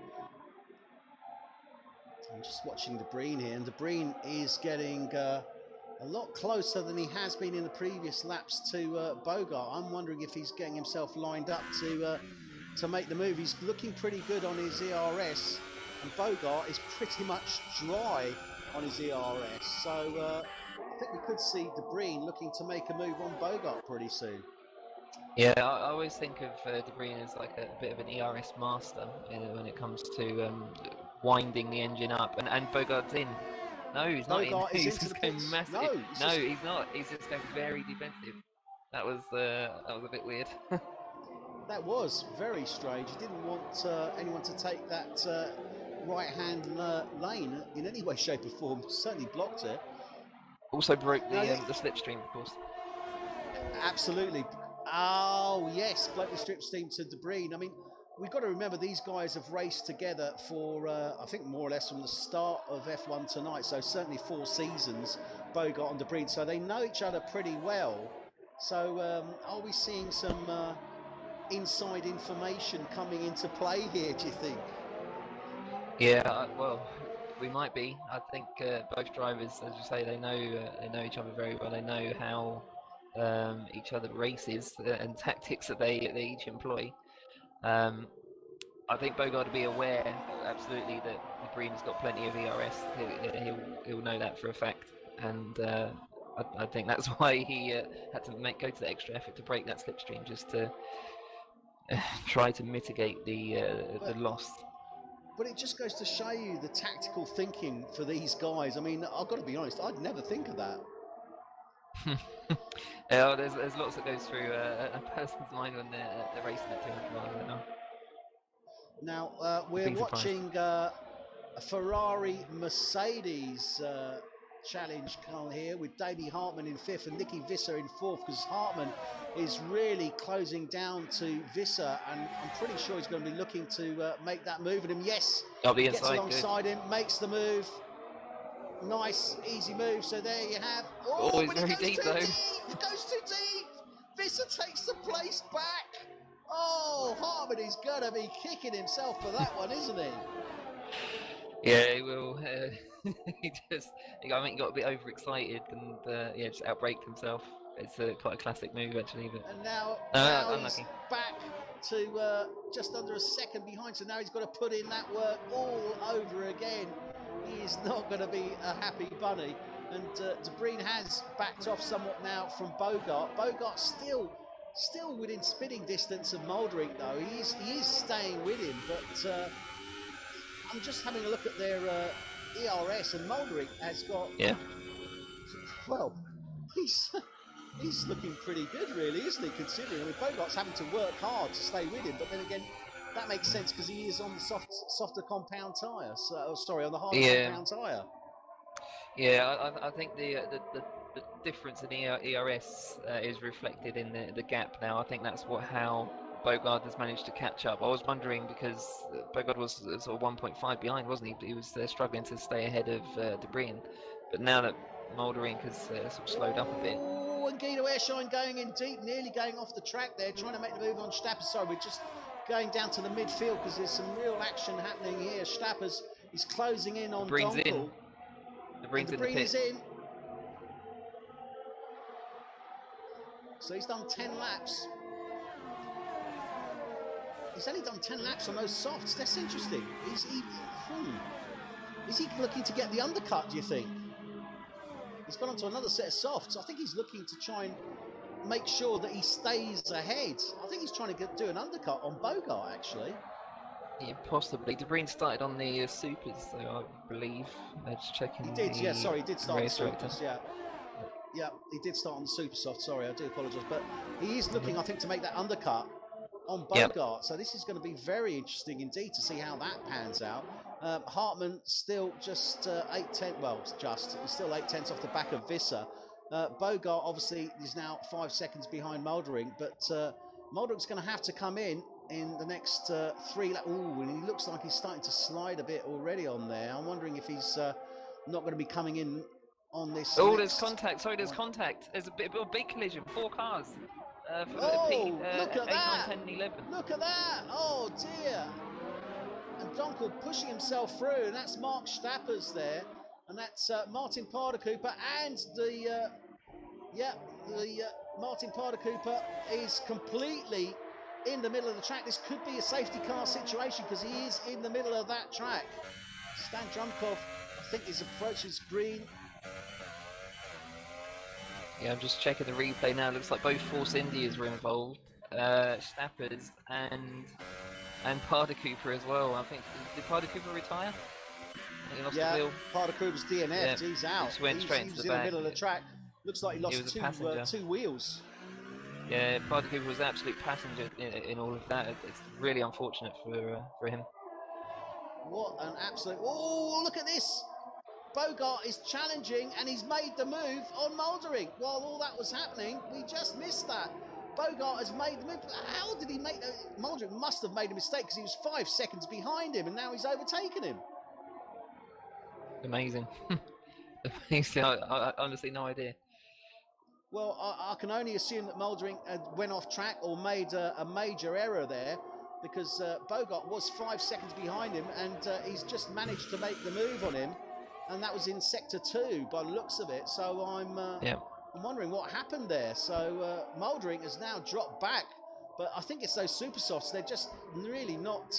I'm just watching De Bruyne here, and De Bruyne is getting a lot closer than he has been in the previous laps to Bogart. I'm wondering if he's getting himself lined up to make the move. He's looking pretty good on his ERS, and Bogart is pretty much dry on his ERS. So I think we could see De Bruyne looking to make a move on Bogart pretty soon. Yeah, I always think of De Bruyne as like a bit of an ERS master when it comes to winding the engine up, and Bogart's in. No, he's not Bogart in. is He's into just the going pits. massive. No, He's not. He's just going very defensive. That was a bit weird. That was very strange. He didn't want anyone to take that right-hand lane in any way, shape or form. Certainly blocked it. Also broke the slipstream, of course. Absolutely. Oh, yes, broke the slipstream to De Bruyne. I mean, we've got to remember these guys have raced together for, I think, more or less from the start of F1 tonight. So certainly 4 seasons, Bogart and De Bruyne. So they know each other pretty well. So are we seeing some inside information coming into play here, do you think? Yeah, well, we might be. I think both drivers, as you say, they know each other very well. They know how each other races and tactics that they each employ. I think Bogart to be aware, absolutely, that De Bruyne's got plenty of ERS. He'll know that for a fact, and I think that's why he had to go to the extra effort to break that slipstream, just to try to mitigate the loss. But it just goes to show you the tactical thinking for these guys. I mean, I've got to be honest, I'd never think of that. Yeah, there's lots that goes through a person's mind when they're racing at 200 miles an hour. Now, we're watching a Ferrari Mercedes challenge come here with Davey Hartman in 5th and Nicky Visser in 4th, because Hartman is really closing down to Visser, and I'm pretty sure he's going to be looking to make that move. And yes, gets alongside him, makes the move. Nice, easy move. So there you have. Oh, it's very deep though. It goes too deep. Visser takes the place back. Oh, Hartman is going to be kicking himself for that one, isn't he? Yeah, he will. I think he got a bit overexcited and just outbraked himself. It's quite a classic move, actually. But and now he's back to just under a second behind, so now he's got to put in that work all over again. He is not going to be a happy bunny. And De Bruyne has backed off somewhat now from Bogart. Bogart still within spitting distance of Moldering, though. He is staying with him, but I'm just having a look at their ERS, and Moldering has got... Yeah. Well, he's looking pretty good, really, isn't he, considering? I mean, Bogart's having to work hard to stay with him, but then again, that makes sense because he is on the softer compound tyre. So, sorry, on the harder compound tyre. Yeah, I think the difference in ERS is reflected in the gap now. I think that's how Bogart has managed to catch up. I was wondering because Bogart was sort of 1.5 behind, wasn't he? He was struggling to stay ahead of De Bruyne. But now that Moldering has sort of slowed up a bit. Oh, and Guido Airshine going in deep, nearly going off the track there, trying to make the move on Stapper. Sorry, we're just going down to the midfield because there's some real action happening here. Stappers is closing in on Donkel. De Bruyne's in the pit. Is in. So he's done 10 laps. He's only done 10 laps on those softs. That's interesting. Is he looking to get the undercut, do you think? He's gone on to another set of softs. I think he's looking to try and make sure that he stays ahead. I think he's trying to do an undercut on Bogart, actually. Yeah, possibly. De Bruyne started on the supers, so I believe. Just checking. He did, yeah. Sorry, he did start on the supers, yeah. Yeah, he did start on the super soft. Sorry, I do apologise, but he is looking, I think, to make that undercut on Bogart. Yep. So this is going to be very interesting indeed to see how that pans out. Hartman still just 8/10. Well, he's still 8/10 off the back of Visser. Bogart obviously is now 5 seconds behind Moldering, but Moldering's going to have to come in the next 3 laps. Ooh, and he looks like he's starting to slide a bit already on there. I'm wondering if he's not going to be coming in on this. Oh, there's contact. Sorry, there's contact. There's a big collision. 4 cars. For P, look at 8, that! 9, 10, and 11. Look at that! Oh dear! And Donkel pushing himself through, and that's Mark Stappers there, and that's Martin Parder-Cooper, and the Martin Parder-Cooper is completely in the middle of the track. This could be a safety car situation because he is in the middle of that track. Stan Drumkov, I think, is approaches green. Yeah, I'm just checking the replay now. Looks like both Force Indias were involved. Stappers and Parder-Cooper as well. I think, did Parder-Cooper retire? He lost the wheel. Parder-Cooper's DNF'd. Yeah, he's out. He just went straight into the back. In the middle of the track. Looks like he lost two wheels. Yeah, Parder-Cooper was an absolute passenger in all of that. It's really unfortunate for him. What an absolute... Oh, look at this! Bogart is challenging, and he's made the move on Mouldering. While all that was happening, we just missed that. Bogart has made the move. How did he make that? Mouldering must have made a mistake because he was 5 seconds behind him, and now he's overtaken him. Amazing. Amazing. I honestly no idea. Well, I can only assume that Mouldering went off track or made a major error there, because Bogart was 5 seconds behind him, and he's just managed to make the move on him. And that was in sector 2 by the looks of it. So I'm wondering what happened there. So Mouldering has now dropped back, but I think it's those super softs. They're just really not.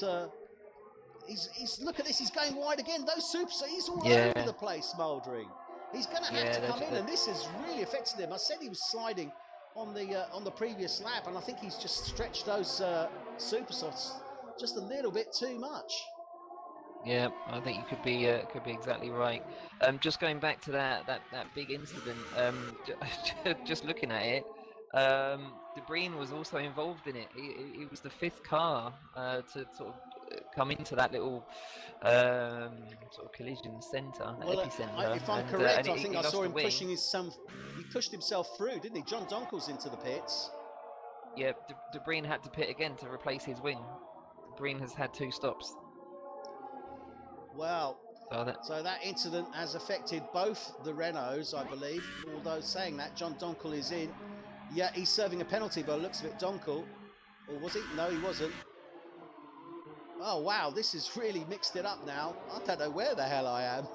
He's look at this. He's going wide again. Those super softs. He's all over the place. Mouldering. He's going to have to come in, and this has really affected him. I said he was sliding on the previous lap, and I think he's just stretched those super softs just a little bit too much. Yeah, I think you could be exactly right. Just going back to that big incident, just looking at it, De Bruyne was also involved in it. He was the 5th car to sort of come into that little sort of collision centre, epicenter. If I'm correct, I think I saw him pushing he pushed himself through, didn't he? John Donkel's into the pits. Yeah, De Bruyne had to pit again to replace his wing. De Bruyne has had 2 stops. Well, so that incident has affected both the Renaults, I believe. Although saying that, John Donkel is in. Yeah, he's serving a penalty by the looks of it, Donkel. Or was he? No, he wasn't. Oh, wow, this has really mixed it up now. I don't know where the hell I am.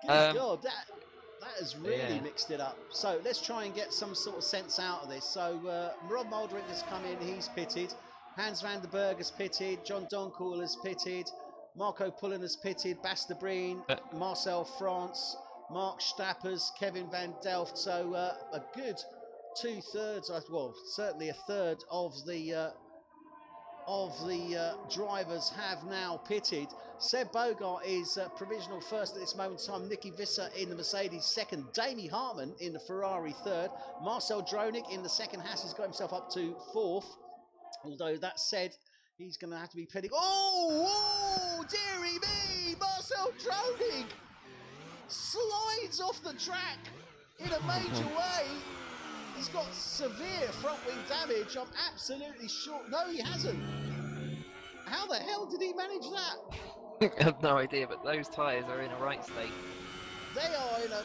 Good God, that has really mixed it up. So let's try and get some sort of sense out of this. So Rob Mouldering has come in, he's pitted. Hans van der Berg has pitted, John Donkel has pitted, Marco Pullen has pitted, Bas de Bruyne, Marcel France, Mark Stappers, Kevin van Delft. So a good 2/3, well, certainly a third of the drivers have now pitted. Seb Bogart is provisional first at this moment in time. Nicky Visser in the Mercedes second. Damie Hartman in the Ferrari third. Marcel Dronik in the second Haas has got himself up to 4th. Although that said, he's going to have to be pitting. Oh, dearie me! Marcel Dronik slides off the track in a major way. He's got severe front wing damage. I'm absolutely sure. No, he hasn't. How the hell did he manage that? I have no idea, but those tyres are in a right state. They are in a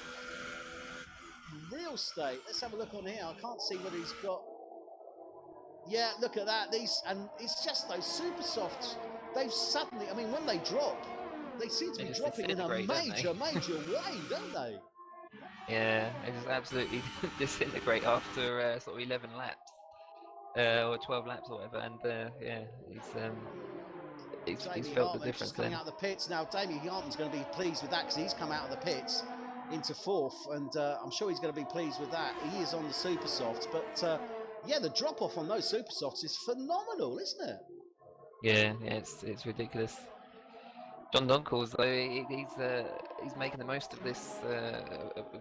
real state. Let's have a look on here. I can't see what he's got. Yeah, look at that. And it's just those super softs. They've suddenly, I mean, when they drop, they seem to be dropping in a major way, don't they? Yeah, they just absolutely disintegrate after sort of 11 laps, or 12 laps or whatever. And yeah, he's felt the difference. Coming out of the pits now. Damie Hartman's going to be pleased with that because he's come out of the pits into 4th, and I'm sure he's going to be pleased with that. He is on the super softs, but. Yeah, the drop-off on those super softs is phenomenal, isn't it? Yeah, it's ridiculous. John Donkel's he's making the most of this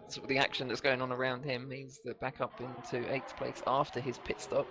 sort of the action that's going on around him. He's back up into 8th place after his pit stop.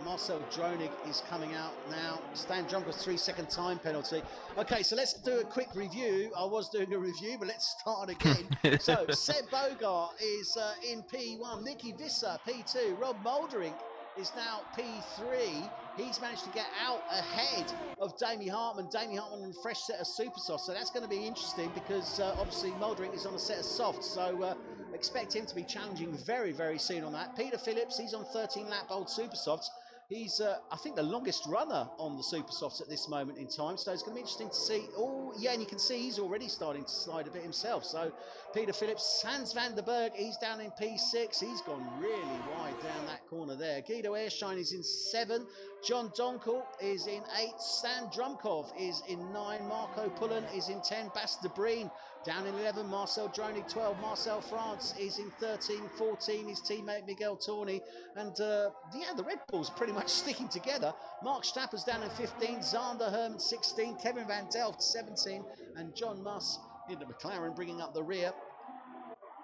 Marcel Dronik is coming out now. Stan Drumker's 3-second time penalty. Okay, so let's do a quick review. I was doing a review, but let's start again. So Seb Bogart is in P1, Nicky Visser P2, Rob Mouldering is now P3, he's managed to get out ahead of Damie Hartman. Damie Hartman on a fresh set of super softs, so that's going to be interesting because obviously Mouldering is on a set of softs, so expect him to be challenging very, very soon on that. Peter Phillips, he's on 13-lap old super softs. He's, I think, the longest runner on the super softs at this moment in time. So it's going to be interesting to see. Oh, yeah, and you can see he's already starting to slide a bit himself. So Peter Phillips, Hans van der Berg, he's down in P6. He's gone really wide down that corner there. Guido Airshine is in 7. John Donkel is in 8. Stan Drumkov is in 9. Marco Pullen is in 10. Bas de Breen down in 11. Marcel Dronig 12. Marcel France is in 13. 14 his teammate Miguel Torni. And yeah, the Red Bulls are pretty much sticking together. Mark Stapper's down in 15. Zander Herman 16. Kevin Van Delft 17. And John Muss into McLaren bringing up the rear.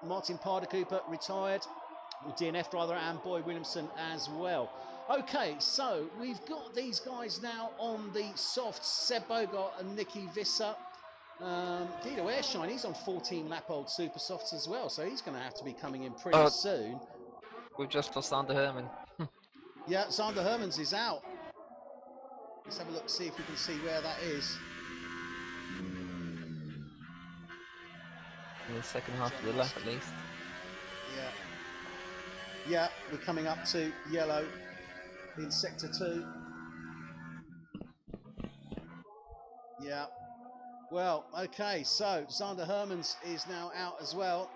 Martin Parder-Cooper retired. DNF driver and Boy Williamson as well. Okay, so we've got these guys now on the softs. Seb Bogart and Nicky Visser. Guido Airshine, he's on 14-lap-old super softs as well, so he's going to have to be coming in pretty soon. We've just lost Sander Herman. Yeah, Sander Hermans is out. Let's have a look, see if we can see where that is. In the second half of the lap, at least. Yeah. Yeah, we're coming up to yellow in sector 2. Yeah. Well, okay, so Sander Hermans is now out as well.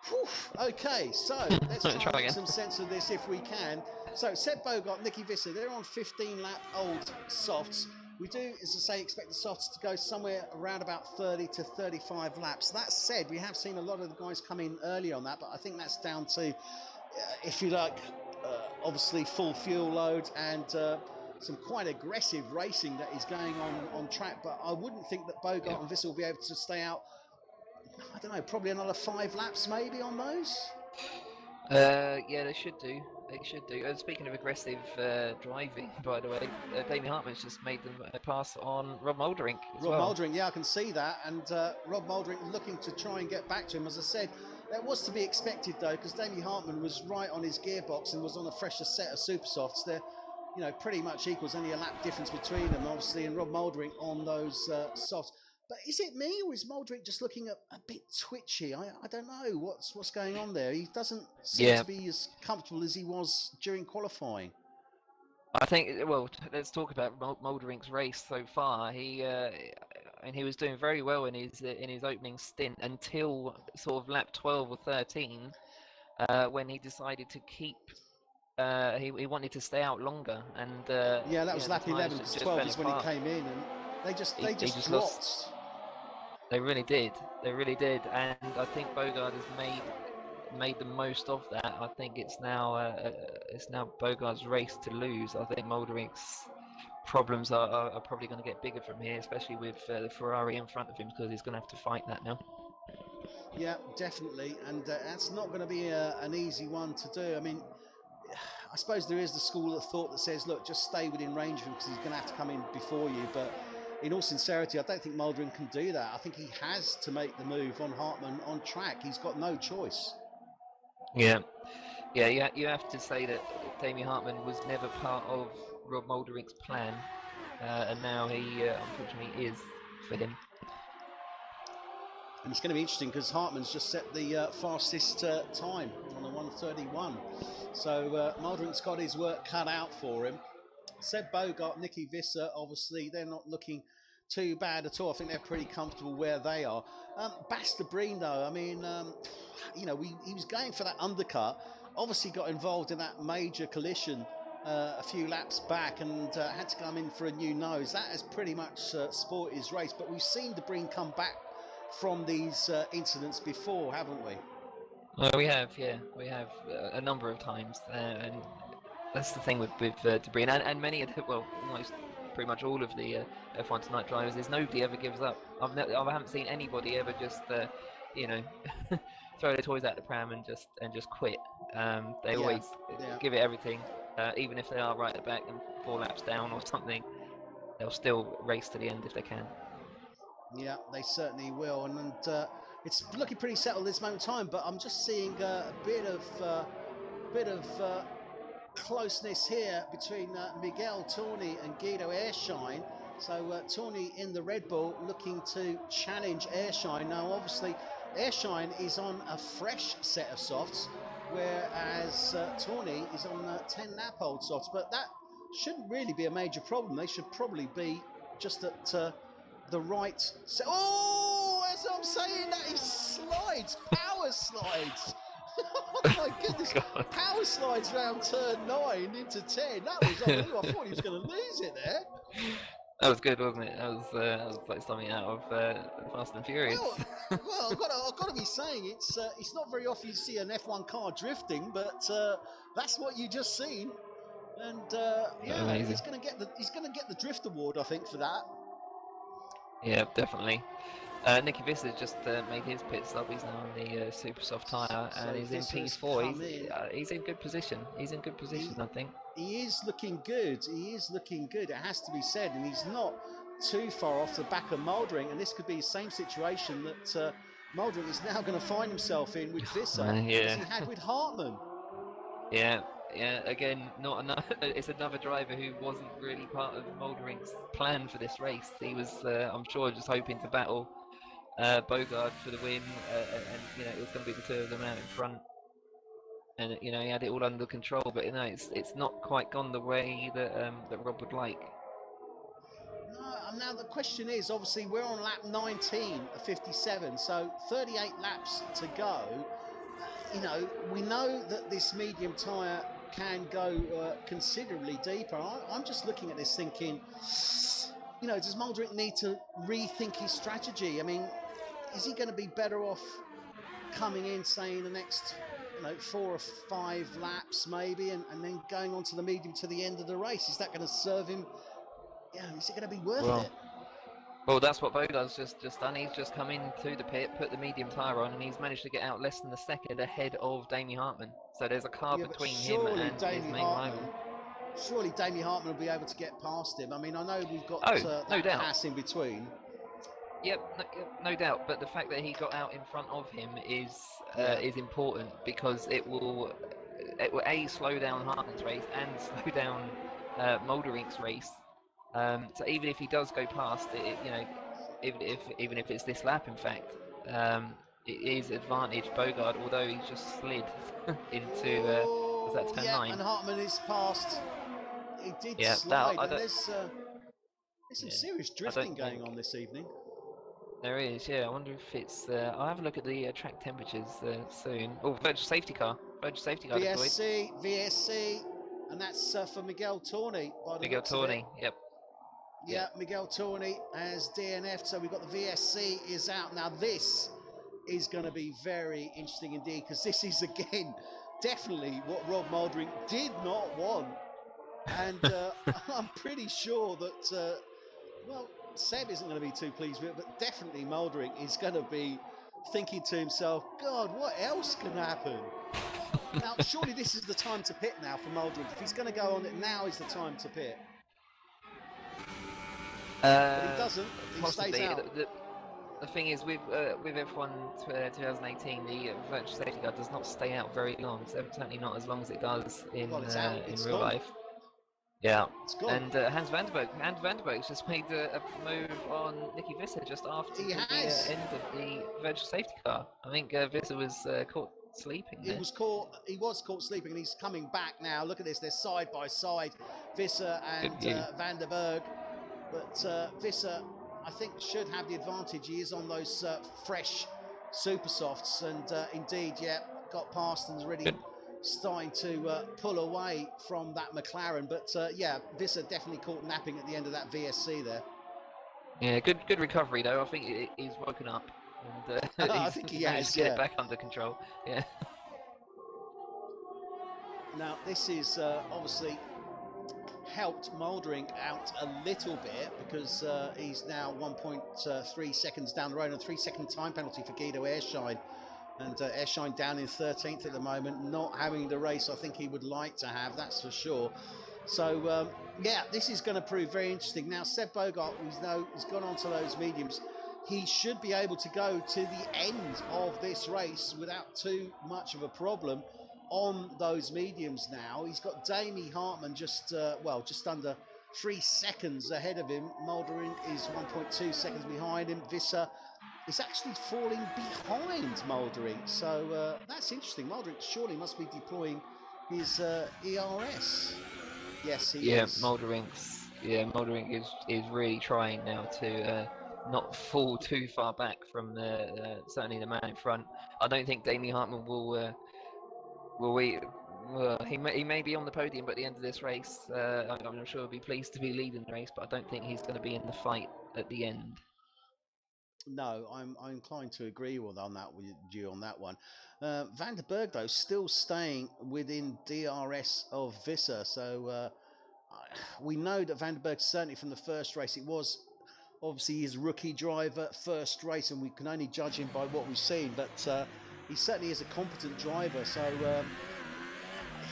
Whew. Okay, so let's try and make some sense of this if we can. So Seb Bogart, Nicky Visser, they're on 15-lap old softs. We do, as I say, expect the softs to go somewhere around about 30 to 35 laps. That said, we have seen a lot of the guys come in early on that, but I think that's down to, if you like, obviously full fuel load and some quite aggressive racing that is going on track. But I wouldn't think that Bogart and Visser will be able to stay out, I don't know, probably another 5 laps maybe on those? Yeah, they should do. They should do. Speaking of aggressive driving, by the way, Damien Hartman's just made them pass on Rob Mouldering as well. Rob Mouldering, yeah, I can see that. And Rob Mouldering looking to try and get back to him. As I said, that was to be expected, though, because Damien Hartman was right on his gearbox and was on a fresher set of super softs. They're, you know, pretty much equals, only a lap difference between them, obviously, and Rob Mouldering on those softs. But is it me, or is Mouldering just looking a bit twitchy? I don't know what's going on there. He doesn't seem to be as comfortable as he was during qualifying. I think, well, let's talk about Mouldering's race so far. He was doing very well in his opening stint until sort of lap 12 or 13, when he decided to keep. He wanted to stay out longer, and yeah, that was lap 11 because 12 is when he came in, and they just dropped. They really did. They really did, and I think Bogart has made the most of that. I think it's now Bogart's race to lose. I think Mouldering's problems are probably going to get bigger from here, especially with the Ferrari in front of him, because he's going to have to fight that now. Yeah, definitely, and that's not going to be an easy one to do. I mean, I suppose there is the school of thought that says, look, just stay within range of him because he's going to have to come in before you, but in all sincerity, I don't think Mouldering can do that. I think he has to make the move on Hartman on track. He's got no choice. Yeah, you have to say that Damien Hartman was never part of Rob Mouldering's plan, and now he unfortunately is for him. And it's going to be interesting because Hartman's just set the fastest time on a 1:31. So Mouldring's got his work cut out for him. Seb Bogart, Nicky Visser, obviously, they're not looking too bad at all. I think they're pretty comfortable where they are. Bas de Breen, though, I mean, you know, he was going for that undercut, obviously got involved in that major collision a few laps back and had to come in for a new nose. That has pretty much spoiled his race, but we've seen de Breen come back from these incidents before, haven't we? Well, we have, yeah, we have a number of times, and that's the thing with de Breen and many of the, well, almost pretty much all of the F1 Tonight drivers is nobody ever gives up. I haven't seen anybody ever just you know, throw their toys out the pram and just quit. They always give it everything, even if they are right at the back and 4 laps down or something. They'll still race to the end if they can. Yeah, they certainly will, and it's looking pretty settled at this moment in time. But I'm just seeing a bit of closeness here between Miguel Tawney and Guido Airshine. So Tawney in the Red Bull looking to challenge Airshine. Now obviously Airshine is on a fresh set of softs, whereas Tawney is on 10 lap old softs, but that shouldn't really be a major problem. They should probably be just at the right set. Oh, as I'm saying that, he slides, power slides. Oh my goodness, power slides round turn 9 into 10. That was unbelievable. I thought he was going to lose it there. That was good, wasn't it? That was like something out of Fast and Furious. Well, I've got to be saying it's not very often you see an F1 car drifting, but that's what you just seen, and yeah, amazing. he's going to get the drift award, I think, for that. Yeah, definitely. Nicky Visser just made his pit stop. He's now on the super soft tyre, and he's in P4. He's in good position. He's in good position, I think. He is looking good. He is looking good. It has to be said, and he's not too far off the back of Mouldering. And this could be the same situation that Mouldering is now going to find himself in with Visser, as he had with Hartmann. Yeah. Yeah, again, not enough. It's another driver who wasn't really part of Mouldering's plan for this race. He was, I'm sure, just hoping to battle Bogard for the win, and you know it was going to be the two of them out in front, and you know he had it all under control. But you know it's not quite gone the way that that Rob would like. No, now the question is, obviously we're on lap 19 of 57, so 38 laps to go. You know, we know that this medium tyre can go considerably deeper. I'm just looking at this thinking, you know, does Mouldering need to rethink his strategy? I mean, is he going to be better off coming in, say, in the next, you know, 4 or 5 laps maybe, and then going on to the medium to the end of the race? Is that going to serve him? Yeah, is it going to be worth it? Well, that's what Bogart's just done. He's just come into the pit, put the medium tyre on, and he's managed to get out less than a second ahead of Damien Hartmann. So there's a car between him and his main rival. Surely Damien Hartmann will be able to get past him. I mean, I know we've got no doubt. pass in between. Yep, no doubt. But the fact that he got out in front of him is important, because it will A, slow down Hartmann's race and slow down Mouldering's race. So even if he does go past it, you know, even if it's this lap, in fact, it is advantage Bogart, although he's just slid into was that turn 9? And Hartmann is past. He did slide. There's some serious drifting going on this evening. There is, yeah. I wonder if it's. I'll have a look at the track temperatures soon. Oh, virtual safety car. VSC, and that's for Miguel Tawney. Miguel Tawney, yep. Yeah, Miguel Tawney has DNF'd, so we've got the VSC is out. Now this is going to be very interesting indeed, because this is again definitely what Rob Mouldering did not want, and I'm pretty sure that well, Seb isn't going to be too pleased with it, but definitely Mouldering is going to be thinking to himself, God, what else can happen? Now surely this is the time to pit now for Mouldering. If he's going to go on it, now is the time to pit. But he doesn't. He possibly. stays out. The thing is, with F1 2018, the virtual safety car does not stay out very long. Certainly not as long as it does in real life. Yeah. It's gone. And Hans van der Berg's just made a move on Nicky Visser just after the end of the virtual safety car. I think Visser was caught sleeping. He was caught sleeping, and he's coming back now. Look at this. They're side by side, Visser and van der Berg. But Visser, I think, should have the advantage. He is on those fresh super softs, and indeed, got past and is really starting to pull away from that McLaren. But yeah, Visser definitely caught napping at the end of that VSC there. Yeah, good recovery though. I think he's woken up, and I think he has. Get it back under control. Yeah. Now this is obviously helped Mouldering out a little bit, because he's now 1.3 seconds down the road, and a 3-second time penalty for Guido Airshine, and Airshine down in 13th at the moment, not having the race I think he would like to have, that's for sure. So yeah, this is going to prove very interesting. Now Seb Bogart, he's gone on to those mediums. He should be able to go to the end of this race without too much of a problem. on those mediums now. He's got Damie Hartman just under 3 seconds ahead of him. Muldering is 1.2 seconds behind him. Visser is actually falling behind Muldering, so that's interesting. Muldering surely must be deploying his ERS. Yes, he is. Muldering is really trying now to not fall too far back from certainly the man in front. I don't think Damien Hartman he may be on the podium at the end of this race. I'm sure he'll be pleased to be leading the race, but I don't think he's going to be in the fight at the end. No, I'm inclined to agree with you on that one. Van der Berg, though, still staying within DRS of Visser. So we know that Van der Berg, certainly from the first race, it was obviously his rookie driver, first race, and we can only judge him by what we've seen. But he certainly is a competent driver. So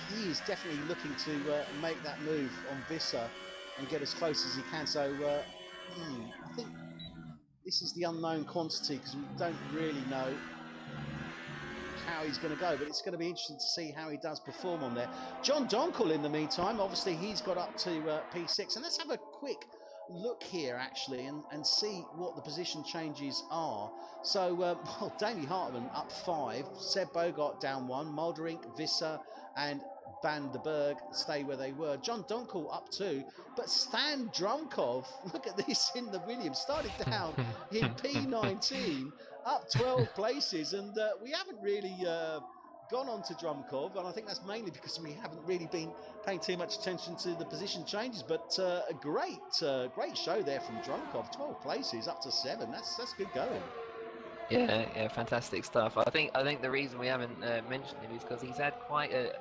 he is definitely looking to make that move on Visser and get as close as he can. So I think this is the unknown quantity, because we don't really know how he's going to go, but it's going to be interesting to see how he does perform on there. John Donkel, in the meantime, obviously he's got up to P6, and let's have a quick look here actually and see what the position changes are. So well, Damie Hartman up 5, Seb Bogart down 1, Muldering, Visser and Van der Berg stay where they were. John Donkel up 2, but Stan Drunkov, look at this in the Williams, started down in P19, up 12 places, and we haven't really gone on to Drunkov, and I think that's mainly because we haven't really been paying too much attention to the position changes. But a great show there from Drunkov, 12 places up to 7. That's good going. Yeah, fantastic stuff. I think the reason we haven't mentioned him is because he's had quite a,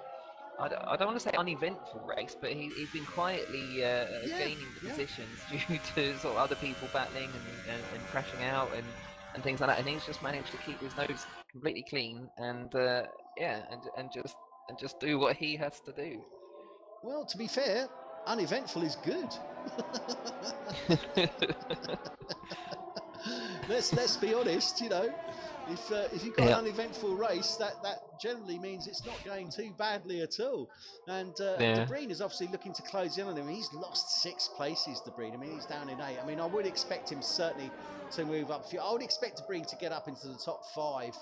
I don't want to say uneventful race, but he's been quietly gaining the positions due to sort of other people battling and crashing out and things like that, and he's just managed to keep his nose completely clean and just do what he has to do. Well, to be fair, uneventful is good. Let's be honest, you know. If you've got an uneventful race, that generally means it's not going too badly at all. And De Bruyne is obviously looking to close in on him. He's lost 6 places, De Bruyne. I mean, he's down in 8. I mean, I would expect him certainly to move up. I would expect De Bruyne to get up into the top 5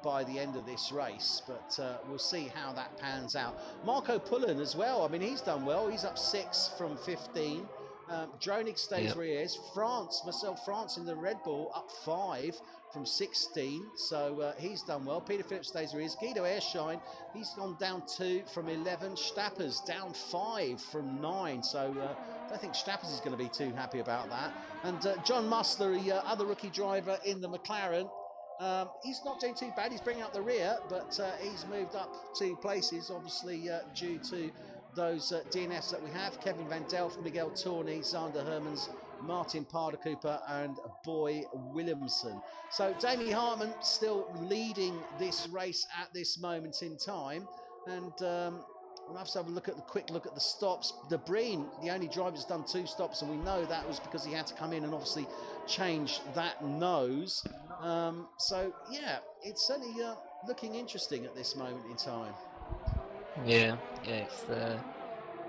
by the end of this race, but we'll see how that pans out. Marco Pullen as well. I mean, he's done well. He's up 6 from 15. Dronig stays where he is. Marcel France in the Red Bull up 5 from 16, so he's done well. Peter Phillips stays where he is. Guido Ershine, he's gone down 2 from 11. Stappers down 5 from 9, so I don't think Stappers is going to be too happy about that. And John Musler, the other rookie driver in the McLaren, he's not doing too bad. He's bringing up the rear, but he's moved up 2 places, obviously due to those DNFs that we have. Kevin Van Delft, Miguel Tourney, Zander Hermans, Martin Parder-Cooper and Boy Williamson. So Damie Hartman still leading this race at this moment in time, and we'll have to have a quick look at the stops. De Bruyne, the only driver who's done 2 stops, and we know that was because he had to come in and obviously change that nose. So yeah, it's certainly looking interesting at this moment in time. Yeah, it's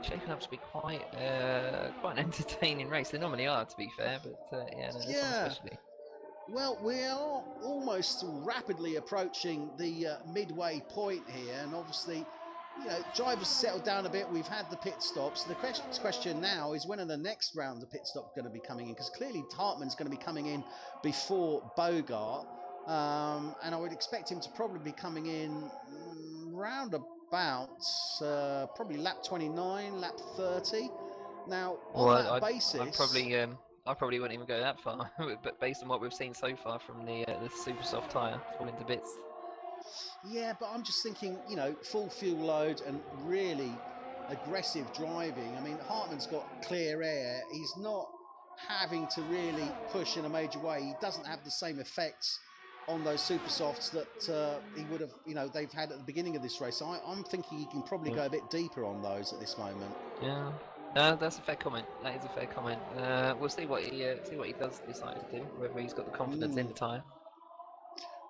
shaping up to be quite an entertaining race. They normally are, to be fair, but especially. Well, we are almost rapidly approaching the midway point here, and obviously, you know, drivers settled down a bit. We've had the pit stops. The question now is, when are the next round of pit stop going to be coming in? Because clearly Hartman's going to be coming in before Bogart, and I would expect him to probably be coming in round about probably lap 29, lap 30. Now, on that basis, I probably wouldn't even go that far, but based on what we've seen so far from the super soft tyre falling to bits. Yeah, but I'm just thinking, you know, full fuel load and really aggressive driving. I mean, Hartman's got clear air. He's not having to really push in a major way. He doesn't have the same effects on those super softs that he would have, you know, they've had at the beginning of this race. I'm thinking he can probably go a bit deeper on those at this moment. Yeah, that's a fair comment. That is a fair comment. We'll see what he does decide to do. Whether he's got the confidence in the tyre.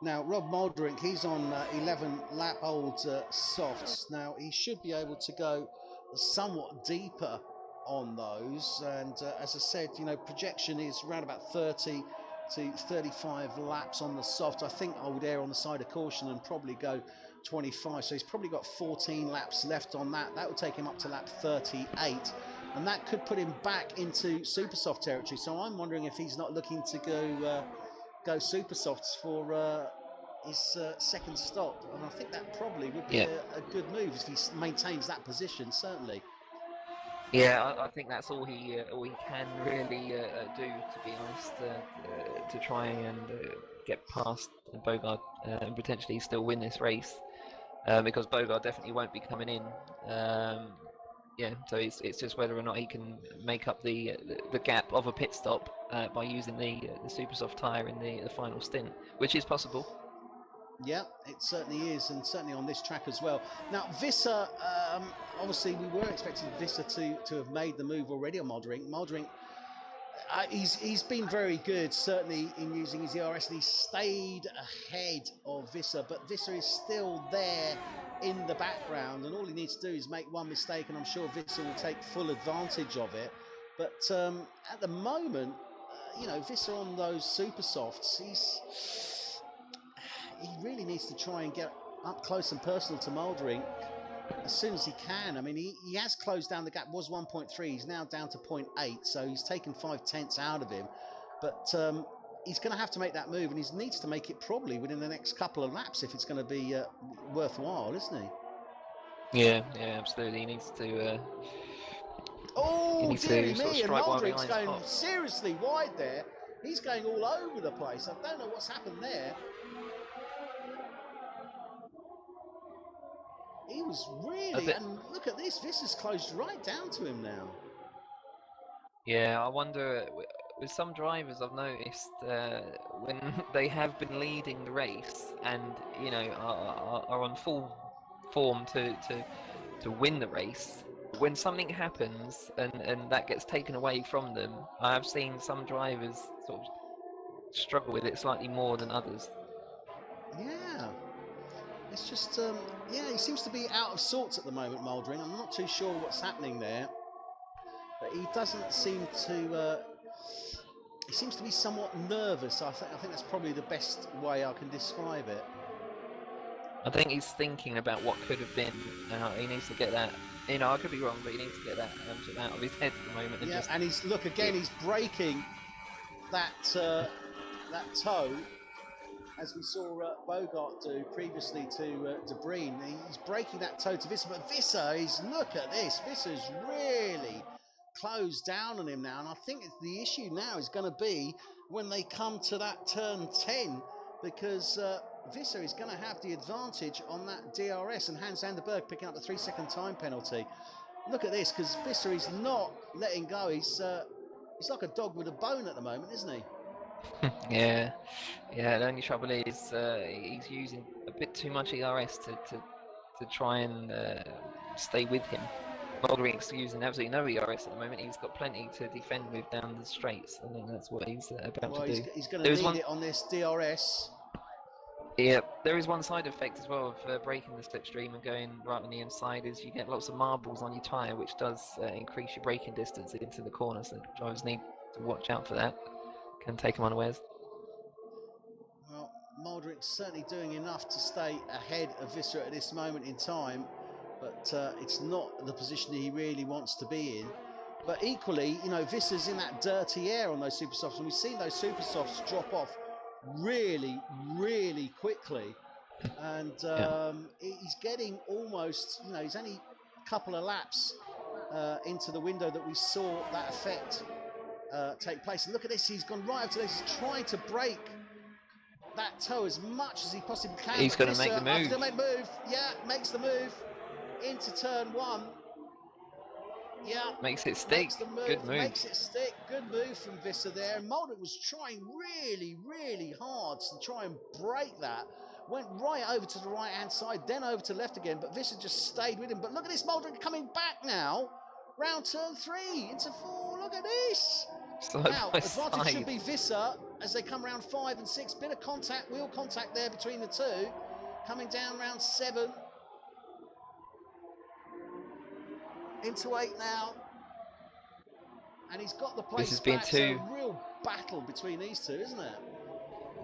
Now, Rob Moldrink, he's on 11 lap old softs. Now, he should be able to go somewhat deeper on those. And as I said, you know, projection is around about 30 to 35 laps on the soft. I think I would err on the side of caution and probably go 25. So he's probably got 14 laps left on that. That would take him up to lap 38. And that could put him back into super soft territory. So I'm wondering if he's not looking to go super softs for his second stop, and I think that probably would be a good move if he maintains that position, certainly. Yeah, I think that's all he can really do, to be honest, to try and get past Bogard and potentially still win this race, because Bogard definitely won't be coming in. Yeah, so it's just whether or not he can make up the gap of a pit stop by using the super soft tyre in the final stint, which is possible. Yeah, it certainly is, and certainly on this track as well. Now, Visser, obviously we were expecting Visser to have made the move already on Moldrink. Moldrink, he's been very good, certainly in using his ERS, and he stayed ahead of Visser, but Visser is still there in the background, and all he needs to do is make one mistake, and I'm sure Visser will take full advantage of it. But at the moment, you know, Visser on those super softs, he really needs to try and get up close and personal to Moldrink as soon as he can. I mean, he has closed down the gap, was 1.3, he's now down to 0.8, so he's taken 5/10 out of him. But he's going to have to make that move, and he needs to make it probably within the next couple of laps if it's going to be worthwhile, isn't he? Yeah, absolutely. He needs to. Oh, dearie me, and Moldrink's going top. Seriously wide there. He's going all over the place. I don't know what's happened there. He was really, and look at this, Visser's closed right down to him now. Yeah, I wonder, with some drivers I've noticed, when they have been leading the race and, you know, are on full form to win the race, when something happens and that gets taken away from them, I have seen some drivers sort of struggle with it slightly more than others. Yeah. It's just, yeah, he seems to be out of sorts at the moment, Moldring. I'm not too sure what's happening there. But he doesn't seem to, he seems to be somewhat nervous. I think that's probably the best way I can describe it. I think he's thinking about what could have been. He needs to get that, you know, I could be wrong, but he needs to get that out of his head at the moment. And and he's, look again, he's breaking that, that toe, as we saw Bogart do previously to De Bruyne. He's breaking that toe to Visser, but Visser is, look at this, Visser's really closed down on him now, and I think the issue now is going to be when they come to that turn 10, because Visser is going to have the advantage on that DRS, and Hans Anderberg picking up the 3-second time penalty. Look at this, because Visser is not letting go. He's like a dog with a bone at the moment, isn't he? Yeah. The only trouble is he's using a bit too much ERS to try and stay with him. Moldrink's using absolutely no ERS at the moment. He's got plenty to defend with down the straights. I think that's what he's about to do. He's going to need it on this DRS. Yeah, there is one side effect as well of breaking the slipstream and going right on the inside, is you get lots of marbles on your tyre, which does increase your braking distance into the corner, so drivers need to watch out for that. Can take them unawares. Well, Moldrink's certainly doing enough to stay ahead of Visser at this moment in time, but it's not the position he really wants to be in. But equally, you know, Visser's in that dirty air on those super softs, and we've seen those super softs drop off really, really quickly. And he's getting almost, you know, he's only a couple of laps into the window that we saw that effect take place. And look at this, he's gone right up to this, he's trying to break that toe as much as he possibly can. He's going to make the move. Yeah, makes the move into turn 1. Yeah, makes it stick. Good move. Makes it stick. Good move from Visser there. And Moldrick was trying really, really hard to try and break that. Went right over to the right-hand side, then over to the left again, but Visser just stayed with him. But look at this, Moldrick coming back now. Round turn 3 into 4. Look at this. side Now, by advantage should side. be Visser as they come round 5 and 6. Bit of contact, wheel contact there between the two. Coming down round 7. Into 8 now. And he's got the place has been back. too... So a real battle between these two, isn't it?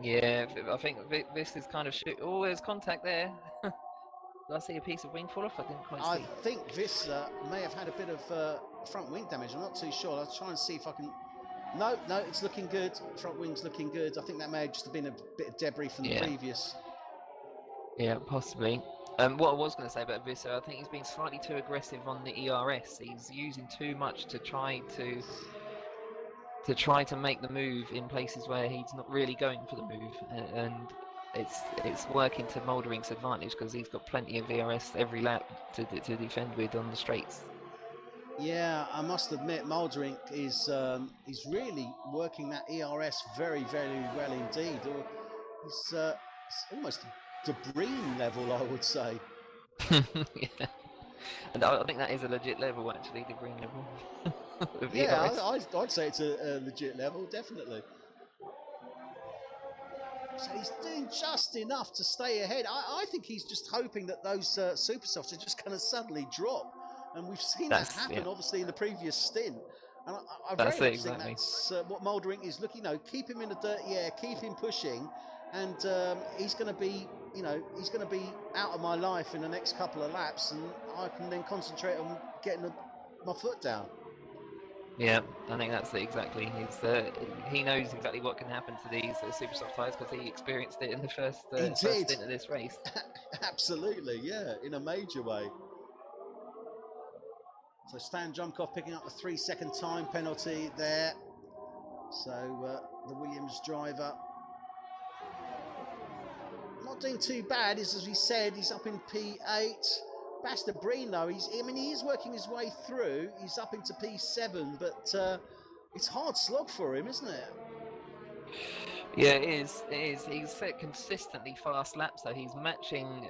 Yeah, I think this is kind of shoot. Oh, there's contact there. Did I see a piece of wing fall off? I didn't quite see. I think Visser may have had a bit of front wing damage. I'm not too sure. I'll try and see if I can... No, it's looking good. Front wing's looking good. I think that may have just been a bit of debris from the previous. Yeah, possibly. What I was going to say about Visser, I think he's been slightly too aggressive on the ERS. He's using too much to try to make the move in places where he's not really going for the move, and it's working to Moldering's advantage because he's got plenty of ERS every lap to defend with on the straights. Yeah, I must admit, Moldering is really working that ERS very, very well indeed. It's almost debris level, I would say. Yeah. And I think that is a legit level, actually, debris level. Yeah, I'd say it's a legit level, definitely. So he's doing just enough to stay ahead. I think he's just hoping that those super softs are just going to suddenly drop. And we've seen that happen, obviously, in the previous stint. And I very much think that's what Moldering is looking. Keep him in the dirty air, keep him pushing, and he's going to be, he's going to be out of my life in the next couple of laps, and I can then concentrate on getting my foot down. Yeah, I think that's it exactly. He knows exactly what can happen to these super soft tyres because he experienced it in the first stint of this race. Absolutely, yeah, in a major way. So Stan Jumkoff picking up a 3-second time penalty there. So the Williams driver not doing too bad. As we said, he's up in P8. Breen, though, he is working his way through. He's up into P7, but it's hard slog for him, isn't it? Yeah, it is. He's set consistently fast laps, though. He's matching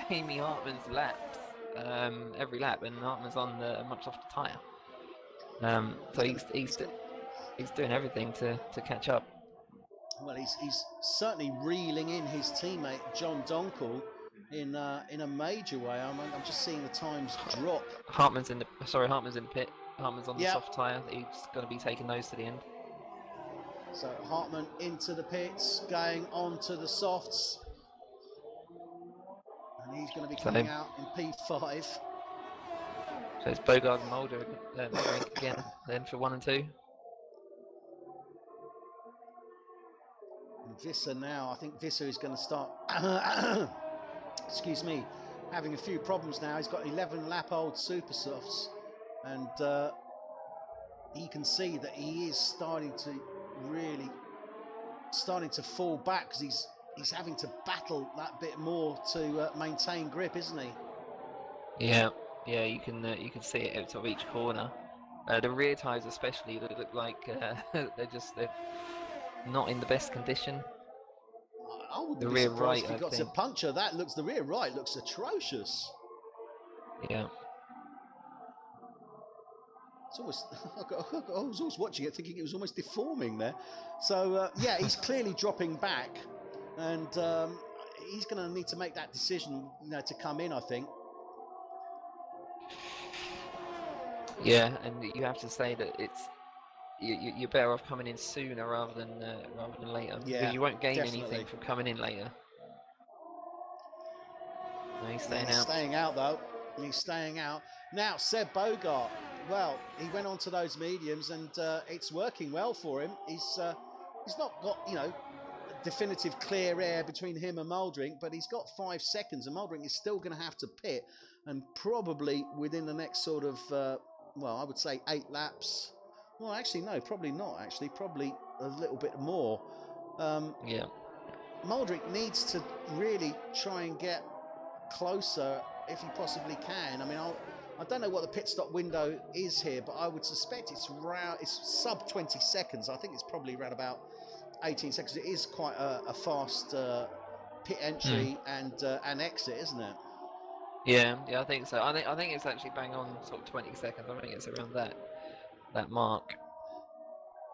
Damien Hartman's laps every lap, and Hartman's on a much softer tyre. So he's doing everything to catch up. Well, he's certainly reeling in his teammate John Donkel in a major way. I'm just seeing the times drop. Hartman's in the pit. Hartman's on the soft tyre. He's going to be taking those to the end. So Hartman into the pits, going on to the softs, and he's going to be coming out in P5. So it's Bogard and Mulder again, then for 1 and 2. And Visser now, I think Visser is going to start. Excuse me, having a few problems now. He's got 11 lap old super softs, and you can see that he is starting to fall back because he's having to battle that bit more to maintain grip, isn't he? Yeah, you can see it out of each corner. The rear tyres especially look like they're not in the best condition. I wouldn't be surprised if he got a puncture. The rear right looks atrocious. Yeah. It's almost, I was always watching it thinking it was almost deforming there. So, yeah, he's clearly dropping back. And he's going to need to make that decision to come in, I think. Yeah, and you have to say that you're better off coming in sooner rather than later. Yeah, because you won't gain anything from coming in later. No, he's staying out. Staying out, though. He's staying out. Now, Seb Bogart. Well, he went on to those mediums, and it's working well for him. He's not got, definitive clear air between him and Moldering, but he's got 5 seconds, and Moldering is still going to have to pit, and probably within the next sort of, I would say 8 laps. Well, actually, no, probably not, actually. Probably a little bit more. Yeah. Moldering needs to really try and get closer if he possibly can. I mean, I don't know what the pit stop window is here, but I would suspect it's sub 20 seconds. I think it's probably around about 18 seconds. It is quite a fast pit entry and exit, isn't it? Yeah, I think so. I think it's actually bang on sort of 20 seconds. I think it's around that mark.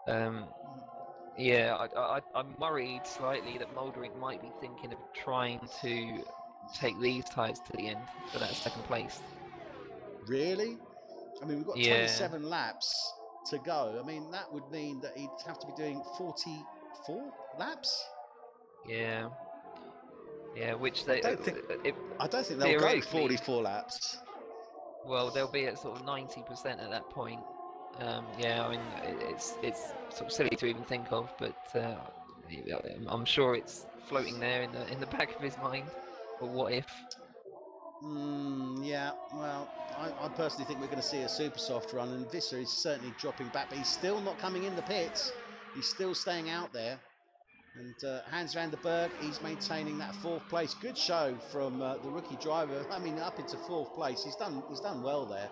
Yeah, I'm worried slightly that Mulder might be thinking of trying to take these tyres to the end for that second place. Really? I mean, we've got Yeah. 27 laps to go. I mean, that would mean that he'd have to be doing 44 laps. Yeah. Yeah, which I don't think they'll go 44 laps. Well, they'll be at sort of 90% at that point. Yeah, I mean, it's sort of silly to even think of, but I'm sure it's floating there in the back of his mind. But what if? Yeah, well, I personally think we're going to see a super soft run, and Visser is certainly dropping back, but he's still not coming in the pits. He's still staying out there. And Hans van der Berg, he's maintaining that 4th place. Good show from the rookie driver. I mean, up into 4th place. He's done well there.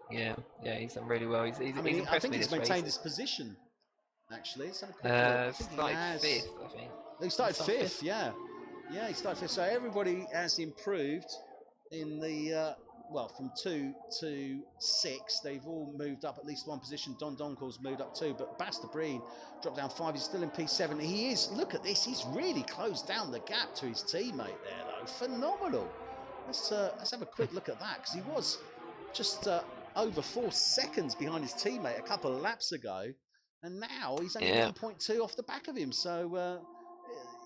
Yeah, he's done really well. He's I think he's maintained his position. Actually, started 5th. I think he started 5th. Yeah, he started 5th. So everybody has improved in the from 2 to 6. They've all moved up at least 1 position. Don Donkel's moved up 2, but Basta Breen dropped down 5. He's still in P7. He is, look at this, he's really closed down the gap to his teammate there, though. Phenomenal. Let's have a quick look at that, because he was just over 4 seconds behind his teammate a couple of laps ago, and now he's only 1.2 off the back of him. So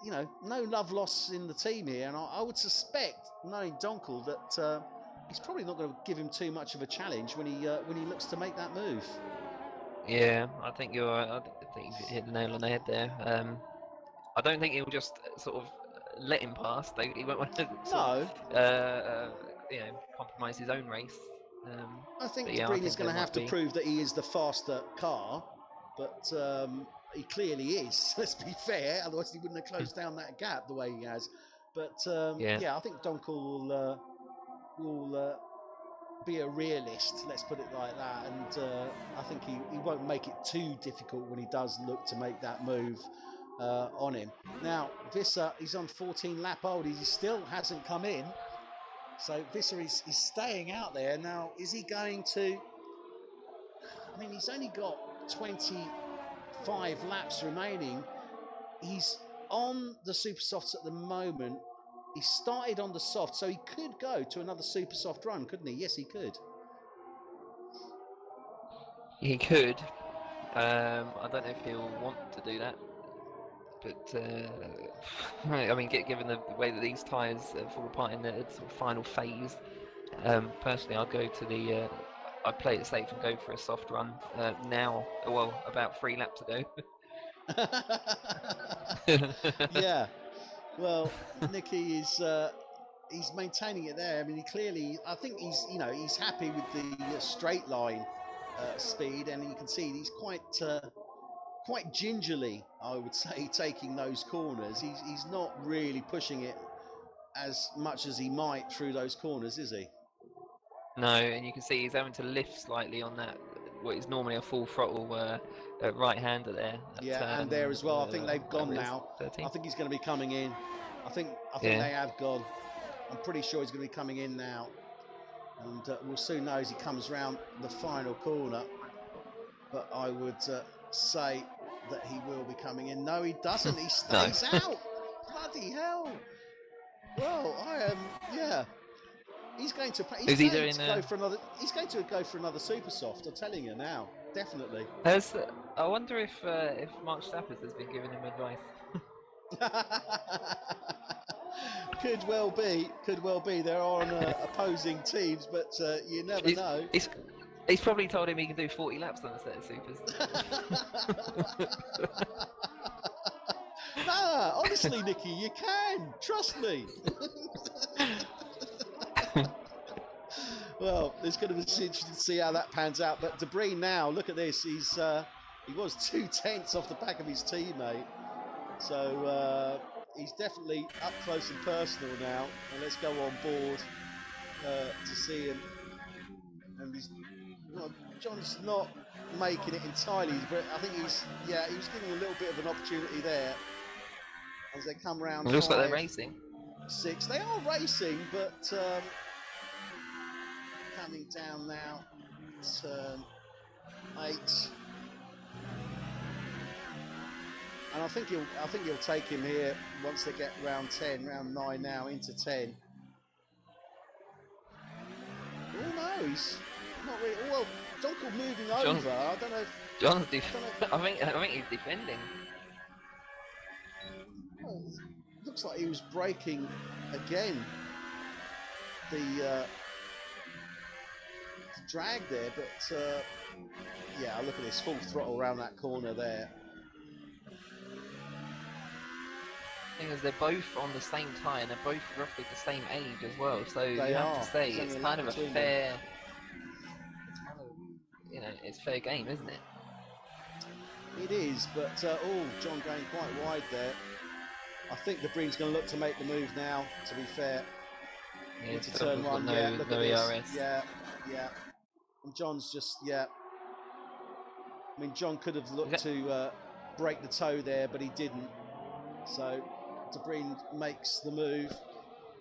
you know, no love lost in the team here, and I would suspect, knowing Donkel, that he's probably not going to give him too much of a challenge when he looks to make that move. Yeah, I think you're right. I think you hit the nail on the head there. I don't think he'll just sort of let him pass. He won't want to compromise his own race. I think Breen is going to have to prove that he is the faster car, but he clearly is. Let's be fair, otherwise he wouldn't have closed down that gap the way he has. But I think Donkel will be a realist, let's put it like that, and I think he won't make it too difficult when he does look to make that move on him. Now Visser, he's on 14 lap old, he still hasn't come in, so Visser is staying out there. Now is he going to, I mean, he's only got 25 laps remaining. He's on the super softs at the moment. He started on the soft, so he could go to another super soft run, couldn't he? Yes, he could. He could. I don't know if he'll want to do that, but I mean, given the way that these tyres fall apart in the sort of final phase, personally, I'd go to the. I'd play it safe and go for a soft run now. Well, about 3 laps ago. Yeah. Well, Nicky is he's maintaining it there. I mean, he clearly, I think he's happy with the straight line speed, and you can see he's quite gingerly, I would say, taking those corners. He's not really pushing it as much as he might through those corners, is he? No, and you can see he's having to lift slightly on that, what is normally a full throttle right-hander there. And there as well. I think they've gone now. 13. I think he's going to be coming in. I think they have gone. I'm pretty sure he's going to be coming in now, and we'll soon know as he comes round the final corner. But I would say that he will be coming in. No, he doesn't. He stays out. Bloody hell! Well, He's going to. He's going to go for another super soft. I'm telling you now, definitely. I wonder if Mark Stappers has been giving him advice. Could well be. They're on opposing teams, but you never know. He's probably told him he can do 40 laps on a set of supers. Honestly, Nicky, you can. Trust me. Well, it's going to be interesting to see how that pans out. But De Bruyne now, look at this. He was 2/10 off the back of his teammate. So he's definitely up close and personal now. And let's go on board to see him. And John's not making it entirely, but I think he was giving a little bit of an opportunity there as they come round. It looks like they're racing. 6. They are racing, but coming down now, turn 8. And I think he'll take him here once they get round 10, round 9 now into 10. Oh no, he's not really. Well, Donkel moving over. I don't know. John's I think he's defending. Well, looks like he was braking again. The drag there, but yeah, look at this full throttle around that corner there. Thing is, they're both on the same tyre and they're both roughly the same age as well, so you They have are. to say There's it's only a kind lap of a between fair, it's fair game, isn't it? It is, but oh, John going quite wide there. I think the Breen's going to look to make the move now, to be fair. Yeah, Into turn 1, no, yeah, look no at this. ERS. Yeah, yeah. And John's just, yeah. I mean, John could have looked to break the toe there, but he didn't. So, De Breen makes the move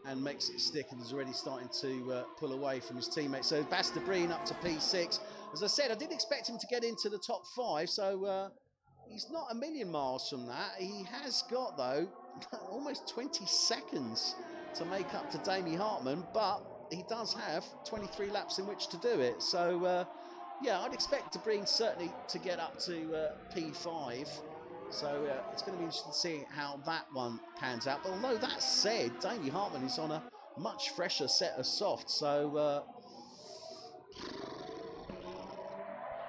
and makes it stick and is already starting to pull away from his teammates. So, Bas De Breen up to P6. As I said, I didn't expect him to get into the top 5, so he's not a million miles from that. He has got, though, almost 20 seconds to make up to Damie Hartman, but he does have 23 laps in which to do it. So, yeah, I'd expect De Breen certainly to get up to P5. So it's going to be interesting to see how that one pans out. But although that said, Damie Hartman is on a much fresher set of softs. So,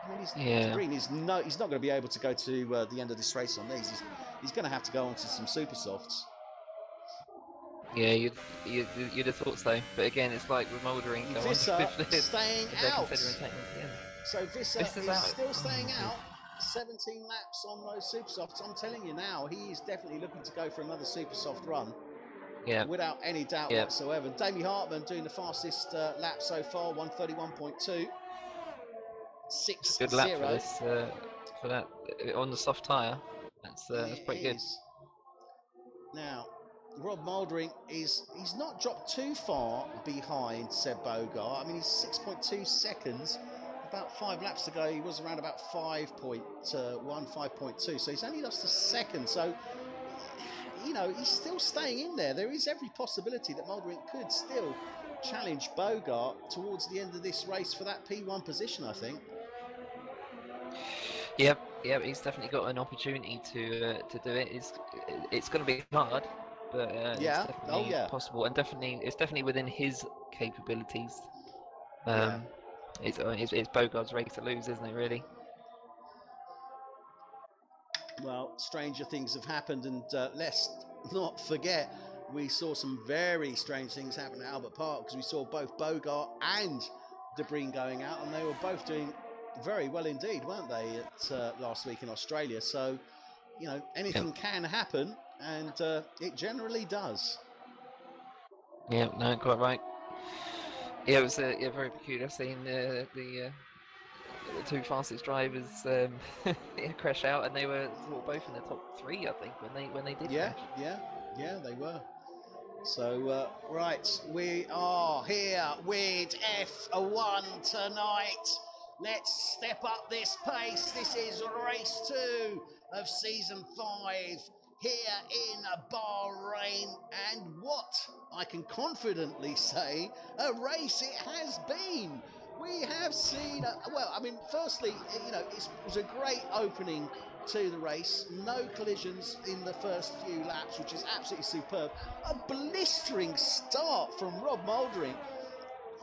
I mean, De Breen is he's not going to be able to go to the end of this race on these. He's going to have to go on to some super softs. Yeah, you'd have thought so, but again, it's like with Mouldering. Visser staying out. So Visser is still staying out. 17 laps on those super softs. I'm telling you now, he is definitely looking to go for another super soft run. Yeah. Without any doubt whatsoever. Damie Hartman doing the fastest lap so far, 1:31.2. 6-0. Good lap for this, for that on the soft tyre. That's pretty good. Now, Rob Mouldering he's not dropped too far behind Seb Bogart. I mean, he's 6.2 seconds. About 5 laps ago, he was around about 5.1, 5.2. So he's only lost a second. So, you know, he's still staying in there. There is every possibility that Mouldering could still challenge Bogart towards the end of this race for that P1 position, I think. Yep, he's definitely got an opportunity to do it. It's going to be hard, but it's definitely possible, and it's definitely within his capabilities. It's Bogart's race to lose, isn't it? Really. Well, stranger things have happened, and let's not forget we saw some very strange things happen at Albert Park, because we saw both Bogart and De Breen going out, and they were both doing very well indeed, weren't they, at last week in Australia? So, you know, anything can happen, and it generally does. Yeah, no, quite right. Yeah, it was very peculiar seeing the two fastest drivers crash out, and they were both in the top 3, I think, when they did crash. Yeah, they were. So, right, we are here with F1 tonight. Let's step up this pace. This is race 2 of season 5 here in Bahrain. And what I can confidently say, a race it has been. We have seen, well, I mean, firstly, you know, it was a great opening to the race. No collisions in the first few laps, which is absolutely superb. A blistering start from Rob Mouldering.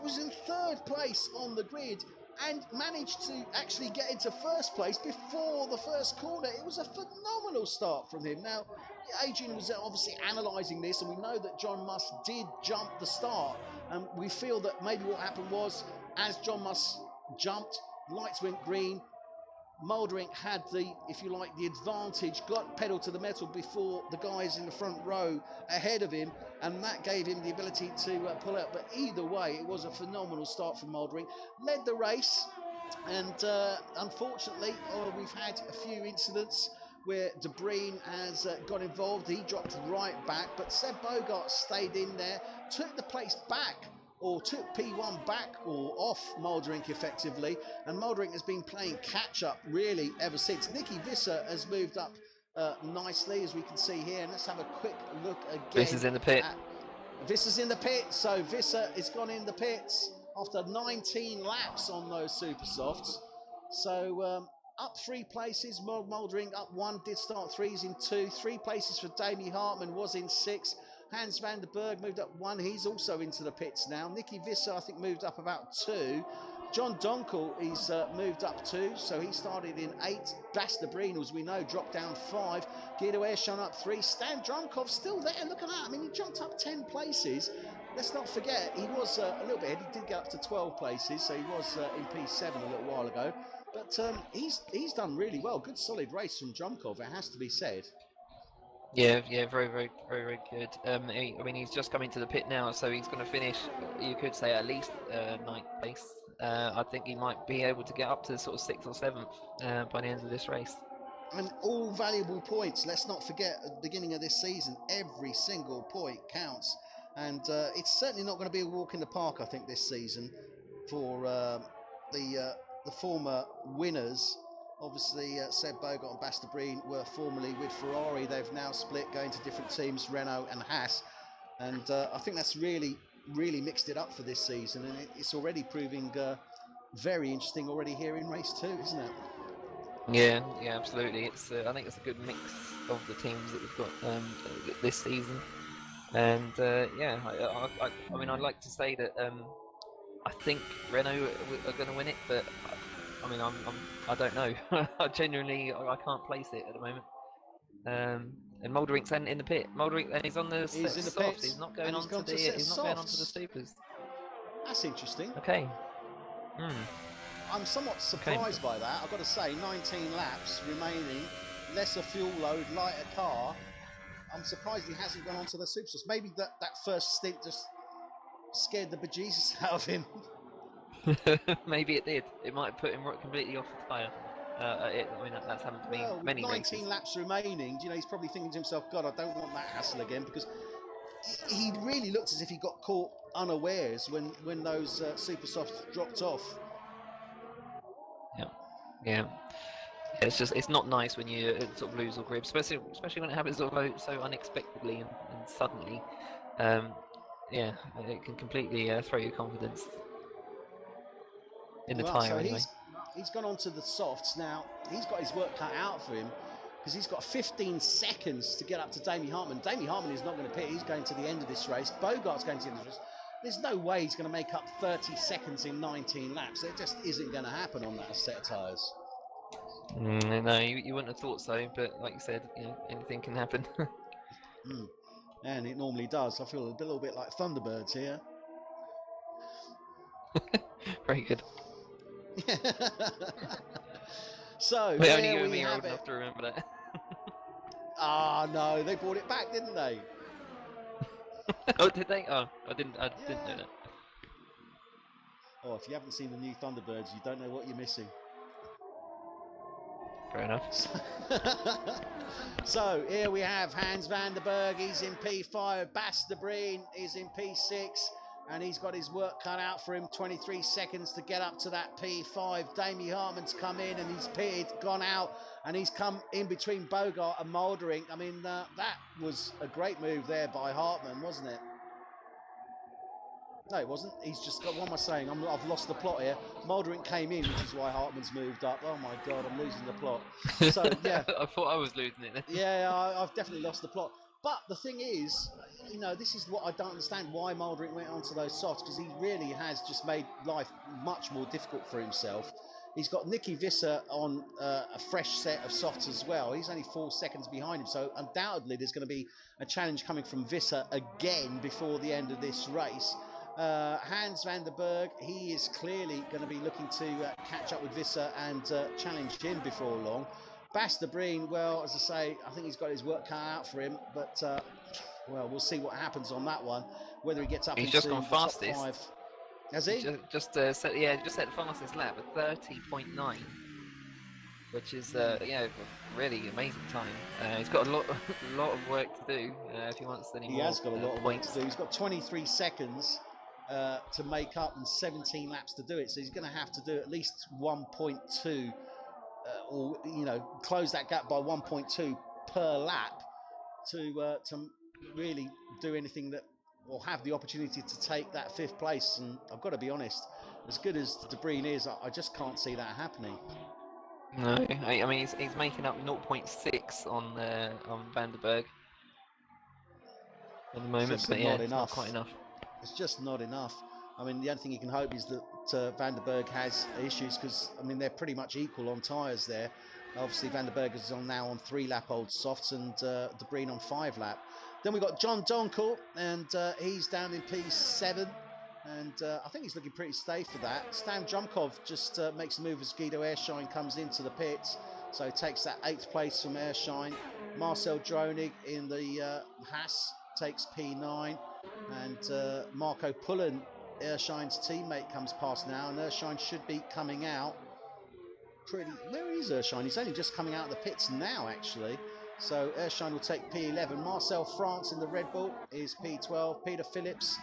Was in 3rd place on the grid and managed to actually get into 1st place before the first corner. It was a phenomenal start from him. Now, Adrian was obviously analysing this, and we know that John Musk did jump the start. And we feel that maybe what happened was, as John Musk jumped, lights went green, Mouldering had the, if you like, the advantage, got pedal to the metal before the guys in the front row ahead of him, and that gave him the ability to pull out. But either way, it was a phenomenal start from Mouldering. Led the race, and unfortunately, we've had a few incidents where De Breen has got involved. He dropped right back, but Seb Bogart stayed in there, took the place back, or took P1 back or off Mouldering effectively, and Mouldering has been playing catch-up really ever since. Nicky Visser has moved up nicely, as we can see here. And let's have a quick look again. Visser's in the pit. Visser's in the pit, so Visser is gone in the pits after 19 laps on those super softs. So up 3 places, Mouldering up 1, did start 3's in 2. 3 places for Damie Hartman, was in 6. Hans van der Berg moved up 1, he's also into the pits now. Nicky Visser, I think, moved up about 2. John Donkel, he's moved up 2, so he started in 8. Bas de Breen, as we know, dropped down 5. Guido Erschon up 3. Stan Drunkov still there, look at that. I mean, he jumped up 10 places. Let's not forget, he was a little bit ahead. He did get up to 12 places, so he was in P7 a little while ago. But he's done really well. Good solid race from Drunkov, it has to be said. Yeah, very good. I mean, he's just coming to the pit now, so he's going to finish, you could say, at least 9th place. I think he might be able to get up to sort of 6th or 7th by the end of this race. And all valuable points. Let's not forget, at the beginning of this season, every single point counts. And it's certainly not going to be a walk in the park, I think, this season for the former winners. Obviously, Seb Bogart and Bas de Breen were formerly with Ferrari. They've now split, going to different teams, Renault and Haas. And I think that's really mixed it up for this season. And it's already proving very interesting already here in race 2, isn't it? Yeah, absolutely. It's I think it's a good mix of the teams that we've got this season. And yeah, I mean, I'd like to say that I think Renault are going to win it, but I mean, I don't know. I genuinely can't place it at the moment. And Moulderink's in the pit. Mouldering, and he's on the softs. He's not going on to the supers. That's interesting. Okay. I'm somewhat surprised by that. I've got to say, 19 laps remaining, lesser fuel load, lighter car. I'm surprised he hasn't gone on to the superstars. Maybe that first stint just scared the bejesus out of him. Maybe it did. It might have put him completely off the tyre. I mean, that's happened to me many 19 races. laps remaining, you know, he's probably thinking to himself, God, I don't want that hassle again, because he really looked as if he got caught unawares when those super softs dropped off. Yeah. It's not nice when you sort of lose all grip, especially when it happens sort of so unexpectedly and suddenly. Yeah, it can completely throw your confidence in the tyre. So anyway. He's gone on to the softs now. He's got his work cut out for him, because he's got 15 seconds to get up to Damie Hartman. Damie Hartman is not going to pit. He's going to the end of this race. Bogart's going to the end of this race. There's no way he's going to make up 30 seconds in 19 laps. It just isn't going to happen on that set of tyres. No, you wouldn't have thought so, but like you said, you know, anything can happen. And it normally does. I feel a little bit like Thunderbirds here. Very good. So But there only you and we me are have old it. enough to remember that. No, they brought it back, didn't they? Oh, did they? Oh, I didn't know that. Oh, if you haven't seen the new Thunderbirds, you don't know what you're missing. Fair enough. So here we have Hans van der Berg, he's in P5, Bas de Breen is in P6, and he's got his work cut out for him. 23 seconds to get up to that P5. Damie Hartman's come in and he's pitted, gone out, and he's come in between Bogart and Mouldering. I mean, that was a great move there by Hartman, wasn't it? No, it wasn't. He's just got, what am I saying? I've lost the plot here. Mouldering came in, which is why Hartman's moved up. Oh my God, I'm losing the plot. So, yeah. I thought I was losing it then. Yeah, I've definitely lost the plot. But the thing is, you know, this is what I don't understand, why Mouldering went onto those softs, because he really has just made life much more difficult for himself. He's got Nicky Visser on a fresh set of softs as well. He's only 4 seconds behind him, so undoubtedly there's going to be a challenge coming from Visser again before the end of this race. Hans van der Berg, he is clearly going to be looking to catch up with Visser and challenge him before long. Bas de Breen, well, as I say, I think he's got his work cut out for him, but well, we'll see what happens on that one, whether he gets up into just gone the top fastest. 5. Has he? Just set the fastest lap at 30.9, which is yeah, really amazing time. He's got a lot of work to do if he wants any more. He has got a lot of work points. to do. He's got 23 seconds to make up and 17 laps to do it, so he's going to have to do at least 1.2 or, you know, close that gap by 1.2 per lap to really do anything that, or have the opportunity to take that 5th place. And I've got to be honest, as good as De Bruyne is, I just can't see that happening. No, I mean he's making up 0.6 on Van der Berg at the moment, but yeah, it's not quite enough. It's just not enough. I mean, the only thing you can hope is that Van der Berg has issues, because I mean they're pretty much equal on tyres there. Obviously, Van der Berg is now on 3-lap-old softs, and De Bruyne on 5-lap. Then we've got John Doncourt, and he's down in P7, and I think he's looking pretty safe for that. Stan Jumkov just makes a move as Guido Ershine comes into the pits, so takes that 8th place from Ershine. Marcel Dronig in the Haas takes P9, and Marco Pullen, Ershine's teammate, comes past now, and Ershine should be coming out. Where is Ershine? He's only just coming out of the pits now, actually. So Ershine will take P11. Marcel France in the Red Bull is P12. Peter Phillips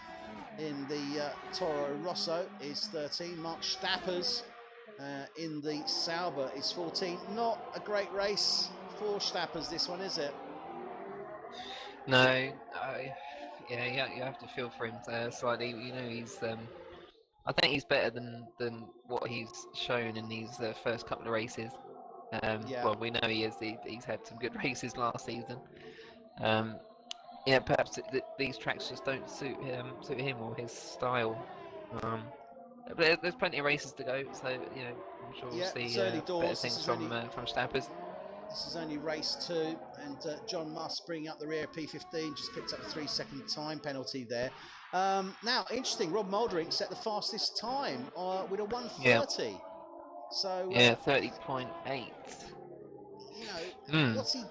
in the Toro Rosso is 13. Mark Stappers in the Sauber is 14. Not a great race for Stappers, this one, is it? No, yeah, you have to feel for him slightly. You know, he's I think he's better than what he's shown in these first couple of races. Yeah. Well, we know he is. He's had some good races last season. Yeah, perhaps these tracks just don't suit him or his style. But there's plenty of races to go, so you know, I'm sure we'll see better things from Stappers. This is only race 2, and John Musk bringing up the rear. P15 just picked up a 3-second time penalty there. Now, interesting, Rob Moldering set the fastest time with a 1:30. Yeah. So yeah, 30.8. You know, what's he?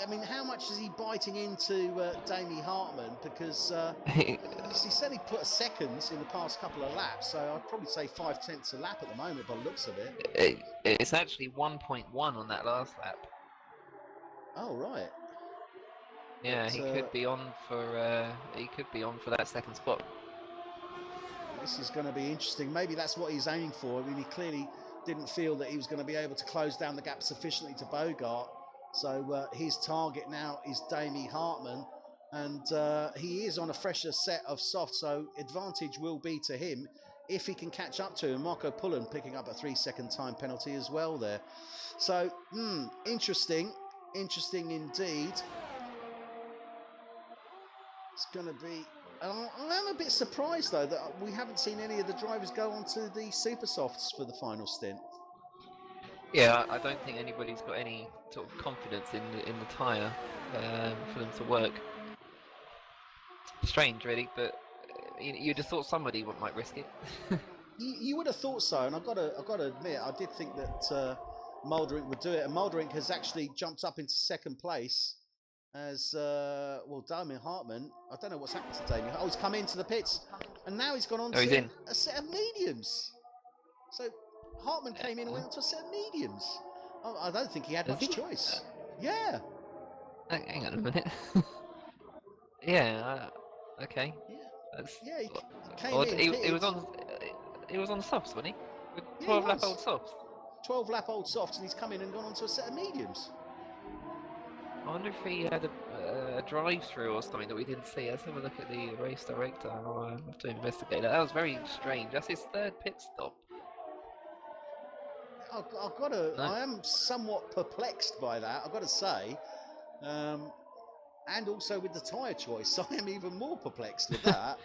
I mean, how much is he biting into Damie Hartman? Because he said he put seconds in the past couple of laps, so I'd probably say 5/10 a lap at the moment by the looks of it. It's actually 1.1 on that last lap. Oh right. Yeah, but, he could be on for that second spot. This is going to be interesting. Maybe that's what he's aiming for. I mean, he clearly didn't feel that he was going to be able to close down the gap sufficiently to Bogart. So his target now is Damie Hartman, and he is on a fresher set of soft, so advantage will be to him if he can catch up to him. Marco Pullen picking up a 3-second time penalty as well there. So, interesting indeed. It's going to be... I'm a bit surprised, though, that we haven't seen any of the drivers go onto the super softs for the final stint. Yeah, I don't think anybody's got any sort of confidence in the tyre for them to work. Strange, really, but you'd have thought somebody might risk it. you would have thought so, and I've got to admit, I did think that Moldering would do it, and Moldering has actually jumped up into 2nd place as Damien Hartman. I don't know what's happened to Damien. Oh, he's come into the pits, and now he's gone on to a set of mediums. So Hartman came in and went to a set of mediums. I don't think he had much choice. Yeah. Hang on a minute. Yeah. Okay. Yeah. He came in. He was on softs, wasn't he? With 12-lap-old softs. 12-lap-old softs, and he's come in and gone on to a set of mediums. I wonder if he had a drive-through or something that we didn't see. Let's have a look at the race director. I'll have to investigate that. That was very strange. That's his 3rd pit stop. I am somewhat perplexed by that, I've got to say. And also with the tyre choice, I am even more perplexed with that.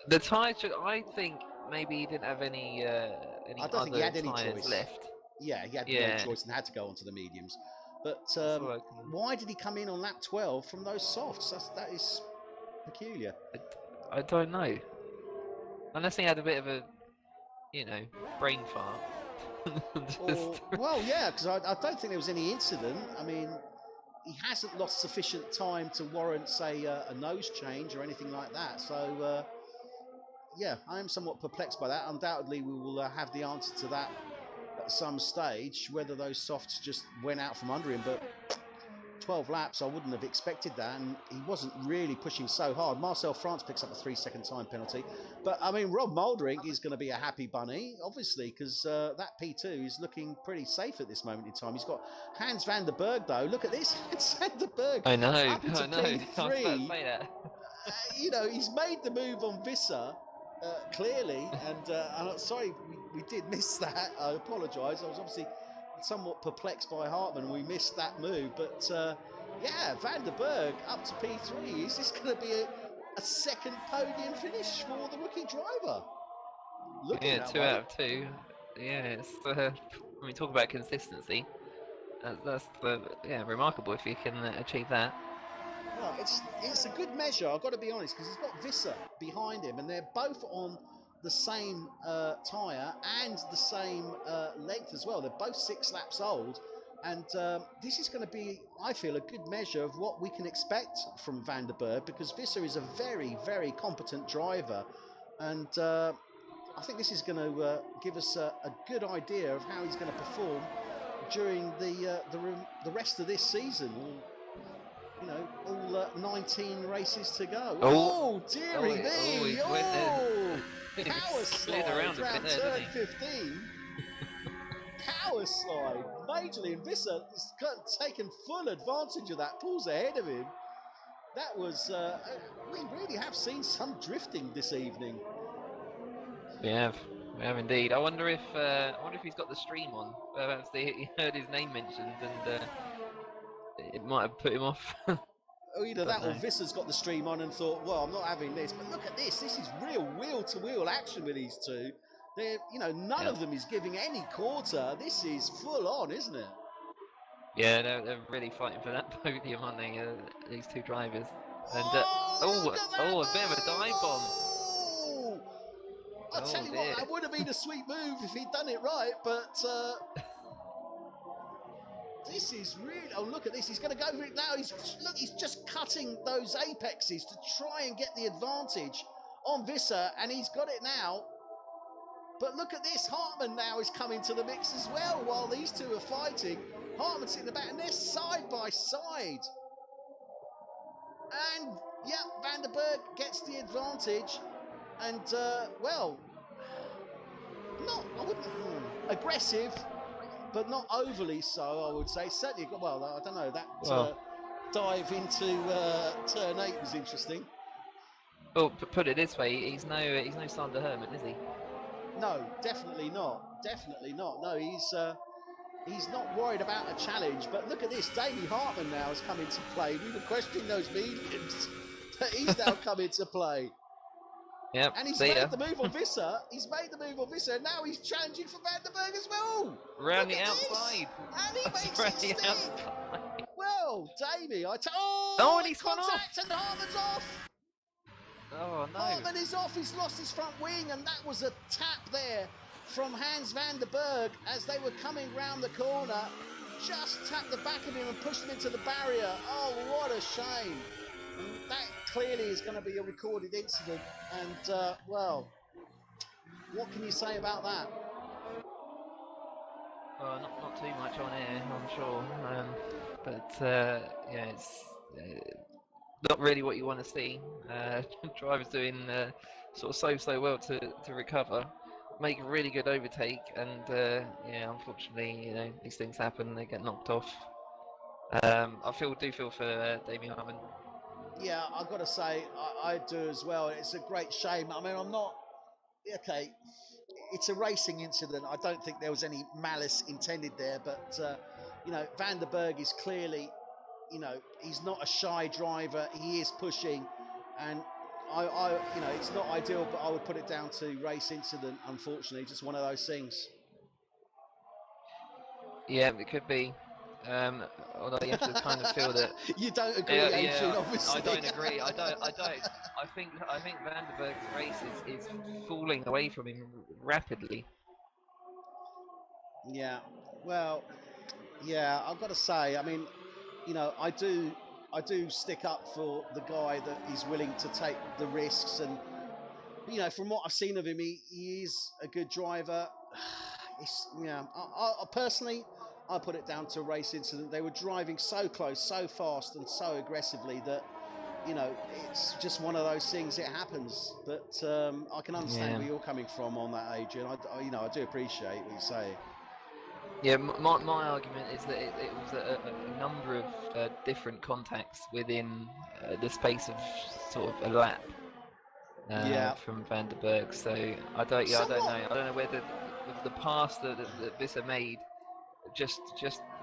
The tyre choice, I think maybe he didn't have any I don't think he had any choice left. Yeah, he had no choice and had to go onto the mediums. But why did he come in on lap 12 from those softs? That is peculiar. I don't know. Unless he had a bit of a, brain fart. Well, yeah, because I don't think there was any incident. I mean, he hasn't lost sufficient time to warrant, say, a nose change or anything like that. So, yeah, I am somewhat perplexed by that. Undoubtedly, we will have the answer to that at some stage, whether those softs just went out from under him. But 12 laps, I wouldn't have expected that, and he wasn't really pushing so hard. Marcel France picks up a 3-second time penalty. But, I mean, Rob Mouldering is going to be a happy bunny, obviously, because that P2 is looking pretty safe at this moment in time. He's got Hans van der Berg, though. Look at this. Hans van der Berg I know, up into I know. P3. I was about to say that. You know, he's made the move on Visser, clearly, and I'm sorry we did miss that. I apologise. I was obviously somewhat perplexed by Hartmann and we missed that move, but yeah, Van der Berg up to P3. Is this going to be a second podium finish for the rookie driver? Yeah, 2 out of 2. Yeah, it's when we talk about consistency, that's remarkable if you can achieve that. Well, it's a good measure, I've got to be honest, because he's got Visser behind him and they're both on the same tyre and the same length as well. They're both 6 laps old, and this is going to be, I feel, a good measure of what we can expect from Van der Berg, because Visser is a very, very competent driver, and I think this is going to give us a good idea of how he's going to perform during the rest of this season. You know, all 19 races to go. Oh, dearie me! Oh, power slide around turn 15. Power slide, majorly, and Visser has taken full advantage of that. Pulls ahead of him. That was. We really have seen some drifting this evening. We have indeed. I wonder if he's got the stream on. Perhaps he heard his name mentioned and it might have put him off. Either that or Visser's got the stream on and thought, well, I'm not having this. But look at this. This is real wheel-to-wheel action with these two. They're, you know, none of them is giving any quarter. This is full on, isn't it? Yeah, they're really fighting for that podium, aren't they? These two drivers. And a bit of a dive bomb. Oh! I'll tell you what, that would have been a sweet move if he'd done it right, but this is really... Oh, look at this. He's going to go for it now. He's just cutting those apexes to try and get the advantage on Visser, and he's got it now. But look at this. Hartmann now is coming to the mix as well while these two are fighting. Hartmann's sitting in the back, and they're side by side. And, yeah, Van der Berg gets the advantage. And, well, I wouldn't... aggressive, but not overly so, I would say. Certainly, well, I don't know, that dive into turn 8 was interesting. Well, put it this way, he's no Sander Herman, is he? No, definitely not. Definitely not. No, he's not worried about a challenge. But look at this. Davey Hartmann now has come into play. We were questioning those mediums, but he's now come into play. Yep. And he's made the move on Visser. He's made the move on Visser, and now he's challenging for Van der Berg as well. Round the outside. And he makes it stick. Well, Davey, and he's gone off. And Hartmann's off. Oh no! Hartmann is off. He's lost his front wing, and that was a tap there from Hans van der Berg as they were coming round the corner. Just tapped the back of him and pushed him into the barrier. Oh, what a shame! That clearly is going to be a recorded incident, and well, what can you say about that? Well, not too much on air, I'm sure, but yeah, it's not really what you want to see. Drivers doing sort of so well to recover, make a really good overtake, and yeah, unfortunately, you know, these things happen. They get knocked off. I do feel for Damien Hartmann. Yeah, I've got to say, I do as well. It's a great shame. I mean, I'm not... Okay, it's a racing incident. I don't think there was any malice intended there, but, you know, Van der Berg is clearly, you know, he's not a shy driver. He is pushing, and I you know, it's not ideal, but I would put it down to race incident, unfortunately. Just one of those things. Yeah, it could be. Although you have to kind of feel that you don't agree, Adrian, obviously. I don't agree. I don't. I think Van der Berg's race is falling away from him rapidly. Yeah. Well, yeah. I've got to say. I mean, you know, I do stick up for the guy that is willing to take the risks, and you know, from what I've seen of him, he is a good driver. I personally, I put it down to a race incident. They were driving so close, so fast, and so aggressively that, you know, it's just one of those things. It happens. But I can understand where you're coming from on that, Adrian. You know, I do appreciate what you say. Yeah, my argument is that it was a number of different contacts within the space of sort of a lap from Van der Berg. So I don't know. I don't know whether the pass that Visser made just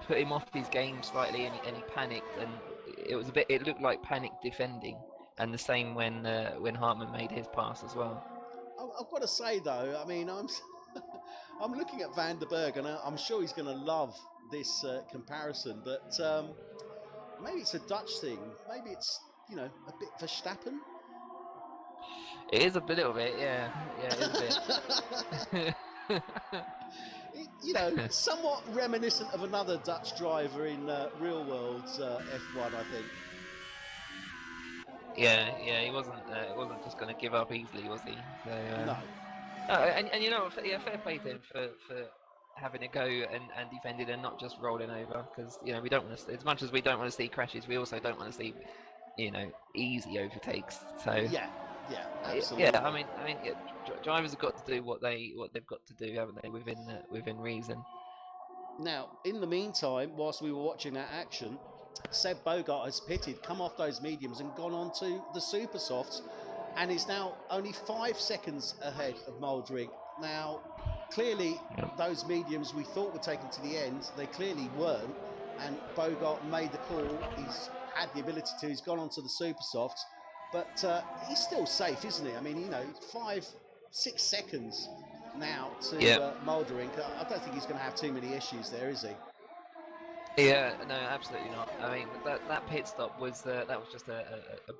put him off his game slightly, and he panicked, and it was a bit. It looked like panic defending, and the same when Hartmann made his pass as well. I've got to say though, I mean, I'm looking at Van der Berg, and I'm sure he's going to love this comparison. But maybe it's a Dutch thing. Maybe it's, you know, a bit Verstappen. It is a little bit, yeah. Yeah, it is a bit. You know, somewhat reminiscent of another Dutch driver in real world F1, I think. Yeah, he wasn't just going to give up easily, was he? So, no. And you know, fair play to him for having a go and defending and not just rolling over, because, you know, we don't want to, as much as we don't want to see crashes, we also don't want to see, you know, easy overtakes. So yeah, absolutely. Yeah, I mean, drivers have got to do what they've got to do, haven't they, within reason. Now, in the meantime, whilst we were watching that action, Seb Bogart has pitted, come off those mediums and gone on to the super softs, and is now only 5 seconds ahead of Moldering. Now, clearly, those mediums we thought were taken to the end, they clearly weren't, and Bogart made the call. He's had the ability to. He's gone on to the super softs, but he's still safe, isn't he? I mean, you know, 5-6 seconds now to Moldering. I don't think he's going to have too many issues there, is he? Yeah, no, absolutely not. I mean, that pit stop was that was just a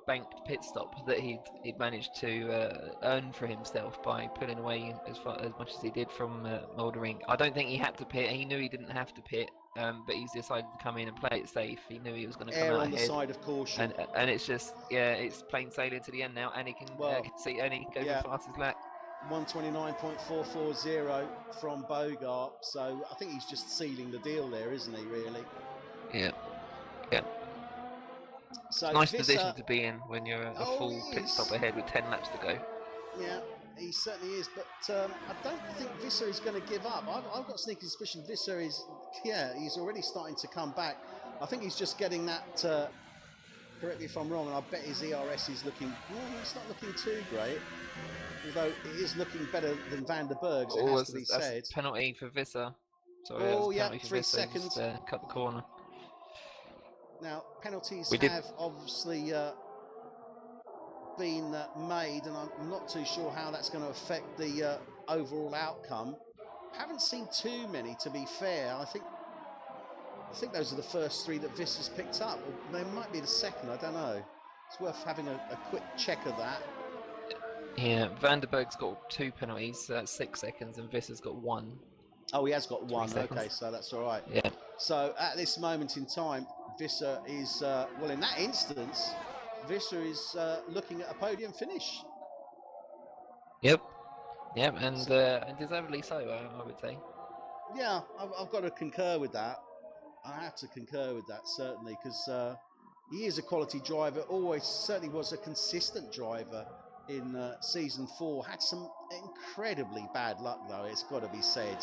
banked pit stop that he'd managed to earn for himself by pulling away as much as he did from Moldering. I don't think he had to pit. He knew he didn't have to pit, but he's decided to come in and play it safe. He knew he was going to come out on the ahead, side of caution, and it's just it's plain sailing to the end now, and he can see, and he can go the fastest lap. 1:29.440 from Bogart, so I think he's just sealing the deal there, isn't he, really? Yeah. So nice position to be in when you're a full pit stop ahead with 10 laps to go. Yeah, he certainly is, but I don't think Visser is going to give up. I've got a sneaky suspicion Visser is, he's already starting to come back. I think he's just getting that, correct me if I'm wrong, and I bet his ERS is looking, it's not looking too great. Although it is looking better than Van der Berg's, it has to be said. Penalty for Visser. Sorry, 3 seconds. Just, cut the corner. Now, penalties have obviously been made, and I'm not too sure how that's going to affect the overall outcome. Haven't seen too many, to be fair. I think those are the first 3 that Visser's picked up. They might be the second, I don't know. It's worth having a quick check of that. Yeah, Van der Berg's got 2 penalties, so that's 6 seconds, and Visser's got 1. Oh, he has got 1. Okay, so that's all right. Yeah. So at this moment in time, Visser is well. In that instance, Visser is looking at a podium finish. Yep, and deservedly so, I would say. Yeah, I've got to concur with that. I have to concur with that, certainly, because he is a quality driver. Certainly was a consistent driver in season 4. Had some incredibly bad luck, though, it's got to be said,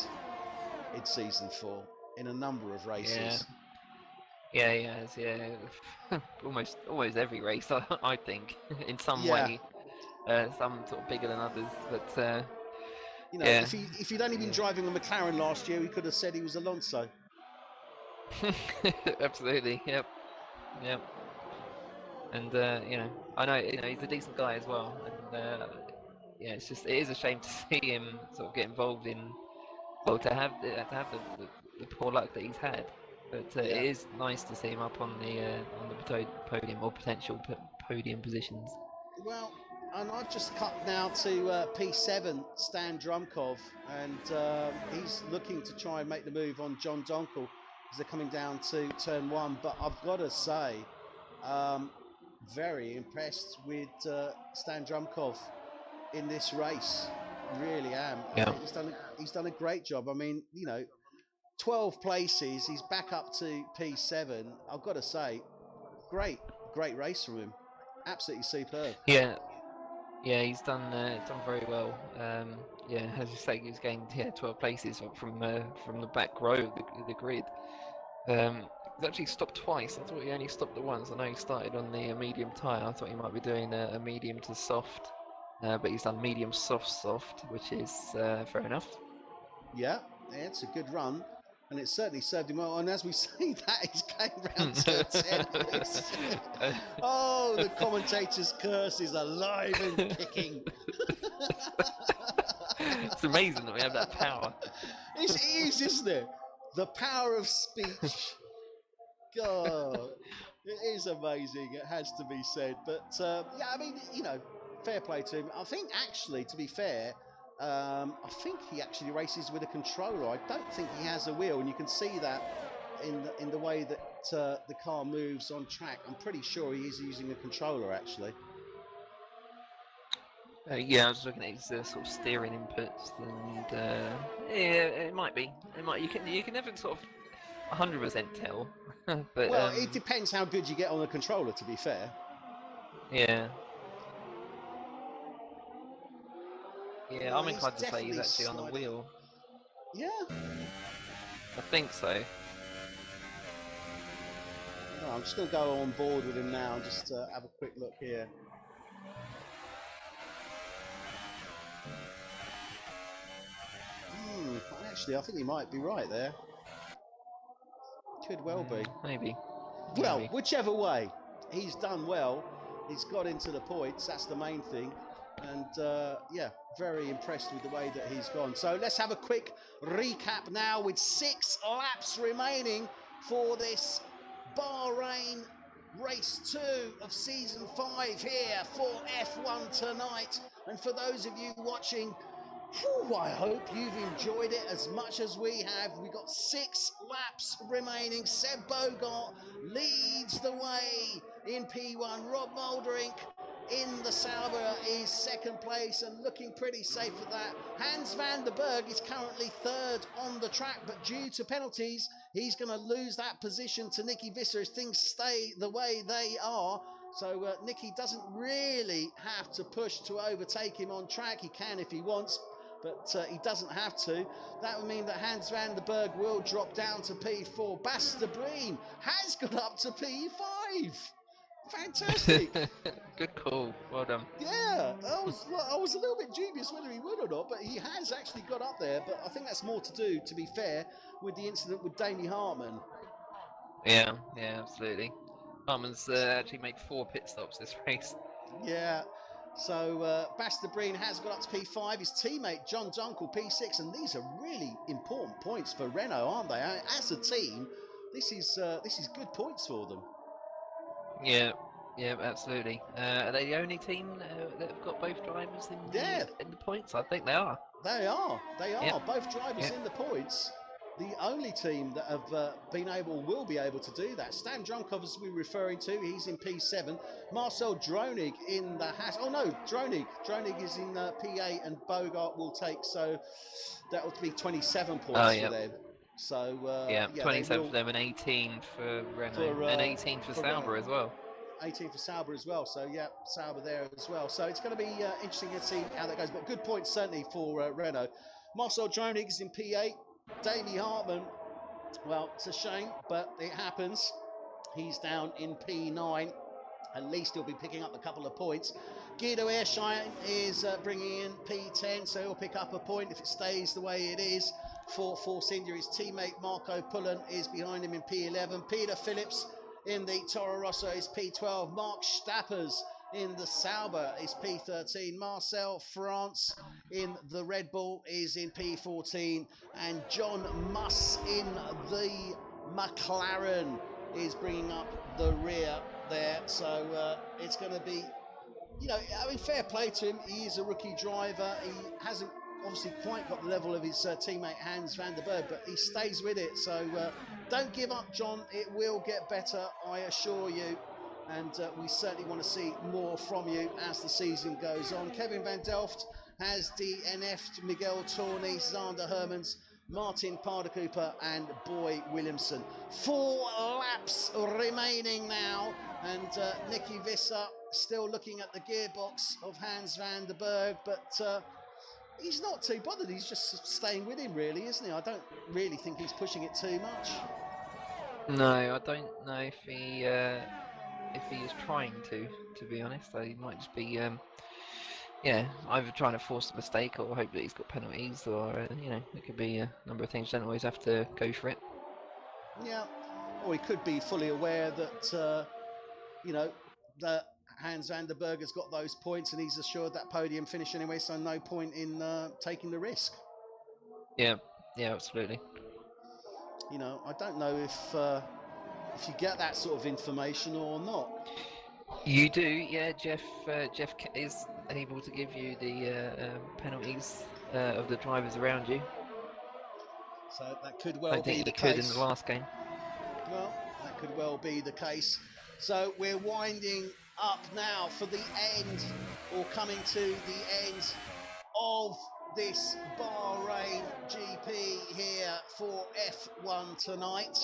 in season 4 in a number of races. Yeah, he has. Yeah, almost every race, I think, in some way. Some sort of bigger than others, but you know, if he'd only been driving a McLaren last year, we could have said he was Alonso. Absolutely. Yep. And you know, I know, you know, he's a decent guy as well, and yeah, it is a shame to see him sort of get involved in, well, to have the poor luck that he's had. But it is nice to see him up on the podium, or potential podium positions. Well, and I've just cut now to P7, Stan Drumkov, and he's looking to try and make the move on John Donkel as they're coming down to turn 1. But I've got to say, very impressed with Stan Drumkov in this race. Really am. Yeah. He's done a great job. I mean, you know, 12 places. He's back up to P7. I've got to say, great race from him. Absolutely superb. Yeah, he's done very well. Yeah, as you say, he's gained 12 places from the back row of the grid. He's actually stopped twice. I thought he only stopped at once. I know he started on the medium tyre. I thought he might be doing a medium to soft, but he's done medium soft, which is fair enough. Yeah, it's a good run, and it certainly served him well. And as we say that, he's going round to 10. Oh, the commentator's curse is alive and kicking. It's amazing that we have that power. It is, isn't it? The power of speech. God, it is amazing. It has to be said. But yeah, I mean, you know, fair play to him. I think actually, to be fair, I think he actually races with a controller. I don't think he has a wheel, and you can see that in the way that the car moves on track. I'm pretty sure he is using a controller actually. Yeah, I was looking at his sort of steering inputs, and yeah, it might be. It might. You can never sort of 100% tell. But well, it depends how good you get on the controller. To be fair. Yeah. Yeah, I'm inclined to say he's actually on the wheel. Yeah. I think so. Oh, I'm just going to go on board with him now and just have a quick look here. Actually, I think he might be right there. Could well be. Maybe. Well, whichever way, he's done well. He's got into the points. That's the main thing. And yeah, very impressed with the way that he's gone. So let's have a quick recap now with 6 laps remaining for this Bahrain race 2 of season 5 here for F1 tonight. And for those of you watching, I hope you've enjoyed it as much as we have. We've got 6 laps remaining. Seb Bogart leads the way in P1. Rob Moldering in the Sauber is 2nd place and looking pretty safe for that. Hans van der Berg is currently 3rd on the track, but due to penalties, he's going to lose that position to Nicky Visser as things stay the way they are. So Nicky doesn't really have to push to overtake him on track. He can if he wants, but he doesn't have to. That would mean that Hans van der Berg will drop down to P4. Bas de Breen has got up to P5. Fantastic. Good call. Well done. Yeah, I was a little bit dubious whether he would or not, but he has actually got up there. But I think that's more to do, to be fair, with the incident with Damie Hartman. Yeah, absolutely. Hartman's actually made 4 pit stops this race. Yeah. So Bas de Breen has got up to P5. His teammate John Dunkel P6, and these are really important points for Renault, aren't they? As a team, this is good points for them. Yeah, absolutely. Are they the only team that have got both drivers in the points? I think they are. They are. Yep. Both drivers in the points. The only team that have will be able to do that. Stan Drunkov, as we're referring to, he's in P7. Marcel Dronig in the Haas. Oh no, Dronig is in P8, and Bogart will take. So that would be 27 points for them. So yeah, 27 for them and 18 for Renault, and 18 for Sauber as well. 18 for Sauber as well. So yeah, Sauber there as well. So it's going to be interesting to see how that goes. But good points certainly for Renault. Marcel Dronig is in P8. Damie Hartman, well, it's a shame, but it happens. He's down in P9. At least he'll be picking up a couple of points. Guido Erschein is bringing in P10, so he'll pick up a point if it stays the way it is. For Force India, his teammate Marco Pullen is behind him in P11. Peter Phillips in the Toro Rosso is P12. Mark Stappers in the Sauber is P13. Marcel France in the Red Bull is in P14. And John Muss in the McLaren is bringing up the rear there. So it's going to be, you know, I mean, fair play to him. He is a rookie driver. He hasn't obviously quite got the level of his teammate Hans van der Berg, but he stays with it. So don't give up, John. It will get better, I assure you. And we certainly want to see more from you as the season goes on. Kevin van Delft has DNF'd Miguel Tourney. Zander Hermans Martin Parder-Cooper and Boy Williamson. 4 laps remaining now, and Nicky Visser still looking at the gearbox of Hans van der Berg, but he's not too bothered. He's just staying with him, really, isn't he? I don't really think he's pushing it too much. No, I don't know if he is trying to be honest. He might just be yeah, either trying to force a mistake or hope that he's got penalties, or you know, it could be a number of things. You don't always have to go for it. Yeah, or he could be fully aware that you know, that Hans van der Berg has got those points and he's assured that podium finish anyway, so no point in taking the risk. Yeah, absolutely. You know, I don't know if you get that sort of information or not. You do, yeah. Jeff is able to give you the penalties of the drivers around you. So that could well be the case. Could in the last game. Well, that could well be the case. So we're winding up now for the end, or coming to the end of this Bahrain GP here for F1 tonight.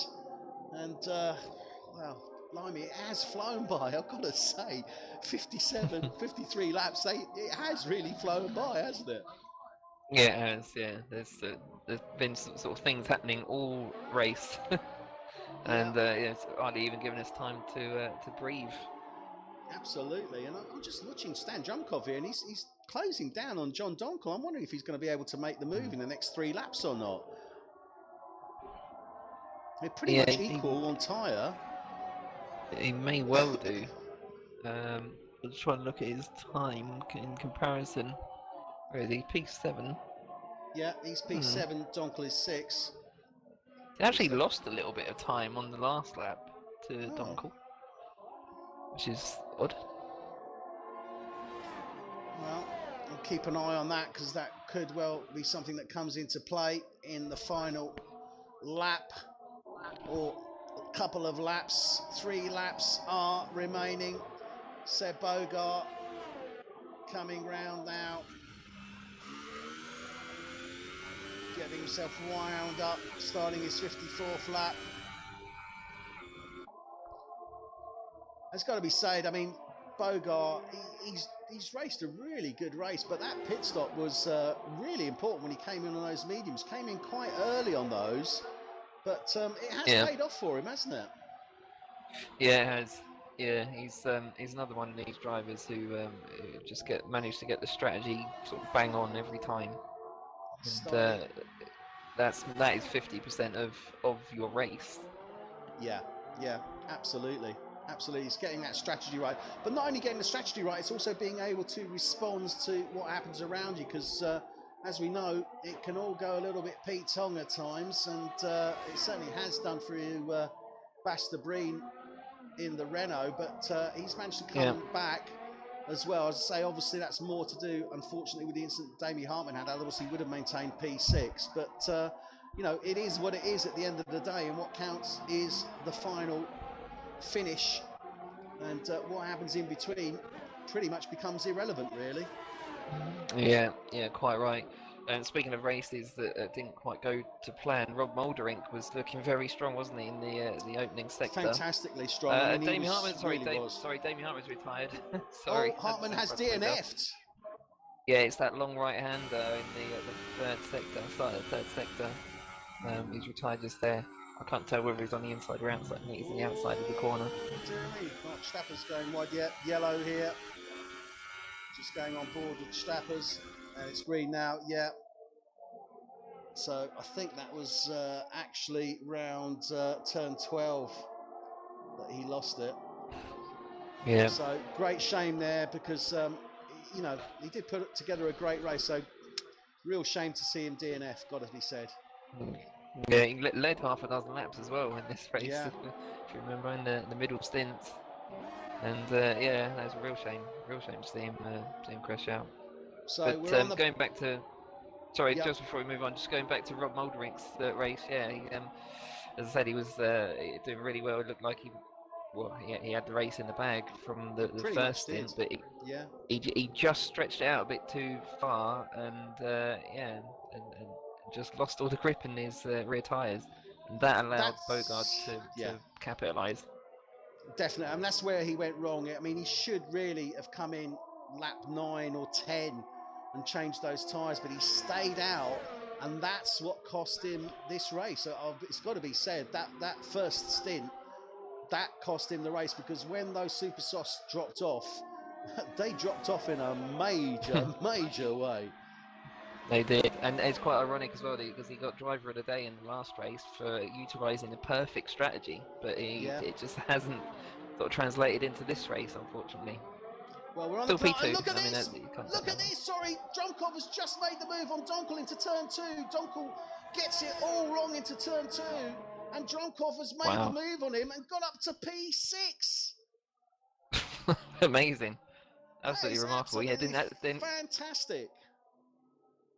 And well, blimey, it has flown by, I've got to say. 53 laps, it has really flown by, hasn't it? Yeah, it has, yeah. There's been some sort of things happening all race. And yeah, it's hardly even given us time to breathe. Absolutely, and I'm just watching Stan Jumkov here, and he's closing down on John Donkel. I'm wondering if he's going to be able to make the move in the next 3 laps or not. They're pretty much equal on tyre. He may well do. I'm just trying to look at his time in comparison. Where is he? P7. Yeah, he's P7. Donkel is 6. He actually lost a little bit of time on the last lap to Donkel, which is odd. Well, we'll keep an eye on that, because that could well be something that comes into play in the final lap, or a couple of laps. 3 laps are remaining. Seb Bogart coming round now, getting himself wound up, starting his 54th lap. It's got to be said, I mean, Bogart, he's raced a really good race, but that pit stop was really important when he came in on those mediums. Came in quite early on those, but it has paid off for him, hasn't it? Yeah, it has. Yeah, he's another one of these drivers who just managed to get the strategy sort of bang on every time. And that is 50% of your race. Yeah, absolutely. Absolutely, it's getting that strategy right. But not only getting the strategy right, it's also being able to respond to what happens around you, because as we know, it can all go a little bit Pete Tong at times, and it certainly has done for you, Bas de Breen in the Renault, but he's managed to come back as well. As I say, obviously that's more to do, unfortunately, with the incident Damien Hartman had. Otherwise he would have maintained P6, but you know, it is what it is at the end of the day, and what counts is the final finish, and what happens in between pretty much becomes irrelevant, really. Yeah, quite right. And speaking of races that didn't quite go to plan, Rob Mulderink was looking very strong, wasn't he, in the opening sector? Fantastically strong. Damien Hartman, Damien Hartman's retired. Sorry. Oh, Hartman has DNF'd. Yeah, it's that long right-hander in the third sector, start of the third sector. He's retired just there. I can't tell whether he's on the inside or outside. I think he's on the outside of the corner. Jeremy, Stapper's going wide yet. Yellow here. Just going on board with Stappers. And it's green now, So I think that was actually round turn 12 that he lost it. Yeah. So great shame there, because, you know, he did put together a great race. So real shame to see him DNF, got to be said. Yeah, he led half a dozen laps as well in this race, yeah. if you remember, in the middle stints. And yeah, that was a real shame to see him crash out. So but we're on the... going back to, sorry, just before we move on, just going back to Rob Mulderink's race. Yeah, he, as I said, he was doing really well. It looked like he had the race in the bag from the first stint, but he just stretched it out a bit too far, and and just lost all the grip in his rear tyres. And that allowed Bogard to capitalise. Definitely, and that's where he went wrong. I mean, he should really have come in lap 9 or 10 and changed those tyres, but he stayed out, and that's what cost him this race. So it's got to be said that that first stint, that cost him the race, because when those super softs dropped off, they dropped off in a major way. They did, and it's quite ironic as well because he got driver of the day in the last race for utilising a perfect strategy, but it just hasn't sort of translated into this race, unfortunately. Well, we're on still the P2. Look at this! Look at this! Sorry, Drunkov has just made the move on Donkel into turn 2. Donkel gets it all wrong into turn 2, and Drunkov has made the move on him and got up to P6. Amazing, absolutely remarkable. Fantastic.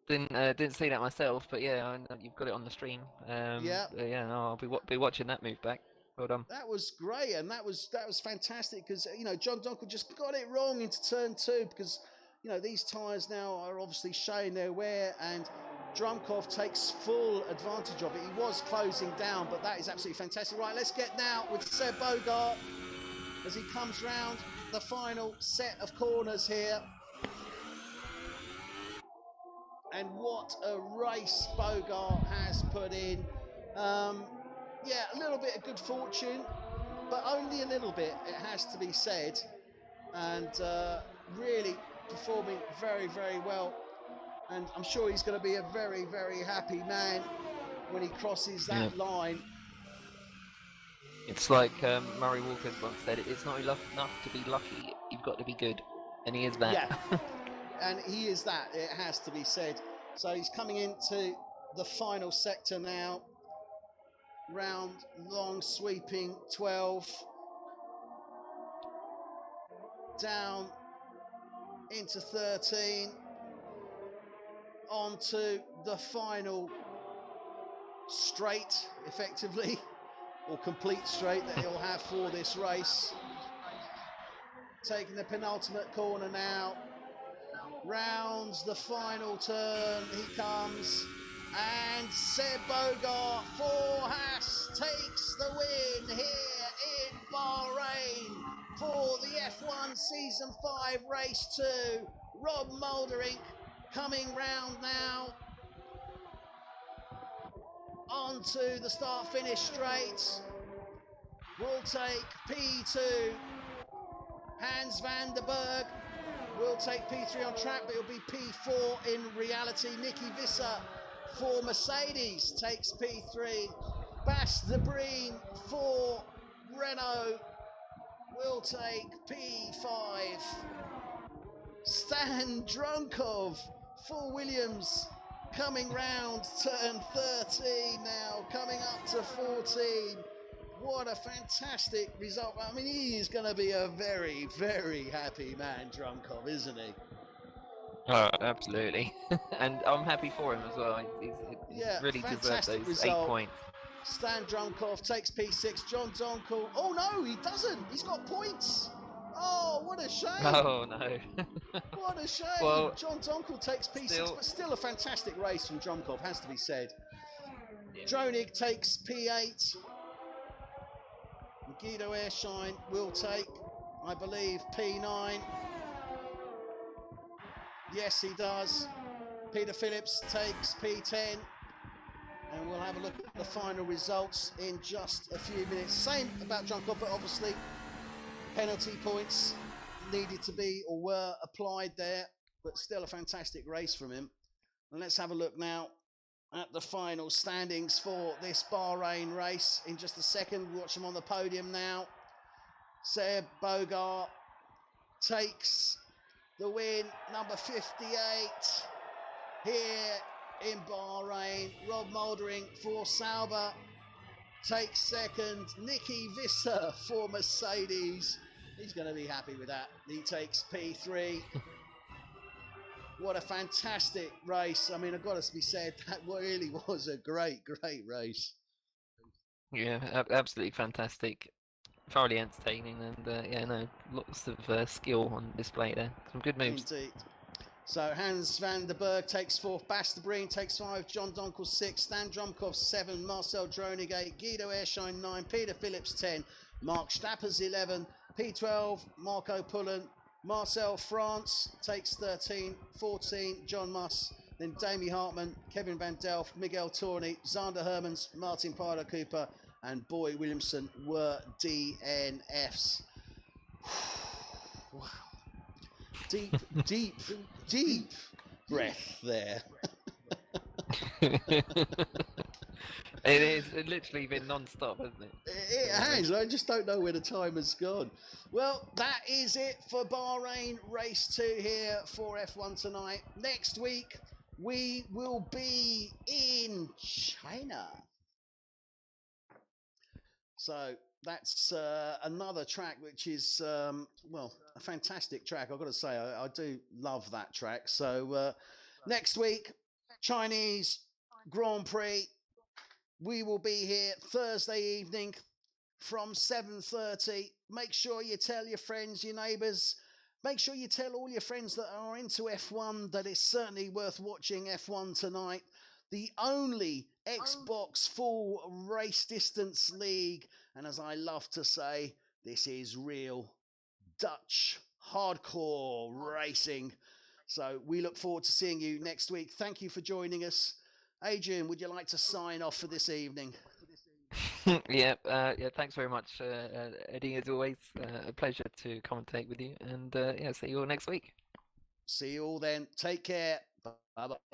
Didn't see that myself, but yeah, you've got it on the stream. I'll be watching that move back. Well done. That was great, and that was fantastic because John Donkel just got it wrong into turn 2 because these tyres now are obviously showing their wear, and Drunkov takes full advantage of it. He was closing down, but that is absolutely fantastic. Right, let's get now with Seb Bogart as he comes round the final set of corners here. And what a race Bogart has put in. A little bit of good fortune, but only a little bit, it has to be said. And really performing very, very well. And I'm sure he's going to be a very, very happy man when he crosses that line. It's like Murray Walker's once said, it's not enough to be lucky, you've got to be good. And he is that. Yeah. And he is that, it has to be said. So he's coming into the final sector now. Round long sweeping 12. Down into 13. Onto the final straight, effectively, or complete straight that he'll have for this race. Taking the penultimate corner now. Rounds the final turn, he comes, and Seb Bogart for Haas takes the win here in Bahrain for the F1 Season 5 Race 2. Rob Mouldering coming round now onto the start-finish straight. Will take P2. Hans van der Berg will take P3 on track, but it'll be P4 in reality. Nicky Visser for Mercedes takes P3. Bas de Breen for Renault will take P5. Stan Drunkov for Williams coming round turn 13 now, coming up to 14. What a fantastic result. I mean, he is going to be a very, very happy man, Drunkov, isn't he? Oh, absolutely. And I'm happy for him as well. He's really deserved those result. 8 points. Stan Drunkov takes P6. John Donkel. Oh, no, he doesn't. He's got points. Oh, what a shame. Oh, no. What a shame. Well, John Donkel takes P6, but still a fantastic race from Drunkov, has to be said. Yeah. Dronig takes P8. Guido Airshine will take, I believe, P9. Yes, he does. Peter Phillips takes P10. And we'll have a look at the final results in just a few minutes. Same about Drunkov, but obviously penalty points needed to be or were applied there, but still a fantastic race from him. And let's have a look now at the final standings for this Bahrain race. In just a second, we'll watch him on the podium now. Seb Bogart takes the win, number 58 here in Bahrain. Rob Mouldering for Sauber takes second. Nicky Visser for Mercedes. He's going to be happy with that. He takes P3. What a fantastic race. I mean, I've got to be said, that really was a great, great race. Yeah, absolutely fantastic. Thoroughly entertaining and, lots of skill on display there. Some good moves. Indeed. So Hans van der Berg takes 4th, Basterbreen takes 5, John Donkel 6, Stan Drumkov 7, Marcel Dronegate, Guido Airshine 9, Peter Phillips 10, Mark Stappers 11, P12, Marco Pullen, Marcel France takes 13, 14, John Muss, then Damie Hartman, Kevin Van Delft, Miguel Torney, Zander Hermans, Martin Parler Cooper, and Boy Williamson were DNFs. Wow. Deep, deep, deep breath there. It's literally been non-stop, hasn't it? It has. I just don't know where the time has gone. Well, that is it for Bahrain Race 2 here for F1 tonight. Next week, we will be in China. So that's another track which is, well, a fantastic track. I've got to say, I do love that track. So next week, Chinese Grand Prix. We will be here Thursday evening from 7:30. Make sure you tell your friends, your neighbours. Make sure you tell all your friends that are into F1 that it's certainly worth watching F1 tonight. The only Xbox full race distance league. And as I love to say, this is real Dutch hardcore racing. So we look forward to seeing you next week. Thank you for joining us. Adrian, would you like to sign off for this evening? Yeah, thanks very much, Eddie, as always. A pleasure to commentate with you. And yeah, see you all next week. See you all then. Take care. Bye-bye.